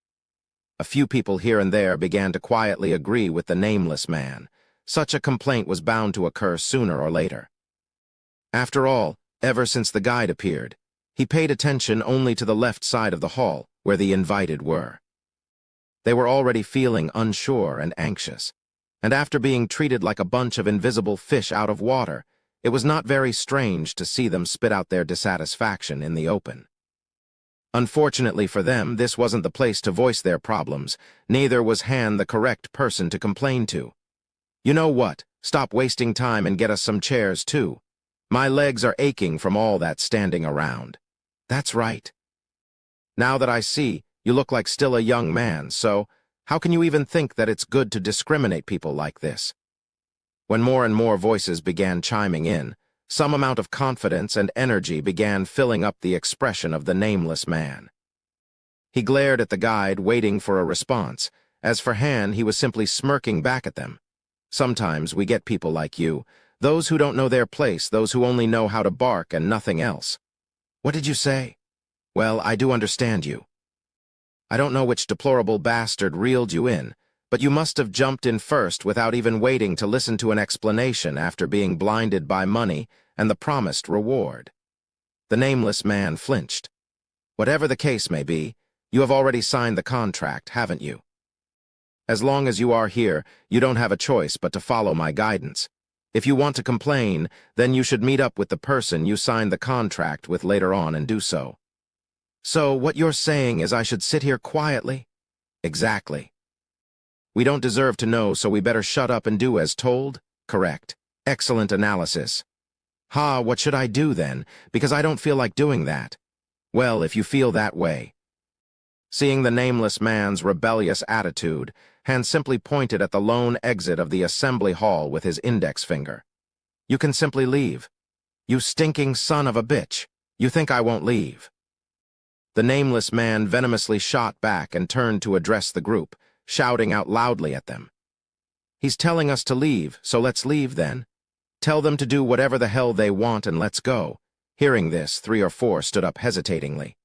A few people here and there began to quietly agree with the nameless man. Such a complaint was bound to occur sooner or later. After all, ever since the guide appeared, he paid attention only to the left side of the hall, where the invited were. They were already feeling unsure and anxious, and after being treated like a bunch of invisible fish out of water, it was not very strange to see them spit out their dissatisfaction in the open. Unfortunately for them, this wasn't the place to voice their problems, neither was Han the correct person to complain to. "You know what? Stop wasting time and get us some chairs, too. My legs are aching from all that standing around." "That's right. Now that I see, you look like still a young man, so how can you even think that it's good to discriminate people like this?" When more and more voices began chiming in, some amount of confidence and energy began filling up the expression of the nameless man. He glared at the guide, waiting for a response. As for Han, he was simply smirking back at them. "Sometimes we get people like you, those who don't know their place, those who only know how to bark and nothing else." "What did you say?" "Well, I do understand you. I don't know which deplorable bastard reeled you in, but you must have jumped in first without even waiting to listen to an explanation after being blinded by money and the promised reward." The nameless man flinched. "Whatever the case may be, you have already signed the contract, haven't you? As long as you are here, you don't have a choice but to follow my guidance. If you want to complain, then you should meet up with the person you signed the contract with later on and do so." "So what you're saying is I should sit here quietly?" "Exactly. We don't deserve to know, so we better shut up and do as told?" "Correct. Excellent analysis." "Ha, what should I do then? Because I don't feel like doing that." "Well, if you feel that way." Seeing the nameless man's rebellious attitude, Han simply pointed at the lone exit of the assembly hall with his index finger. "You can simply leave. You stinking son of a bitch. You think I won't leave?" The nameless man venomously shot back and turned to address the group, shouting out loudly at them. "He's telling us to leave, so let's leave then. Tell them to do whatever the hell they want and let's go." Hearing this, 3 or 4 stood up hesitatingly.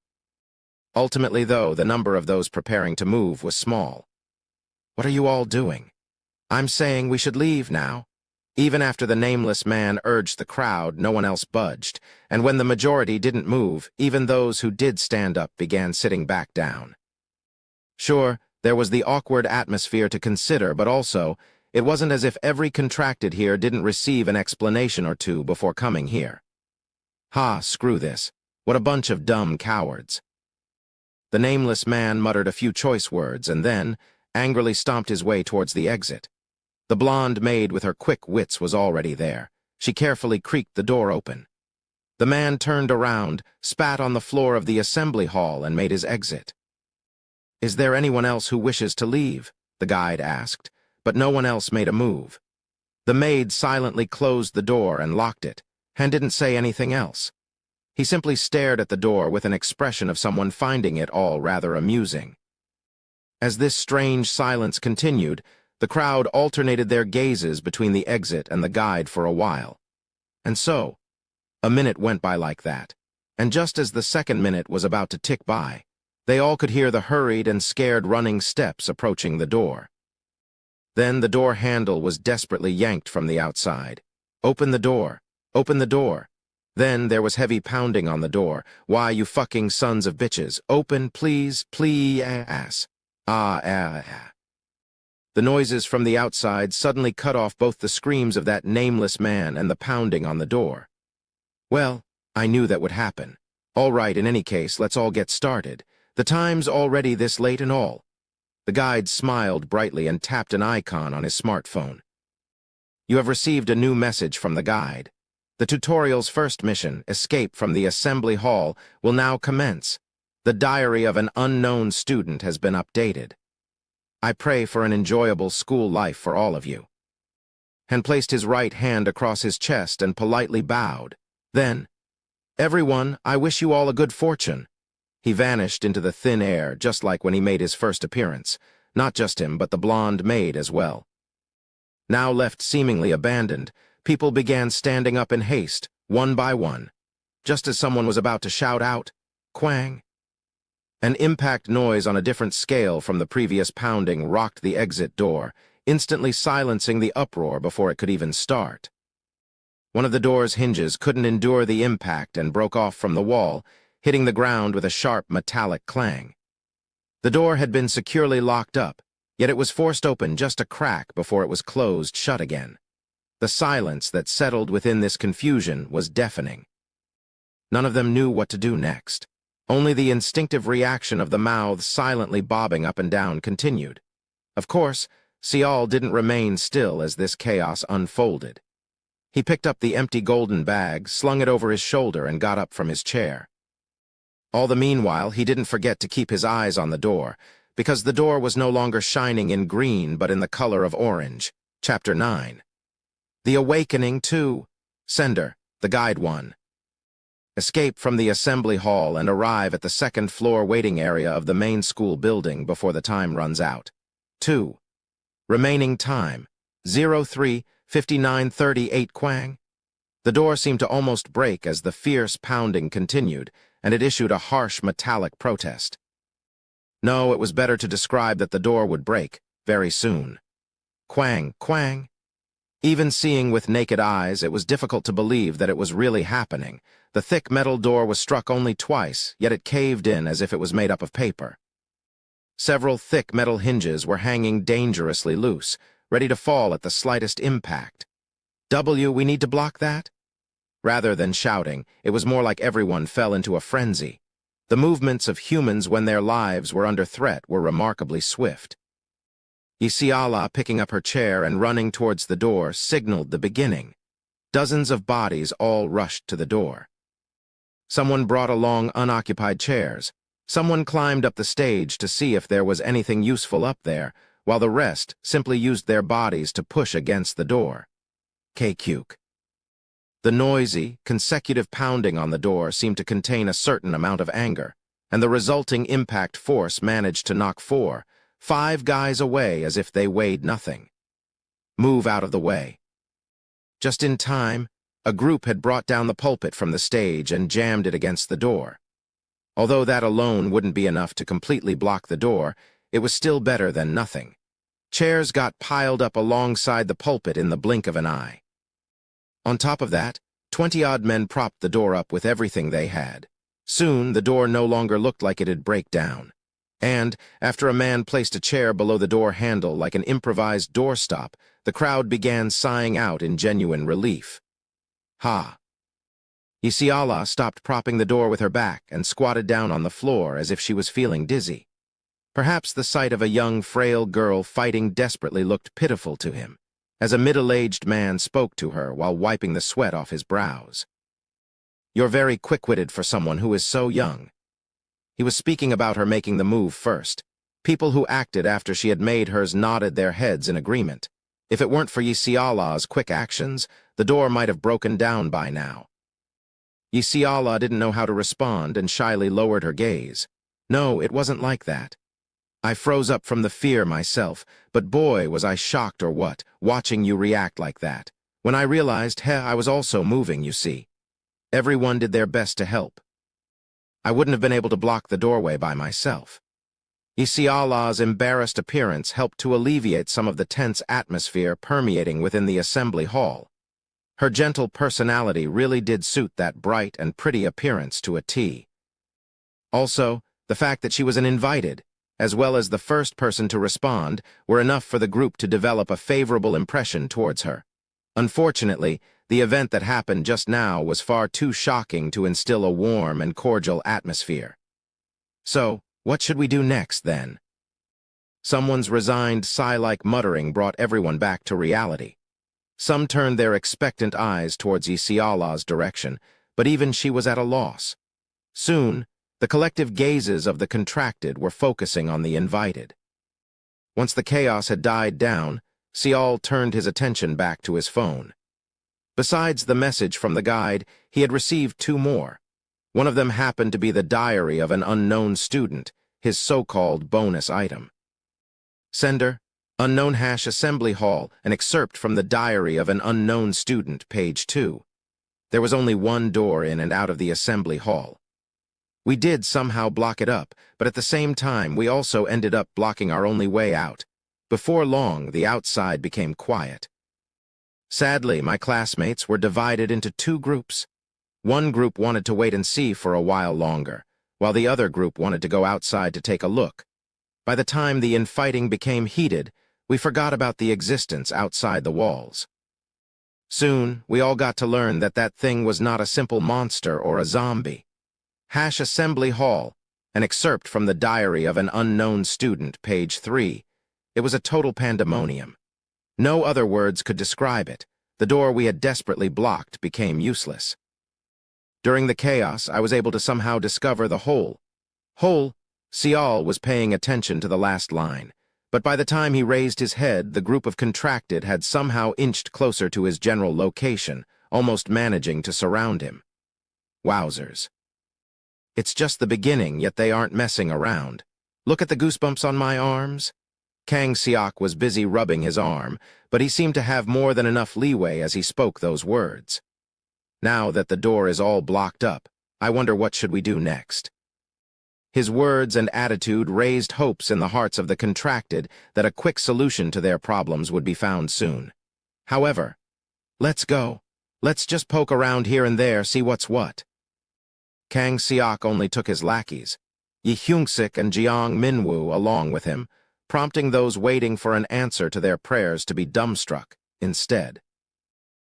Ultimately, though, the number of those preparing to move was small. "What are you all doing?" "I'm saying we should leave now." Even after the nameless man urged the crowd, no one else budged, and when the majority didn't move, even those who did stand up began sitting back down. Sure, there was the awkward atmosphere to consider, but also, it wasn't as if every contracted here didn't receive an explanation or two before coming here. "Ha, screw this. What a bunch of dumb cowards." The nameless man muttered a few choice words and then angrily stomped his way towards the exit. The blonde maid with her quick wits was already there. She carefully creaked the door open. The man turned around, spat on the floor of the assembly hall, and made his exit. "Is there anyone else who wishes to leave?" the guide asked, but no one else made a move. The maid silently closed the door and locked it, and didn't say anything else. He simply stared at the door with an expression of someone finding it all rather amusing. As this strange silence continued, the crowd alternated their gazes between the exit and the guide for a while. And so, a minute went by like that, and just as the second minute was about to tick by, they all could hear the hurried and scared running steps approaching the door. Then the door handle was desperately yanked from the outside. "Open the door! Open the door!" Then there was heavy pounding on the door. "Why, you fucking sons of bitches! Open, please, please!" The noises from the outside suddenly cut off both the screams of that nameless man and the pounding on the door. "Well, I knew that would happen. All right, in any case, let's all get started. The time's already this late and all." The guide smiled brightly and tapped an icon on his smartphone. "You have received a new message from the guide. The tutorial's first mission, escape from the assembly hall, will now commence. The diary of an unknown student has been updated. I pray for an enjoyable school life for all of you." Han placed his right hand across his chest and politely bowed. Then, "Everyone, I wish you all a good fortune." He vanished into the thin air, just like when he made his first appearance. Not just him, but the blonde maid as well. Now left seemingly abandoned, people began standing up in haste, one by one. Just as someone was about to shout out, "Quang!" An impact noise on a different scale from the previous pounding rocked the exit door, instantly silencing the uproar before it could even start. One of the door's hinges couldn't endure the impact and broke off from the wall, hitting the ground with a sharp metallic clang. The door had been securely locked up, yet it was forced open just a crack before it was closed shut again. The silence that settled within this confusion was deafening. None of them knew what to do next. Only the instinctive reaction of the mouths silently bobbing up and down continued. Of course, Sial didn't remain still as this chaos unfolded. He picked up the empty golden bag, slung it over his shoulder, and got up from his chair. All the meanwhile, he didn't forget to keep his eyes on the door, because the door was no longer shining in green but in the color of orange. Chapter 9. The Awakening 2. Sender, the Guide 1. Escape from the assembly hall and arrive at the second-floor waiting area of the main school building before the time runs out. 2. Remaining time, 03:59:38 Quang. The door seemed to almost break as the fierce pounding continued, and it issued a harsh metallic protest. No, it was better to describe that the door would break, very soon. Quang, quang. Even seeing with naked eyes, it was difficult to believe that it was really happening. The thick metal door was struck only twice, yet it caved in as if it was made up of paper. Several thick metal hinges were hanging dangerously loose, ready to fall at the slightest impact. We need to block that? Rather than shouting, it was more like everyone fell into a frenzy. The movements of humans when their lives were under threat were remarkably swift. Isiala, picking up her chair and running towards the door, signaled the beginning. Dozens of bodies all rushed to the door. Someone brought along unoccupied chairs. Someone climbed up the stage to see if there was anything useful up there, while the rest simply used their bodies to push against the door. K-Cuke. The noisy, consecutive pounding on the door seemed to contain a certain amount of anger, and the resulting impact force managed to knock 5 guys away as if they weighed nothing. Move out of the way. Just in time, a group had brought down the pulpit from the stage and jammed it against the door. Although that alone wouldn't be enough to completely block the door, it was still better than nothing. Chairs got piled up alongside the pulpit in the blink of an eye. On top of that, 20-odd men propped the door up with everything they had. Soon, the door no longer looked like it'd break down. And, after a man placed a chair below the door handle like an improvised doorstop, the crowd began sighing out in genuine relief. Ha! Isiala stopped propping the door with her back and squatted down on the floor as if she was feeling dizzy. Perhaps the sight of a young, frail girl fighting desperately looked pitiful to him, as a middle-aged man spoke to her while wiping the sweat off his brows. "You're very quick-witted for someone who is so young." He was speaking about her making the move first. People who acted after she had made hers nodded their heads in agreement. If it weren't for Isiala's quick actions, the door might have broken down by now. Isiala didn't know how to respond and shyly lowered her gaze. No, it wasn't like that. I froze up from the fear myself, but boy, was I shocked or what, watching you react like that. When I realized, I was also moving, you see. Everyone did their best to help. I wouldn't have been able to block the doorway by myself. Isiala's embarrassed appearance helped to alleviate some of the tense atmosphere permeating within the assembly hall. Her gentle personality really did suit that bright and pretty appearance to a T. Also, the fact that she was an invited, as well as the first person to respond, were enough for the group to develop a favorable impression towards her. Unfortunately, the event that happened just now was far too shocking to instill a warm and cordial atmosphere. So, what should we do next, then? Someone's resigned, sigh-like muttering brought everyone back to reality. Some turned their expectant eyes towards Isiala's direction, but even she was at a loss. Soon, the collective gazes of the contracted were focusing on the invited. Once the chaos had died down, Sial turned his attention back to his phone. Besides the message from the guide, he had received two more. One of them happened to be the diary of an unknown student, his so-called bonus item. Sender, Unknown Assembly Hall, an excerpt from the diary of an unknown student, page 2. There was only one door in and out of the assembly hall. We did somehow block it up, but at the same time we also ended up blocking our only way out. Before long, the outside became quiet. Sadly, my classmates were divided into two groups. One group wanted to wait and see for a while longer, while the other group wanted to go outside to take a look. By the time the infighting became heated, we forgot about the existence outside the walls. Soon, we all got to learn that that thing was not a simple monster or a zombie. Assembly Hall, an excerpt from the diary of an unknown student, page 3. It was a total pandemonium. No other words could describe it. The door we had desperately blocked became useless. During the chaos, I was able to somehow discover the hole. Sial was paying attention to the last line, but by the time he raised his head, the group of contracted had somehow inched closer to his general location, almost managing to surround him. Wowzers. It's just the beginning, yet they aren't messing around. Look at the goosebumps on my arms. Kang Seok was busy rubbing his arm, but he seemed to have more than enough leeway as he spoke those words. Now that the door is all blocked up, I wonder what should we do next. His words and attitude raised hopes in the hearts of the contracted that a quick solution to their problems would be found soon. However, let's go. Let's just poke around here and there, see what's what. Kang Seok only took his lackeys, Yi Hyung-sik and Jiang Minwoo, along with him, prompting those waiting for an answer to their prayers to be dumbstruck instead.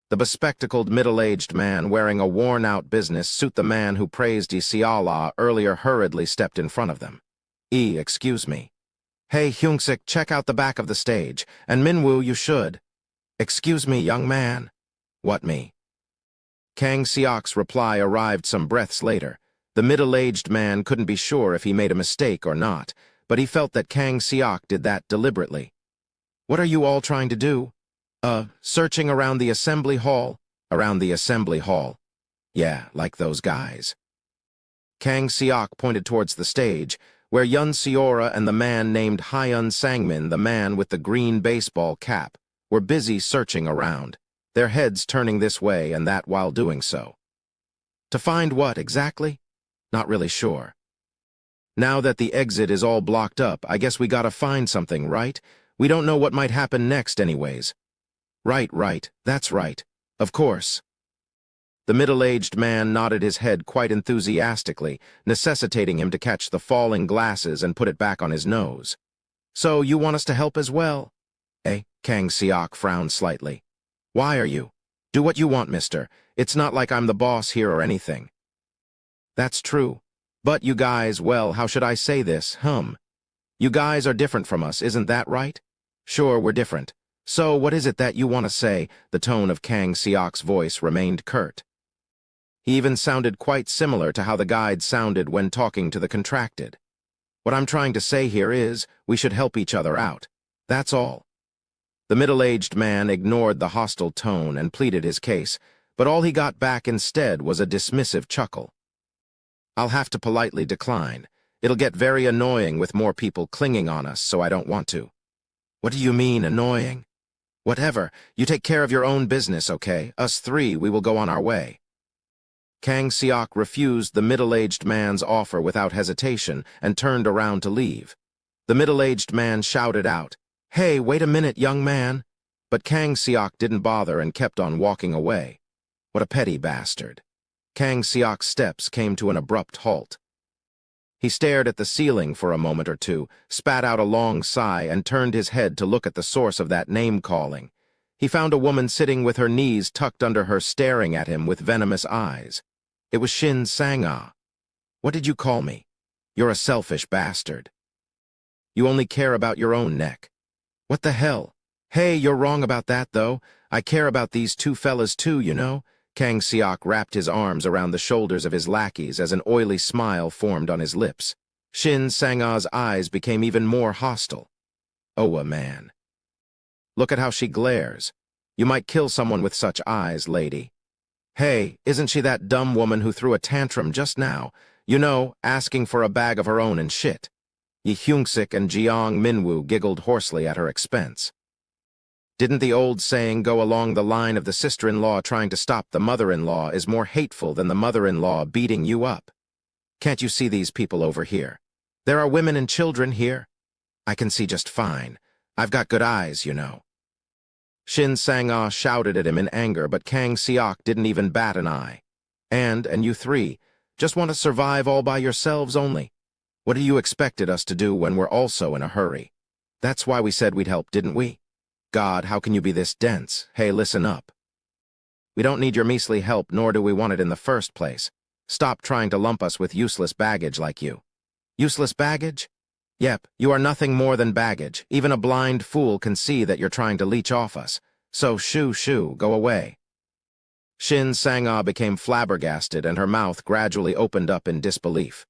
The bespectacled middle-aged man wearing a worn-out business suit, the man who praised Isiala earlier, hurriedly stepped in front of them. Excuse me. Hey, Hyung-sik, check out the back of the stage, and Minwoo, you should. Excuse me, young man. What me? Kang Seok's reply arrived some breaths later. The middle-aged man couldn't be sure if he made a mistake or not, but he felt that Kang Seok did that deliberately. What are you all trying to do? Searching around the assembly hall. Around the assembly hall. Yeah, like those guys. Kang Seok pointed towards the stage, where Yun Seora and the man named Hyun Sangmin, the man with the green baseball cap, were busy searching around, their heads turning this way and that while doing so. To find what, exactly? Not really sure. Now that the exit is all blocked up, I guess we gotta find something, right? We don't know what might happen next anyways. Right, that's right. Of course. The middle-aged man nodded his head quite enthusiastically, necessitating him to catch the falling glasses and put it back on his nose. So you want us to help as well? Kang Seok frowned slightly. Why are you? Do what you want, mister. It's not like I'm the boss here or anything. That's true. But you guys, well, how should I say this? You guys are different from us, isn't that right? Sure, we're different. So what is it that you want to say? The tone of Kang Seok's voice remained curt. He even sounded quite similar to how the guide sounded when talking to the contracted. What I'm trying to say here is, we should help each other out. That's all. The middle-aged man ignored the hostile tone and pleaded his case, but all he got back instead was a dismissive chuckle. I'll have to politely decline. It'll get very annoying with more people clinging on us, so I don't want to. What do you mean, annoying? Whatever, you take care of your own business, okay? Us three, we will go on our way. Kang Seok refused the middle-aged man's offer without hesitation and turned around to leave. The middle-aged man shouted out, Hey, wait a minute, young man. But Kang Seok didn't bother and kept on walking away. What a petty bastard. Kang Seok's steps came to an abrupt halt. He stared at the ceiling for a moment or two, spat out a long sigh, and turned his head to look at the source of that name-calling. He found a woman sitting with her knees tucked under her, staring at him with venomous eyes. It was Shin Sang-ah. What did you call me? You're a selfish bastard. You only care about your own neck. What the hell? Hey, you're wrong about that, though. I care about these two fellas too, you know? Kang Seok wrapped his arms around the shoulders of his lackeys as an oily smile formed on his lips. Shin Sang-ah's eyes became even more hostile. Oh, man. Look at how she glares. You might kill someone with such eyes, lady. Hey, isn't she that dumb woman who threw a tantrum just now? You know, asking for a bag of her own and shit. Yi Hyungsik and Jeong Minwoo giggled hoarsely at her expense. Didn't the old saying go along the line of the sister-in-law trying to stop the mother-in-law is more hateful than the mother-in-law beating you up? Can't you see these people over here? There are women and children here. I can see just fine. I've got good eyes, you know. Shin Sang-ah shouted at him in anger, but Kang Seok didn't even bat an eye. And you three, just want to survive all by yourselves only? What do you expected us to do when we're also in a hurry? That's why we said we'd help, didn't we? God, how can you be this dense? Hey, listen up. We don't need your measly help, nor do we want it in the first place. Stop trying to lump us with useless baggage like you. Useless baggage? Yep, you are nothing more than baggage. Even a blind fool can see that you're trying to leech off us. So shoo, go away. Shin Sang-ah became flabbergasted, and her mouth gradually opened up in disbelief.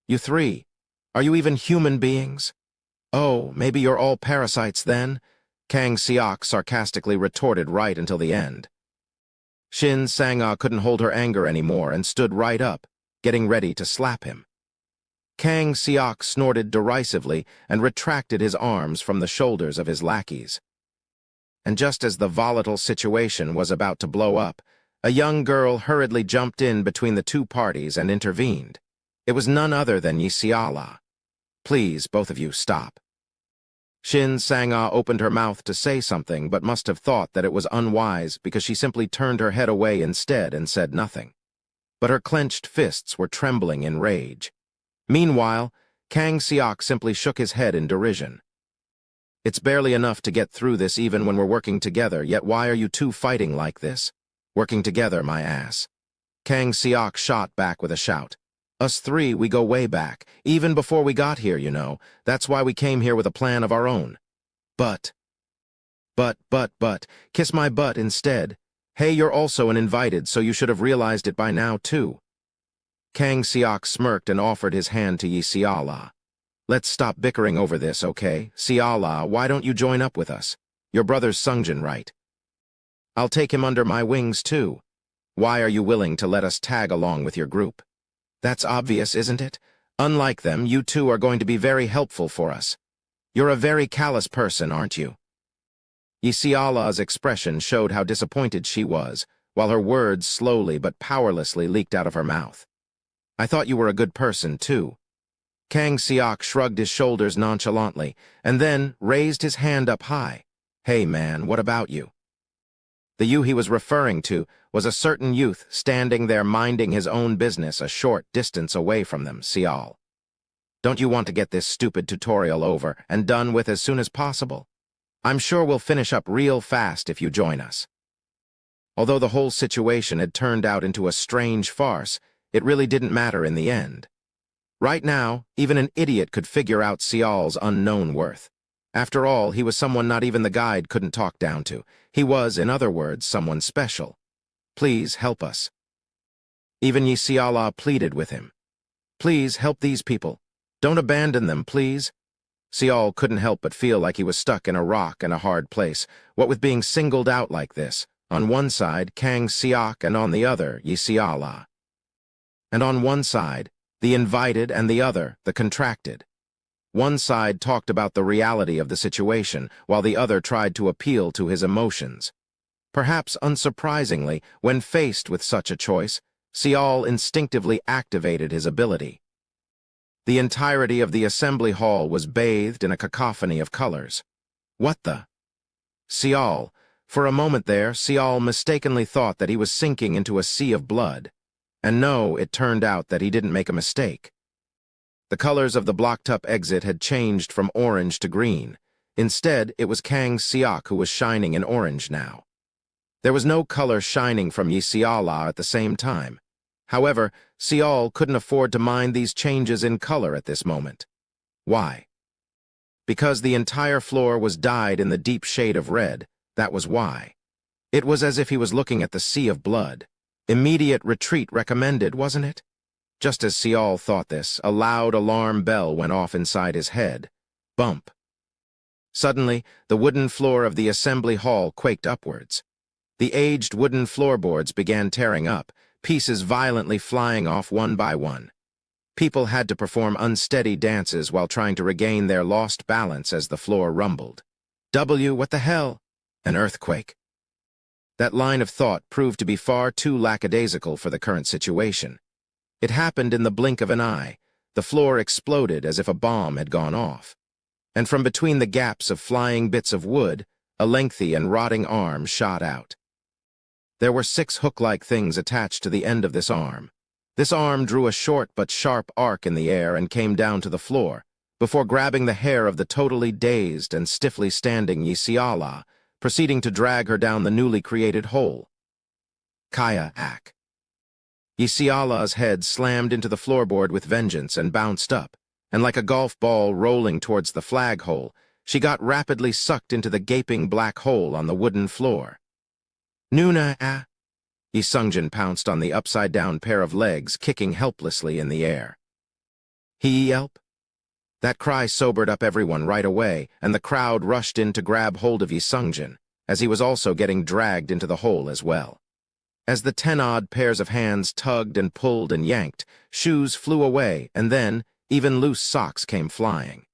You three, are you even human beings? Oh, maybe you're all parasites then? Kang Seok sarcastically retorted right until the end. Shin Sang-ah couldn't hold her anger anymore and stood right up, getting ready to slap him. Kang Seok snorted derisively and retracted his arms from the shoulders of his lackeys. And just as the volatile situation was about to blow up, a young girl hurriedly jumped in between the two parties and intervened. It was none other than Yi Seala. Please, both of you, stop. Shin Sang-ah opened her mouth to say something, but must have thought that it was unwise because she simply turned her head away instead and said nothing. But her clenched fists were trembling in rage. Meanwhile, Kang Seok simply shook his head in derision. It's barely enough to get through this even when we're working together, yet why are you two fighting like this? Working together, my ass. Kang Seok shot back with a shout. Us three, we go way back, even before we got here, you know. That's why we came here with a plan of our own. But, kiss my butt instead. Hey, you're also an invited, so you should have realized it by now, too. Kang Seok smirked and offered his hand to Yi Seala. Let's stop bickering over this, okay? Seala, why don't you join up with us? Your brother's Sungjin, right? I'll take him under my wings, too. Why are you willing to let us tag along with your group? That's obvious, isn't it? Unlike them, you two are going to be very helpful for us. You're a very callous person, aren't you? Yi Seala's expression showed how disappointed she was, while her words slowly but powerlessly leaked out of her mouth. I thought you were a good person, too. Kang Seok shrugged his shoulders nonchalantly, and then raised his hand up high. Hey, man, what about you? The you he was referring to was a certain youth standing there minding his own business a short distance away from them, Seal. Don't you want to get this stupid tutorial over and done with as soon as possible? I'm sure we'll finish up real fast if you join us. Although the whole situation had turned out into a strange farce, it really didn't matter in the end. Right now, even an idiot could figure out Seal's unknown worth. After all, he was someone not even the guide couldn't talk down to. He was, in other words, someone special. Please help us. Even Yi Seala pleaded with him. Please help these people. Don't abandon them, please. Seal couldn't help but feel like he was stuck in a rock and a hard place, what with being singled out like this. On one side, Kang Seok, and on the other, Yi Seala. And on one side, the invited, and the other, the contracted. One side talked about the reality of the situation, while the other tried to appeal to his emotions. Perhaps unsurprisingly, when faced with such a choice, Seal instinctively activated his ability. The entirety of the assembly hall was bathed in a cacophony of colors. What the? Seal. For a moment there, Seal mistakenly thought that he was sinking into a sea of blood. And no, it turned out that he didn't make a mistake. The colors of the blocked-up exit had changed from orange to green. Instead, it was Kang Seok who was shining in orange now. There was no color shining from Yi Seala at the same time. However, Seal couldn't afford to mind these changes in color at this moment. Why? Because the entire floor was dyed in the deep shade of red, that was why. It was as if he was looking at the sea of blood. Immediate retreat recommended, wasn't it? Just as Seal thought this, a loud alarm bell went off inside his head. Bump. Suddenly, the wooden floor of the assembly hall quaked upwards. The aged wooden floorboards began tearing up, pieces violently flying off one by one. People had to perform unsteady dances while trying to regain their lost balance as the floor rumbled. What the hell? An earthquake. That line of thought proved to be far too lackadaisical for the current situation. It happened in the blink of an eye. The floor exploded as if a bomb had gone off. And from between the gaps of flying bits of wood, a lengthy and rotting arm shot out. There were 6 hook-like things attached to the end of this arm. This arm drew a short but sharp arc in the air and came down to the floor, before grabbing the hair of the totally dazed and stiffly standing Yisiala, proceeding to drag her down the newly created hole. Kayak. Yisiala's head slammed into the floorboard with vengeance and bounced up, and like a golf ball rolling towards the flag hole, she got rapidly sucked into the gaping black hole on the wooden floor. Nuna. Yisungjin pounced on the upside-down pair of legs, kicking helplessly in the air. He yelp? That cry sobered up everyone right away, and the crowd rushed in to grab hold of Yisungjin, as he was also getting dragged into the hole as well. As the 10-odd pairs of hands tugged and pulled and yanked, shoes flew away, and then even loose socks came flying.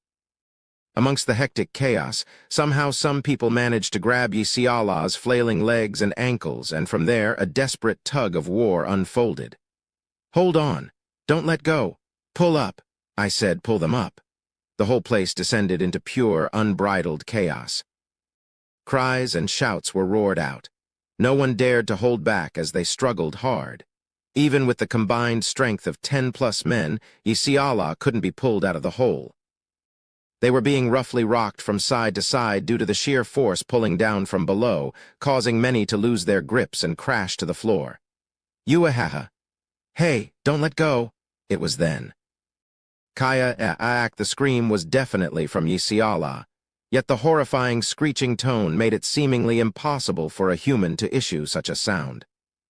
Amongst the hectic chaos, somehow some people managed to grab Yisiala's flailing legs and ankles, and from there a desperate tug of war unfolded. Hold on. Don't let go. Pull up. I said, pull them up. The whole place descended into pure, unbridled chaos. Cries and shouts were roared out. No one dared to hold back as they struggled hard. Even with the combined strength of 10+ men, Yisiala couldn't be pulled out of the hole. They were being roughly rocked from side to side due to the sheer force pulling down from below, causing many to lose their grips and crash to the floor. Yuahaha. Hey, don't let go. It was then. Kayak, the scream was definitely from Yisiala, yet the horrifying screeching tone made it seemingly impossible for a human to issue such a sound.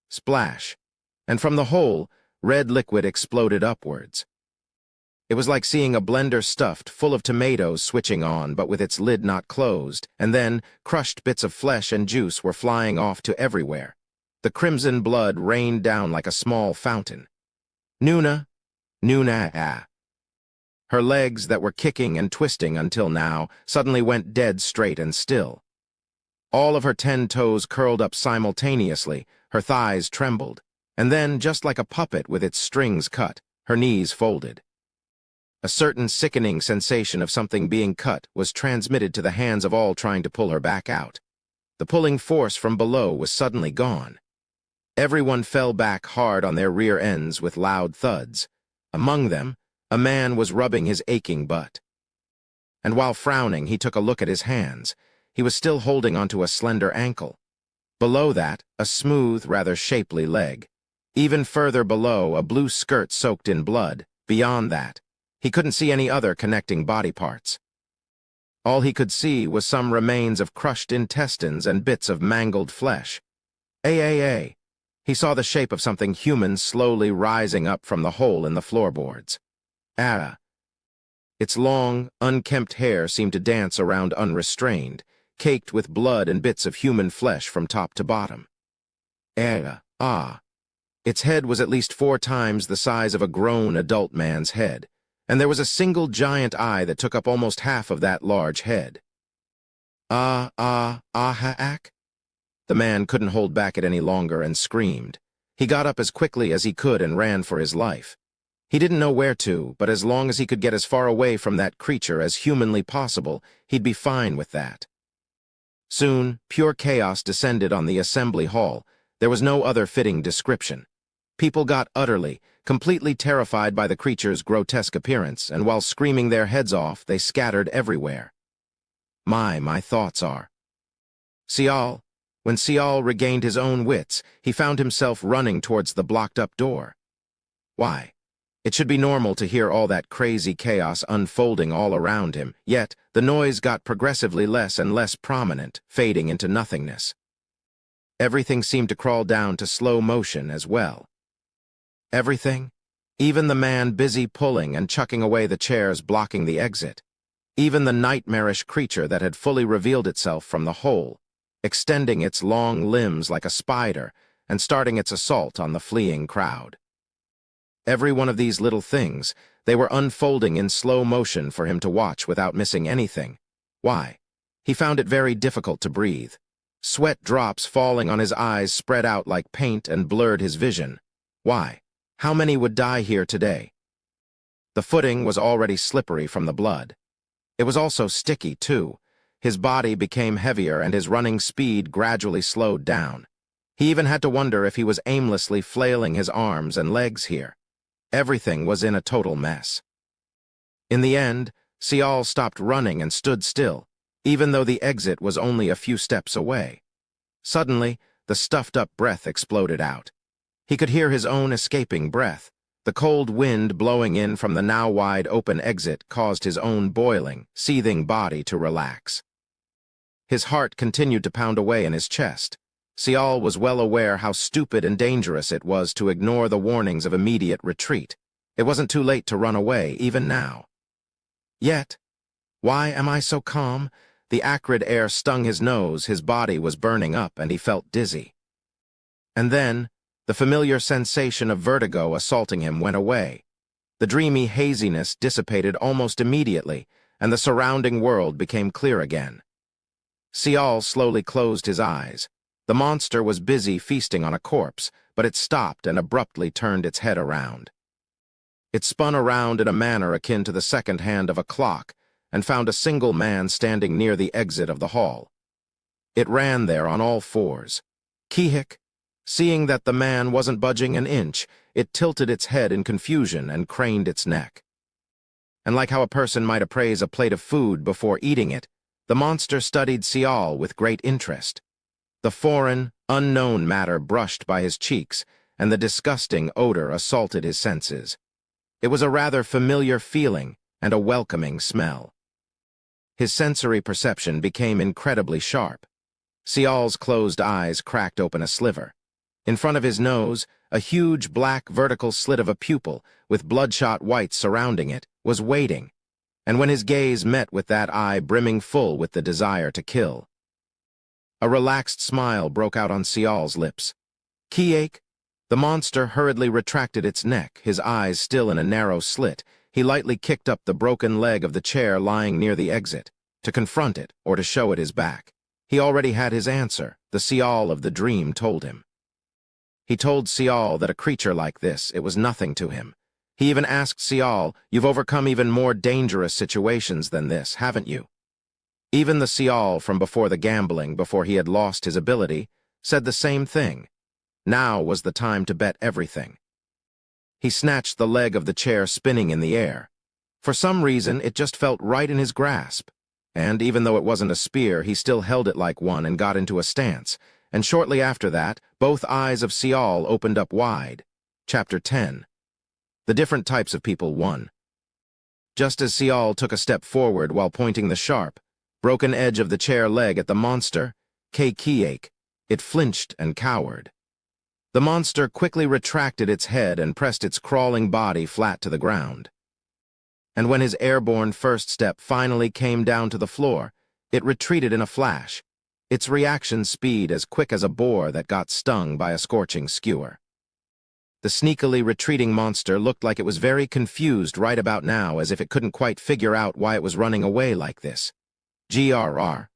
Splash. And from the hole, red liquid exploded upwards. It was like seeing a blender stuffed full of tomatoes switching on but with its lid not closed, and then crushed bits of flesh and juice were flying off to everywhere. The crimson blood rained down like a small fountain. Nuna. Her legs that were kicking and twisting until now suddenly went dead straight and still. All of her 10 toes curled up simultaneously, her thighs trembled, and then, just like a puppet with its strings cut, her knees folded. A certain sickening sensation of something being cut was transmitted to the hands of all trying to pull her back out. The pulling force from below was suddenly gone. Everyone fell back hard on their rear ends with loud thuds. Among them, a man was rubbing his aching butt. And while frowning, he took a look at his hands. He was still holding onto a slender ankle. Below that, a smooth, rather shapely leg. Even further below, a blue skirt soaked in blood. Beyond that, he couldn't see any other connecting body parts. All he could see was some remains of crushed intestines and bits of mangled flesh. He saw the shape of something human slowly rising up from the hole in the floorboards. Its long, unkempt hair seemed to dance around unrestrained, caked with blood and bits of human flesh from top to bottom. Its head was at least 4 times the size of a grown adult man's head, and there was a single giant eye that took up almost half of that large head. The man couldn't hold back it any longer and screamed. He got up as quickly as he could and ran for his life. He didn't know where to, but as long as he could get as far away from that creature as humanly possible, he'd be fine with that. Soon, pure chaos descended on the assembly hall. There was no other fitting description. People got utterly, completely terrified by the creature's grotesque appearance, and while screaming their heads off, they scattered everywhere. My thoughts are. When Sial regained his own wits, he found himself running towards the blocked-up door. Why? It should be normal to hear all that crazy chaos unfolding all around him, yet the noise got progressively less and less prominent, fading into nothingness. Everything seemed to crawl down to slow motion as well. Everything? Even the man busy pulling and chucking away the chairs blocking the exit. Even the nightmarish creature that had fully revealed itself from the hole. extending its long limbs like a spider and starting its assault on the fleeing crowd. Every one of these little things, they were unfolding in slow motion for him to watch without missing anything. Why? He found it very difficult to breathe. Sweat drops falling on his eyes spread out like paint and blurred his vision. Why? How many would die here today? The footing was already slippery from the blood. It was also sticky, too. His body became heavier and his running speed gradually slowed down. He even had to wonder if he was aimlessly flailing his arms and legs here. Everything was in a total mess. In the end, Cial stopped running and stood still, even though the exit was only a few steps away. Suddenly, the stuffed-up breath exploded out. He could hear his own escaping breath. The cold wind blowing in from the now wide-open exit caused his own boiling, seething body to relax. His heart continued to pound away in his chest. Cial was well aware how stupid and dangerous it was to ignore the warnings of immediate retreat. It wasn't too late to run away, even now. Yet, why am I so calm? The acrid air stung his nose, his body was burning up, and he felt dizzy. And then, the familiar sensation of vertigo assaulting him went away. The dreamy haziness dissipated almost immediately, and the surrounding world became clear again. Cial slowly closed his eyes. The monster was busy feasting on a corpse, but it stopped and abruptly turned its head around. It spun around in a manner akin to the second hand of a clock, and found a single man standing near the exit of the hall. It ran there on all fours. Kihik, seeing that the man wasn't budging an inch, it tilted its head in confusion and craned its neck. And like how a person might appraise a plate of food before eating it, the monster studied Cial with great interest. The foreign, unknown matter brushed by his cheeks, and the disgusting odor assaulted his senses. It was a rather familiar feeling and a welcoming smell. His sensory perception became incredibly sharp. Cial's closed eyes cracked open a sliver. In front of his nose, a huge black vertical slit of a pupil, with bloodshot whites surrounding it, was waiting, and when his gaze met with that eye brimming full with the desire to kill, a relaxed smile broke out on Cial's lips. Kihik, the monster hurriedly retracted its neck, his eyes still in a narrow slit. He lightly kicked up the broken leg of the chair lying near the exit, to confront it or to show it his back. He already had his answer, the Cial of the dream told him. He told Cial that a creature like this, it was nothing to him. He even asked Cial, "You've overcome even more dangerous situations than this, haven't you?" Even the Cial from before the gambling, before he had lost his ability, said the same thing. Now was the time to bet everything. He snatched the leg of the chair spinning in the air. For some reason, it just felt right in his grasp. And even though it wasn't a spear, he still held it like one and got into a stance. And shortly after that, both eyes of Cial opened up wide. Chapter 10. The different types of people 1. Just as Cial took a step forward while pointing the sharp, broken edge of the chair leg at the monster, Kihik, it flinched and cowered. The monster quickly retracted its head and pressed its crawling body flat to the ground. And when his airborne first step finally came down to the floor, it retreated in a flash, its reaction speed as quick as a boar that got stung by a scorching skewer. The sneakily retreating monster looked like it was very confused right about now, as if it couldn't quite figure out why it was running away like this. Grrr.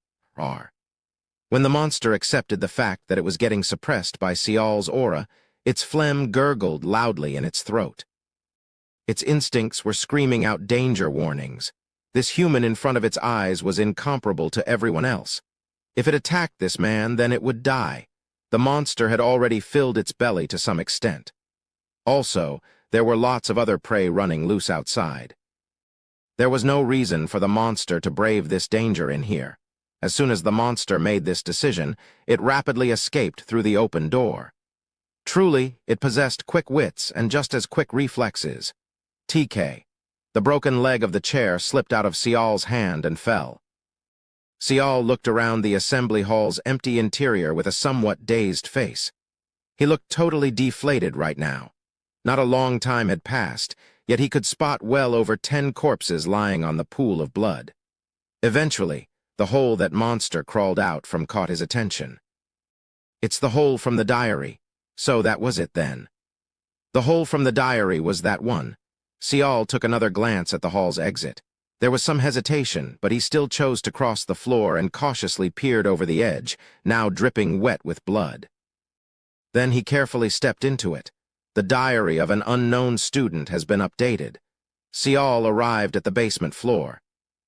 When the monster accepted the fact that it was getting suppressed by Cial's aura, its phlegm gurgled loudly in its throat. Its instincts were screaming out danger warnings. This human in front of its eyes was incomparable to everyone else. If it attacked this man, then it would die. The monster had already filled its belly to some extent. Also, there were lots of other prey running loose outside. There was no reason for the monster to brave this danger in here. As soon as the monster made this decision, it rapidly escaped through the open door. Truly, it possessed quick wits and just as quick reflexes. TK. The broken leg of the chair slipped out of Cial's hand and fell. Cial looked around the assembly hall's empty interior with a somewhat dazed face. He looked totally deflated right now. Not a long time had passed, yet he could spot well over 10 corpses lying on the pool of blood. Eventually, The hole that monster crawled out from caught his attention. It's the hole from the diary. So that was it then. The hole from the diary was that one. Sial took another glance at the hall's exit. There was some hesitation, but he still chose to cross the floor and cautiously peered over the edge, now dripping wet with blood. Then he carefully stepped into it. The diary of an unknown student has been updated. Sial arrived at the basement floor.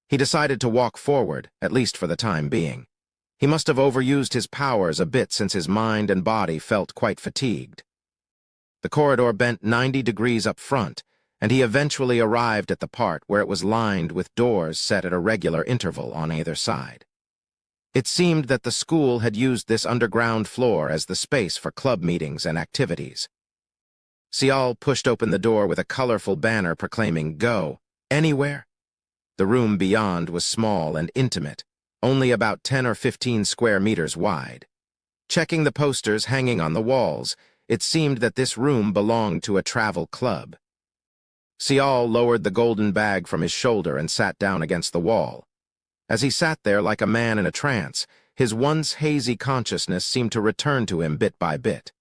He decided to walk forward, at least for the time being. He must have overused his powers a bit since his mind and body felt quite fatigued. The corridor bent 90 degrees up front, and he eventually arrived at the part where it was lined with doors set at a regular interval on either side. It seemed that the school had used this underground floor as the space for club meetings and activities. Sial pushed open the door with a colorful banner proclaiming, "Go, anywhere." The room beyond was small and intimate, only about 10 or 15 square meters wide. Checking the posters hanging on the walls, it seemed that this room belonged to a travel club. Sial lowered the golden bag from his shoulder and sat down against the wall. As he sat there like a man in a trance, his once hazy consciousness seemed to return to him bit by bit.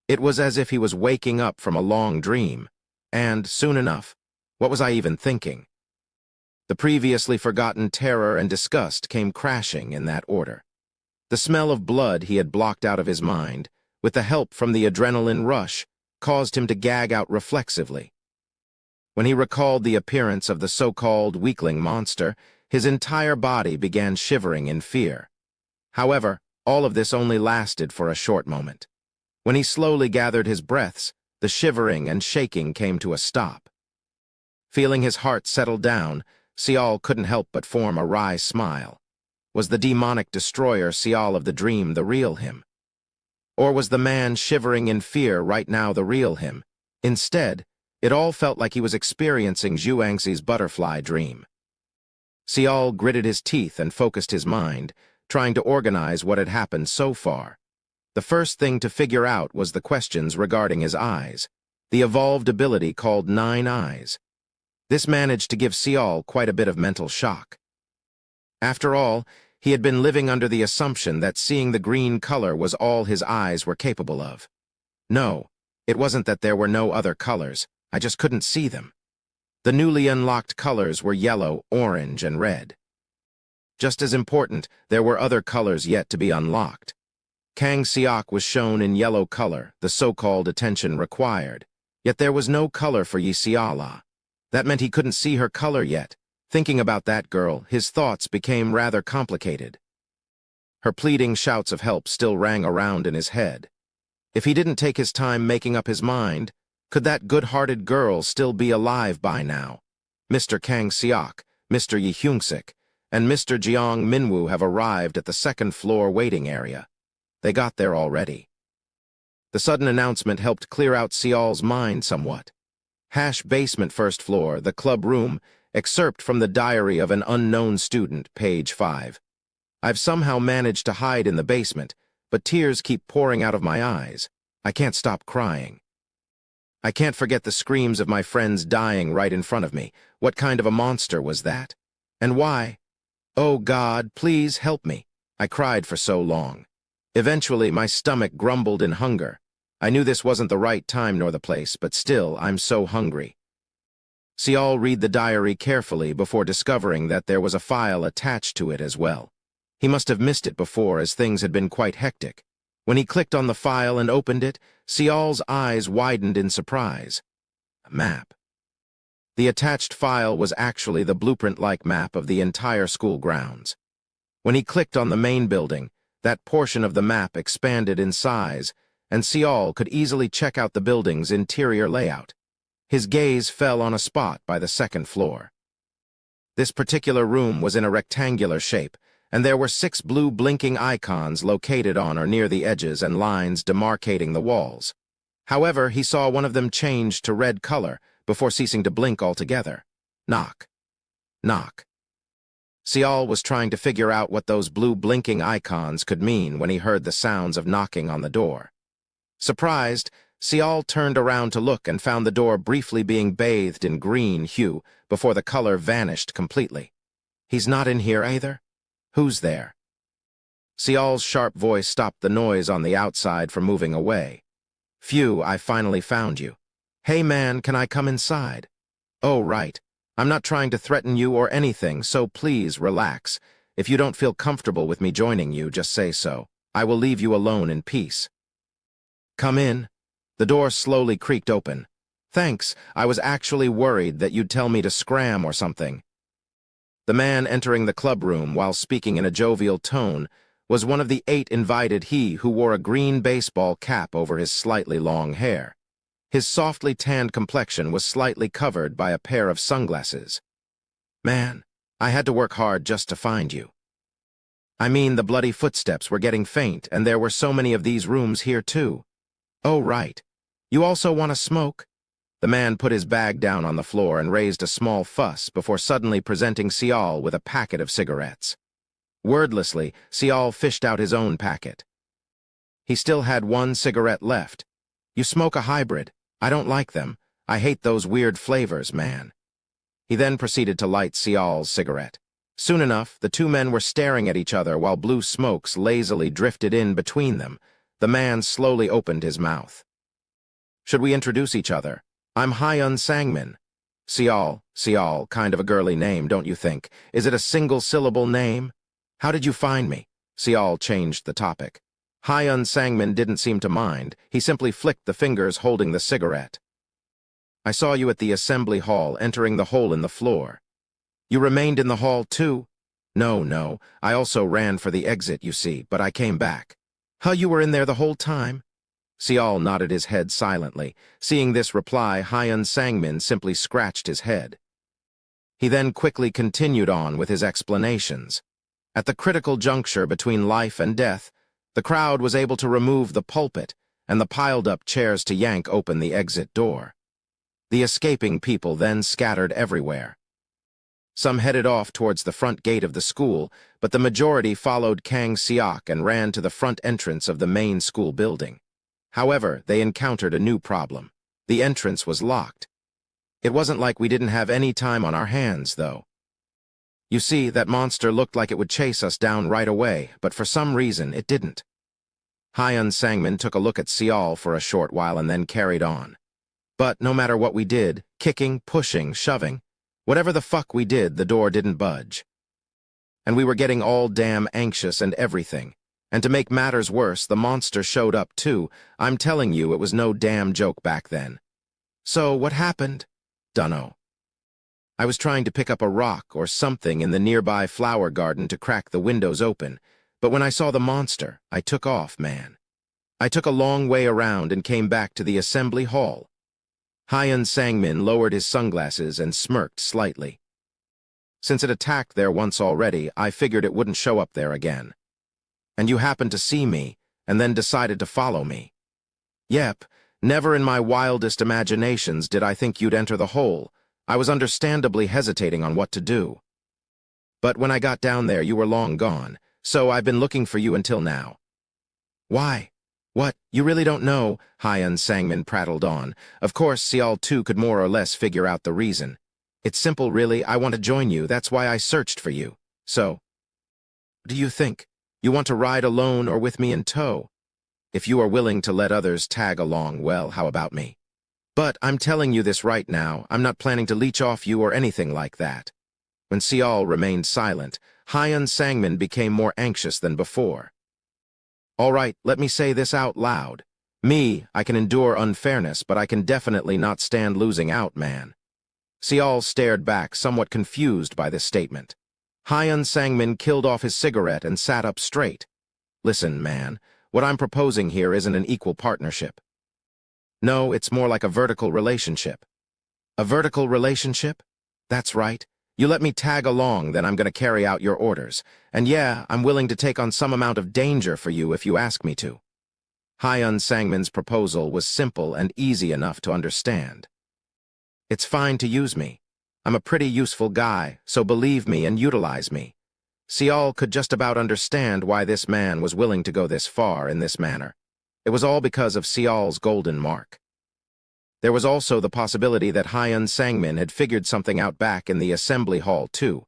It was as if he was waking up from a long dream, and, soon enough, what was I even thinking? The previously forgotten terror and disgust came crashing in that order. The smell of blood he had blocked out of his mind, with the help from the adrenaline rush, caused him to gag out reflexively. When he recalled the appearance of the so-called weakling monster, his entire body began shivering in fear. However, all of this only lasted for a short moment. When he slowly gathered his breaths, the shivering and shaking came to a stop. Feeling his heart settle down, Sial couldn't help but form a wry smile. Was the demonic destroyer Sial of the dream the real him? Or was the man shivering in fear right now the real him? Instead, it all felt like he was experiencing Zhuangzi's butterfly dream. Sial gritted his teeth and focused his mind, trying to organize what had happened so far. The first thing to figure out was the questions regarding his eyes, the evolved ability called 9 Eyes. This managed to give Sial quite a bit of mental shock. After all, he had been living under the assumption that seeing the green color was all his eyes were capable of. No, it wasn't that there were no other colors, I just couldn't see them. The newly unlocked colors were yellow, orange, and red. Just as important, there were other colors yet to be unlocked. Kang Siak was shown in yellow color, the so-called attention required. Yet there was no color for Yisiala. That meant he couldn't see her color yet. Thinking about that girl, his thoughts became rather complicated. Her pleading shouts of help still rang around in his head. If he didn't take his time making up his mind, could that good-hearted girl still be alive by now? Mr. Kang Siak, Mr. Yi Hyung-sik, and Mr. Jiang Minwoo have arrived at the second-floor waiting area. They got there already. The sudden announcement helped clear out Sial's mind somewhat. Basement first floor, the club room, excerpt from the diary of an unknown student, page 5. I've somehow managed to hide in the basement, but tears keep pouring out of my eyes. I can't stop crying. I can't forget the screams of my friends dying right in front of me. What kind of a monster was that? And why? Oh God, please help me. I cried for so long. Eventually, my stomach grumbled in hunger. I knew this wasn't the right time nor the place, but still, I'm so hungry. Sial read the diary carefully before discovering that there was a file attached to it as well. He must have missed it before, as things had been quite hectic. When he clicked on the file and opened it, Sial's eyes widened in surprise. A map. The attached file was actually the blueprint-like map of the entire school grounds. When he clicked on the main building, that portion of the map expanded in size, and Sial could easily check out the building's interior layout. His gaze fell on a spot by the second floor. This particular room was in a rectangular shape, and there were 6 blue blinking icons located on or near the edges and lines demarcating the walls. However, he saw one of them change to red color before ceasing to blink altogether. Knock. Knock. Sial was trying to figure out what those blue blinking icons could mean when he heard the sounds of knocking on the door. Surprised, Sial turned around to look and found the door briefly being bathed in green hue before the color vanished completely. He's not in here either? Who's there? Sial's sharp voice stopped the noise on the outside from moving away. Phew, I finally found you. Hey man, can I come inside? Oh, right. I'm not trying to threaten you or anything, so please relax. If you don't feel comfortable with me joining you, just say so. I will leave you alone in peace. Come in. The door slowly creaked open. Thanks, I was actually worried that you'd tell me to scram or something. The man entering the clubroom while speaking in a jovial tone was one of the 8 invited, he who wore a green baseball cap over his slightly long hair. His softly tanned complexion was slightly covered by a pair of sunglasses. Man, I had to work hard just to find you. I mean, the bloody footsteps were getting faint, and there were so many of these rooms here too. Oh, right. You also want to smoke? The man put his bag down on the floor and raised a small fuss before suddenly presenting Sial with a packet of cigarettes. Wordlessly, Sial fished out his own packet. He still had 1 cigarette left. You smoke a hybrid. I don't like them. I hate those weird flavors, man. He then proceeded to light Sial's cigarette. Soon enough, the 2 men were staring at each other while blue smokes lazily drifted in between them. The man slowly opened his mouth. Should we introduce each other? I'm Ainz Audioverse. Sial, kind of a girly name, don't you think? Is it a single-syllable name? How did you find me? Sial changed the topic. Ainz Audioverse didn't seem to mind. He simply flicked the fingers holding the cigarette. I saw you at the assembly hall entering the hole in the floor. You remained in the hall too? No. I also ran for the exit, you see, but I came back. Huh, you were in there the whole time? Sial nodded his head silently. Seeing this reply, Ainz Audioverse simply scratched his head. He then quickly continued on with his explanations. At the critical juncture between life and death, the crowd was able to remove the pulpit and the piled-up chairs to yank open the exit door. The escaping people then scattered everywhere. Some headed off towards the front gate of the school, but the majority followed Kang Siak and ran to the front entrance of the main school building. However, they encountered a new problem. The entrance was locked. It wasn't like we didn't have any time on our hands, though. You see, that monster looked like it would chase us down right away, but for some reason it didn't. Ainz Audioverse took a look at Sial for a short while and then carried on. But no matter what we did, kicking, pushing, shoving, whatever the fuck we did, the door didn't budge. And we were getting all damn anxious and everything. And to make matters worse, the monster showed up too. I'm telling you, it was no damn joke back then. So, what happened? Dunno. I was trying to pick up a rock or something in the nearby flower garden to crack the windows open, but when I saw the monster, I took off, man. I took a long way around and came back to the assembly hall. Ainz Audioverse lowered his sunglasses and smirked slightly. Since it attacked there once already, I figured it wouldn't show up there again. And you happened to see me, and then decided to follow me. Yep, never in my wildest imaginations did I think you'd enter the hole. I was understandably hesitating on what to do. But when I got down there, you were long gone, so I've been looking for you until now. Why? What, you really don't know? Ainz Audioverse prattled on. Of course, Sial too could more or less figure out the reason. It's simple, really. I want to join you. That's why I searched for you. So, what do you think? You want to ride alone or with me in tow? If you are willing to let others tag along, well, how about me? But I'm telling you this right now, I'm not planning to leech off you or anything like that. When Sial remained silent, Ainz Audioverse became more anxious than before. All right, let me say this out loud. Me, I can endure unfairness, but I can definitely not stand losing out, man. Sial stared back, somewhat confused by this statement. Ainz Audioverse killed off his cigarette and sat up straight. Listen, man, what I'm proposing here isn't an equal partnership. No, it's more like a vertical relationship. A vertical relationship? That's right. You let me tag along, then I'm going to carry out your orders. And yeah, I'm willing to take on some amount of danger for you if you ask me to. Ainz Audioverse's proposal was simple and easy enough to understand. It's fine to use me. I'm a pretty useful guy, so believe me and utilize me. Sial could just about understand why this man was willing to go this far in this manner. It was all because of Sial's golden mark. There was also the possibility that Ainz Audioverse had figured something out back in the assembly hall too.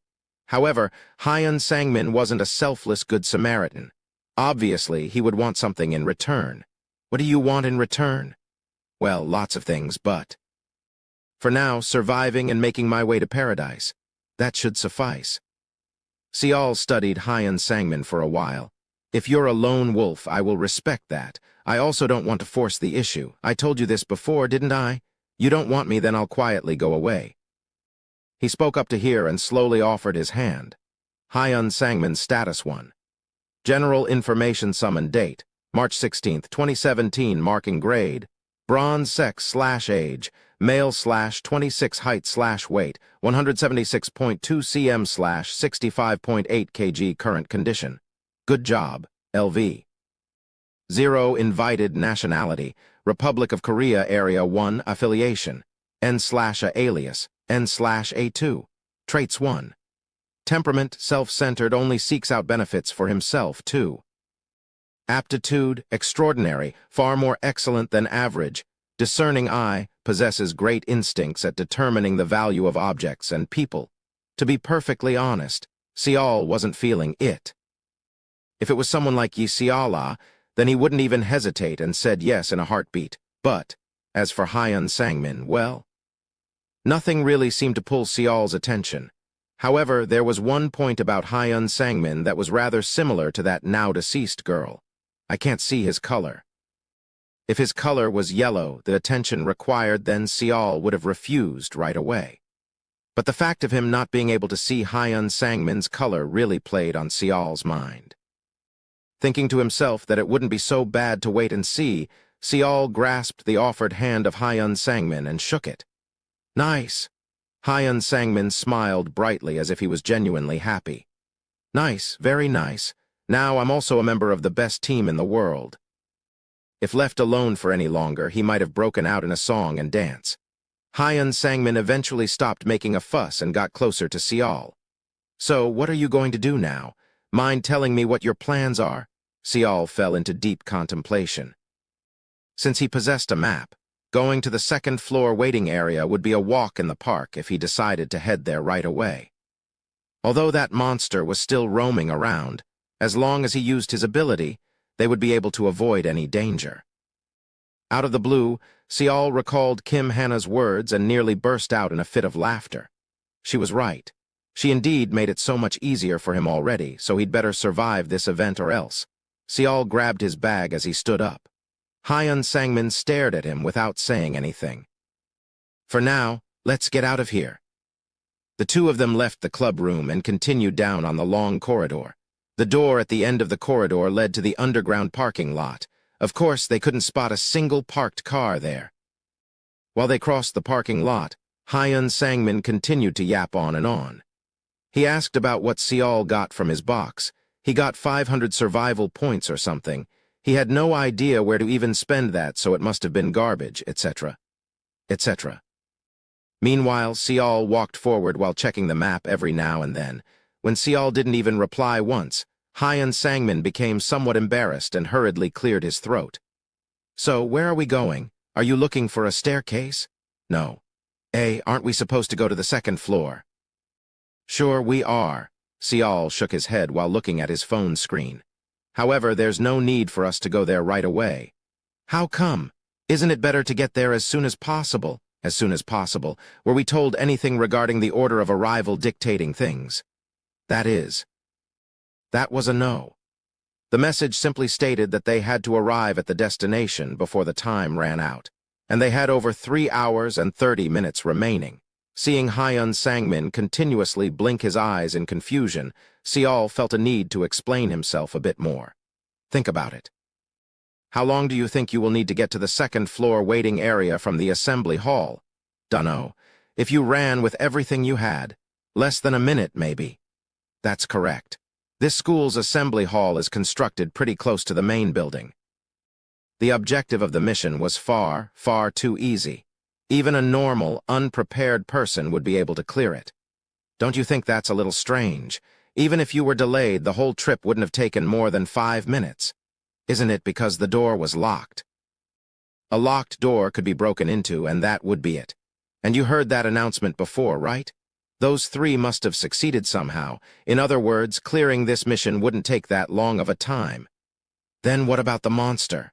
However, Ainz Sangmin wasn't a selfless Good Samaritan. Obviously, he would want something in return. What do you want in return? Well, lots of things, but for now, surviving and making my way to paradise. That should suffice. Sial studied Ainz Sangmin for a while. If you're a lone wolf, I will respect that. I also don't want to force the issue. I told you this before, didn't I? You don't want me, then I'll quietly go away. He spoke up to hear and slowly offered his hand. Ainz Sangmin Status 1. General Information Summon Date, March 16, 2017, marking grade, Bronze, sex/age, male/26, height/weight, 176.2 cm/65.8 kg, current condition. Good job, LV. 0 invited, nationality, Republic of Korea, Area 1, affiliation, N/A alias, N/A2, traits 1. Temperament, self-centered, only seeks out benefits for himself, 2. Aptitude, extraordinary, far more excellent than average. Discerning eye, possesses great instincts at determining the value of objects and people. To be perfectly honest, Sial wasn't feeling it. If it was someone like Siala, then he wouldn't even hesitate and said yes in a heartbeat. But, as for Ainz Sangmin, well, nothing really seemed to pull Sial's attention. However, there was one point about Ainz Sangmin that was rather similar to that now-deceased girl. I can't see his color. If his color was yellow, the attention required, then Sial would have refused right away. But the fact of him not being able to see Ainz Sangmin's color really played on Sial's mind. Thinking to himself that it wouldn't be so bad to wait and see, Sial grasped the offered hand of Ainz Sangmin and shook it. Nice. Ainz Sangmin smiled brightly as if he was genuinely happy. Nice, very nice. Now I'm also a member of the best team in the world. If left alone for any longer, he might have broken out in a song and dance. Ainz Sangmin eventually stopped making a fuss and got closer to Sial. So, what are you going to do now? Mind telling me what your plans are? Sial fell into deep contemplation. Since he possessed a map, going to the second-floor waiting area would be a walk in the park if he decided to head there right away. Although that monster was still roaming around, as long as he used his ability, they would be able to avoid any danger. Out of the blue, Sial recalled Kim Hannah's words and nearly burst out in a fit of laughter. She was right. She indeed made it so much easier for him already, so he'd better survive this event or else. Sial grabbed his bag as he stood up. Ainz Sangmin stared at him without saying anything. For now, let's get out of here. The two of them left the club room and continued down on the long corridor. The door at the end of the corridor led to the underground parking lot. Of course, they couldn't spot a single parked car there. While they crossed the parking lot, Ainz Sangmin continued to yap on and on. He asked about what Sial got from his box. He got 500 survival points or something. He had no idea where to even spend that, so it must have been garbage, etc., etc. Meanwhile, Sial walked forward while checking the map every now and then. When Sial didn't even reply once, Ainz Sangmin became somewhat embarrassed and hurriedly cleared his throat. So, where are we going? Are you looking for a staircase? No. Aren't we supposed to go to the second floor? Sure we are. Sial shook his head while looking at his phone screen. However, there's no need for us to go there right away. How come? Isn't it better to get there as soon as possible? As soon as possible. Were we told anything regarding the order of arrival dictating things? That was a no. The message simply stated that they had to arrive at the destination before the time ran out, and they had over 3 hours and 30 minutes remaining. Seeing Ainz Sangmin continuously blink his eyes in confusion, Sial felt a need to explain himself a bit more. Think about it. How long do you think you will need to get to the second-floor waiting area from the assembly hall? Dunno. If you ran with everything you had, less than a minute, maybe. That's correct. This school's assembly hall is constructed pretty close to the main building. The objective of the mission was far, far too easy. Even a normal, unprepared person would be able to clear it. Don't you think that's a little strange? Even if you were delayed, the whole trip wouldn't have taken more than 5 minutes. Isn't it because the door was locked? A locked door could be broken into, and that would be it. And you heard that announcement before, right? Those three must have succeeded somehow. In other words, clearing this mission wouldn't take that long of a time. Then what about the monster?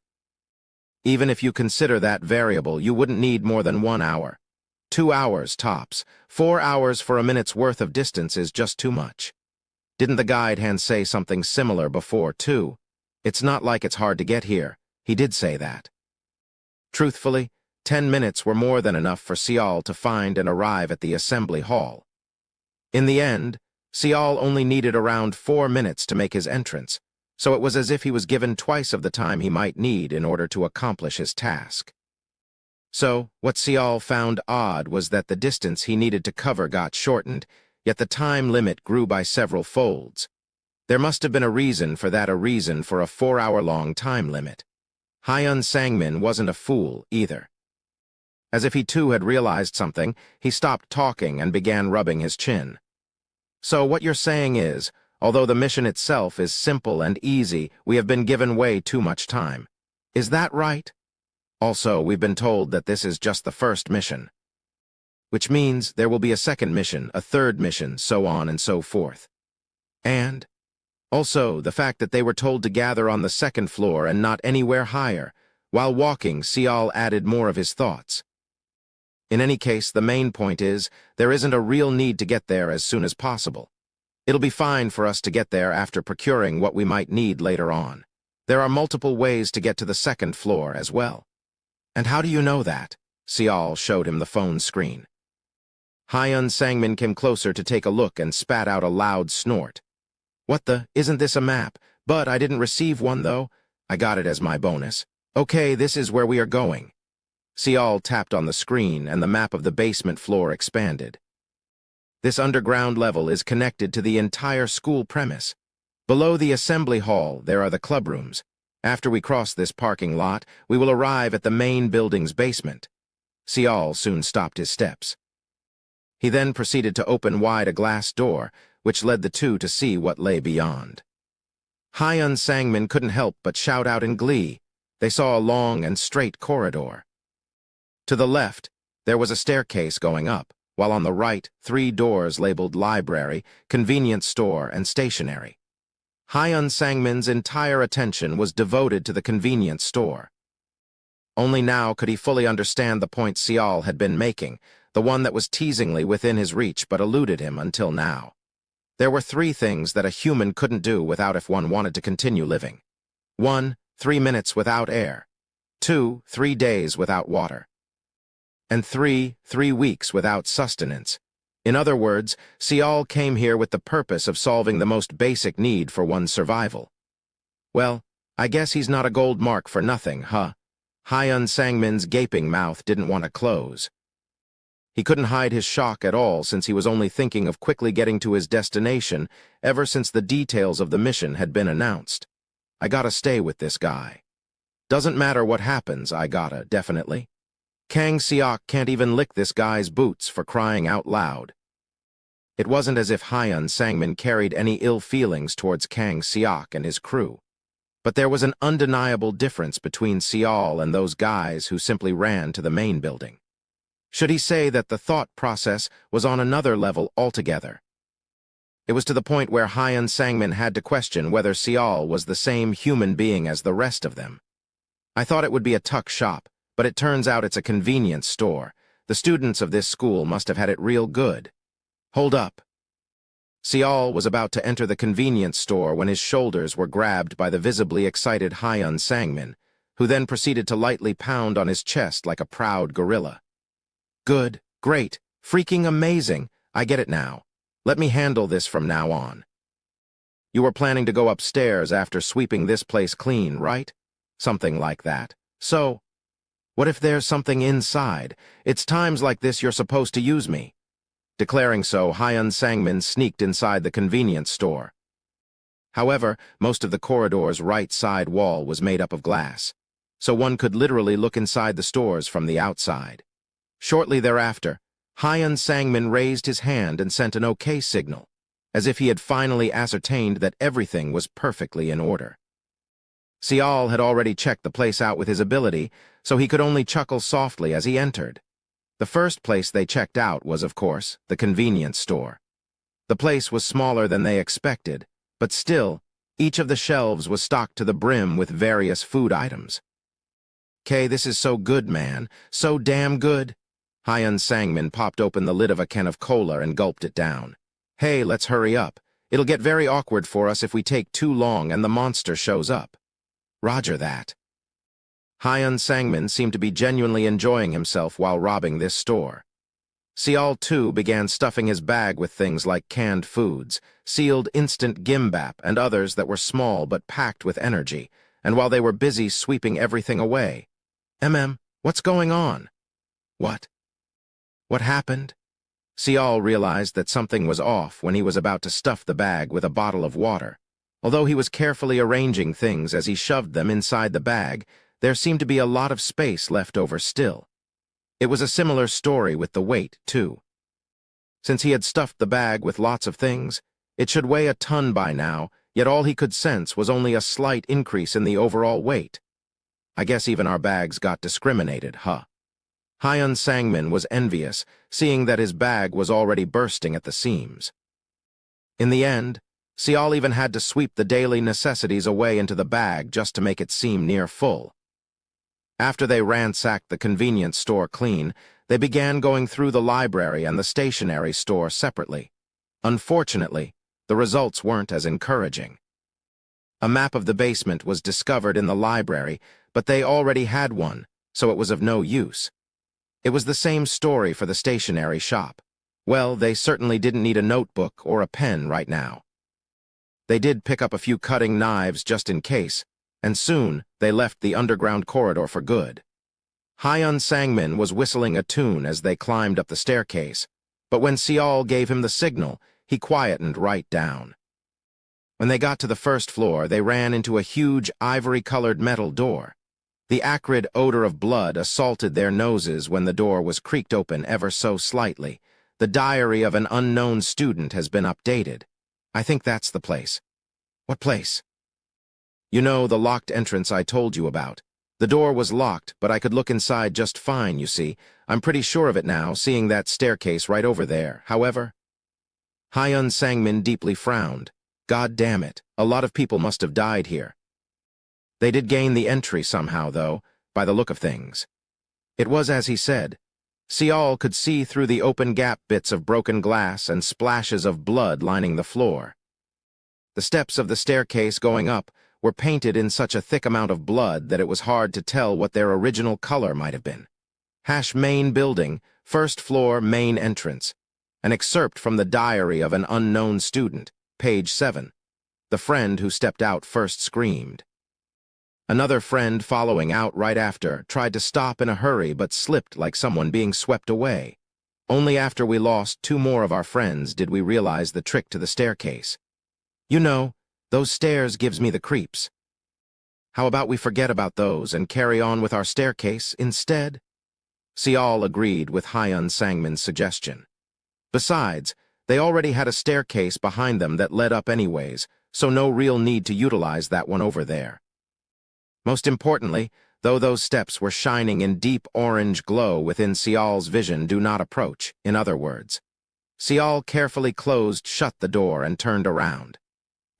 Even if you consider that variable, you wouldn't need more than 1 hour. 2 hours tops. 4 hours for a minute's worth of distance is just too much. Didn't the guide hand say something similar before, too? It's not like it's hard to get here. He did say that. Truthfully, 10 minutes were more than enough for Sial to find and arrive at the assembly hall. In the end, Sial only needed around 4 minutes to make his entrance, so it was as if he was given twice of the time he might need in order to accomplish his task. So, what Sial found odd was that the distance he needed to cover got shortened, yet the time limit grew by several folds. There must have been a reason for that, a reason for a 4-hour-long time limit. Ainz Sangmin wasn't a fool, either. As if he too had realized something, he stopped talking and began rubbing his chin. So what you're saying is, although the mission itself is simple and easy, we have been given way too much time. Is that right? Also, we've been told that this is just the first mission. Which means there will be a second mission, a third mission, so on and so forth. And also, the fact that they were told to gather on the second floor and not anywhere higher. While walking, Sial added more of his thoughts. In any case, the main point is, there isn't a real need to get there as soon as possible. It'll be fine for us to get there after procuring what we might need later on. There are multiple ways to get to the second floor as well. And how do you know that? Sial showed him the phone screen. Ainz Sangmin came closer to take a look and spat out a loud snort. What the? Isn't this a map? But I didn't receive one, though. I got it as my bonus. Okay, this is where we are going. Sial tapped on the screen, and the map of the basement floor expanded. This underground level is connected to the entire school premise. Below the assembly hall, there are the clubrooms. After we cross this parking lot, we will arrive at the main building's basement. Sial soon stopped his steps. He then proceeded to open wide a glass door, which led the two to see what lay beyond. Ainz Sangmin couldn't help but shout out in glee. They saw a long and straight corridor. To the left, there was a staircase going up, while on the right, 3 doors labeled library, convenience store, and stationery. Ainz Sangmin's entire attention was devoted to the convenience store. Only now could he fully understand the point Sial had been making, the one that was teasingly within his reach but eluded him until now. There were 3 things that a human couldn't do without if one wanted to continue living. 1, 3 minutes without air. 2, 3 days without water. And 3, 3 weeks without sustenance. In other words, Sial came here with the purpose of solving the most basic need for one's survival. Well, I guess he's not a gold mark for nothing, huh? Ainz Sangmin's gaping mouth didn't want to close. He couldn't hide his shock at all since he was only thinking of quickly getting to his destination ever since the details of the mission had been announced. I gotta stay with this guy. Doesn't matter what happens, I gotta, definitely. Kang Seok can't even lick this guy's boots for crying out loud. It wasn't as if Ainz Sangmin carried any ill feelings towards Kang Seok and his crew. But there was an undeniable difference between Sial and those guys who simply ran to the main building. Should he say that the thought process was on another level altogether? It was to the point where Ainz Sangmin had to question whether Sial was the same human being as the rest of them. I thought it would be a tuck shop, but it turns out it's a convenience store. The students of this school must have had it real good. Hold up. Sial was about to enter the convenience store when his shoulders were grabbed by the visibly excited Ainz Sangmin, who then proceeded to lightly pound on his chest like a proud gorilla. Good, great, freaking amazing. I get it now. Let me handle this from now on. You were planning to go upstairs after sweeping this place clean, right? Something like that. So, what if there's something inside? It's times like this you're supposed to use me. Declaring so, Ainz Sangmin sneaked inside the convenience store. However, most of the corridor's right side wall was made up of glass, so one could literally look inside the stores from the outside. Shortly thereafter, Ainz Sangmin raised his hand and sent an OK signal, as if he had finally ascertained that everything was perfectly in order. Sial had already checked the place out with his ability, so he could only chuckle softly as he entered. The first place they checked out was, of course, the convenience store. The place was smaller than they expected, but still, each of the shelves was stocked to the brim with various food items. "Kay, this is so good, man. So damn good." Ainz Sangmin popped open the lid of a can of cola and gulped it down. "Hey, let's hurry up. It'll get very awkward for us if we take too long and the monster shows up." "Roger that." Ainz Sangmin seemed to be genuinely enjoying himself while robbing this store. Seol, too, began stuffing his bag with things like canned foods, sealed instant gimbap, and others that were small but packed with energy, and while they were busy sweeping everything away. What's going on?" "What? What happened?" Seol realized that something was off when he was about to stuff the bag with a bottle of water. Although he was carefully arranging things as he shoved them inside the bag, there seemed to be a lot of space left over still. It was a similar story with the weight, too. Since he had stuffed the bag with lots of things, it should weigh a ton by now, yet all he could sense was only a slight increase in the overall weight. "I guess even our bags got discriminated, huh?" Ainz Sangmin was envious, seeing that his bag was already bursting at the seams. In the end, Seol even had to sweep the daily necessities away into the bag just to make it seem near full. After they ransacked the convenience store clean, they began going through the library and the stationery store separately. Unfortunately, the results weren't as encouraging. A map of the basement was discovered in the library, but they already had one, so it was of no use. It was the same story for the stationery shop. Well, they certainly didn't need a notebook or a pen right now. They did pick up a few cutting knives just in case, and soon they left the underground corridor for good. Ainz Sangmin was whistling a tune as they climbed up the staircase, but when Seol gave him the signal, he quietened right down. When they got to the first floor, they ran into a huge ivory-colored metal door. The acrid odor of blood assaulted their noses when the door was creaked open ever so slightly. "The diary of an unknown student has been updated. I think that's the place." "What place?" "You know, the locked entrance I told you about. The door was locked, but I could look inside just fine, you see. I'm pretty sure of it now, seeing that staircase right over there. However..." Ainz Sangmin deeply frowned. God damn it, a lot of people must have died here. They did gain the entry somehow, though, by the look of things. It was as he said. Seol could see through the open gap bits of broken glass and splashes of blood lining the floor. The steps of the staircase going up were painted in such a thick amount of blood that it was hard to tell what their original color might have been. "Main building, first floor, main entrance." An excerpt from the diary of an unknown student, page 7. The friend who stepped out first screamed. Another friend following out right after tried to stop in a hurry but slipped like someone being swept away. Only after we lost 2 more of our friends did we realize the trick to the staircase. "You know, those stairs gives me the creeps. How about we forget about those and carry on with our staircase instead?" Seol agreed with Ainz Sangmin's suggestion. Besides, they already had a staircase behind them that led up anyways, so no real need to utilize that one over there. Most importantly, though those steps were shining in deep orange glow within Seol's vision, do not approach, in other words. Seol carefully closed shut the door and turned around.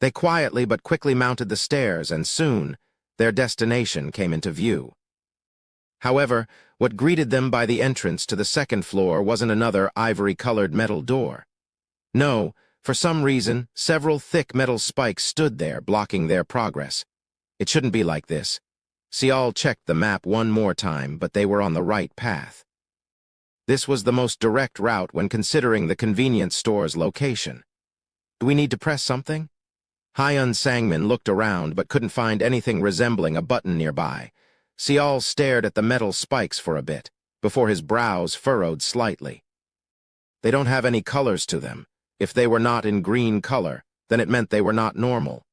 They quietly but quickly mounted the stairs, and soon their destination came into view. However, what greeted them by the entrance to the second floor wasn't another ivory-colored metal door. No, for some reason, several thick metal spikes stood there, blocking their progress. It shouldn't be like this. Seol checked the map one more time, but they were on the right path. This was the most direct route when considering the convenience store's location. "Do we need to press something?" Ainz Sangmin looked around but couldn't find anything resembling a button nearby. Seol stared at the metal spikes for a bit, before his brows furrowed slightly. They don't have any colors to them. If they were not in green color, then it meant they were not normal.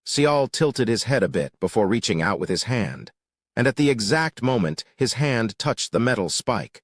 Seol tilted his head a bit before reaching out with his hand, and at the exact moment his hand touched the metal spike.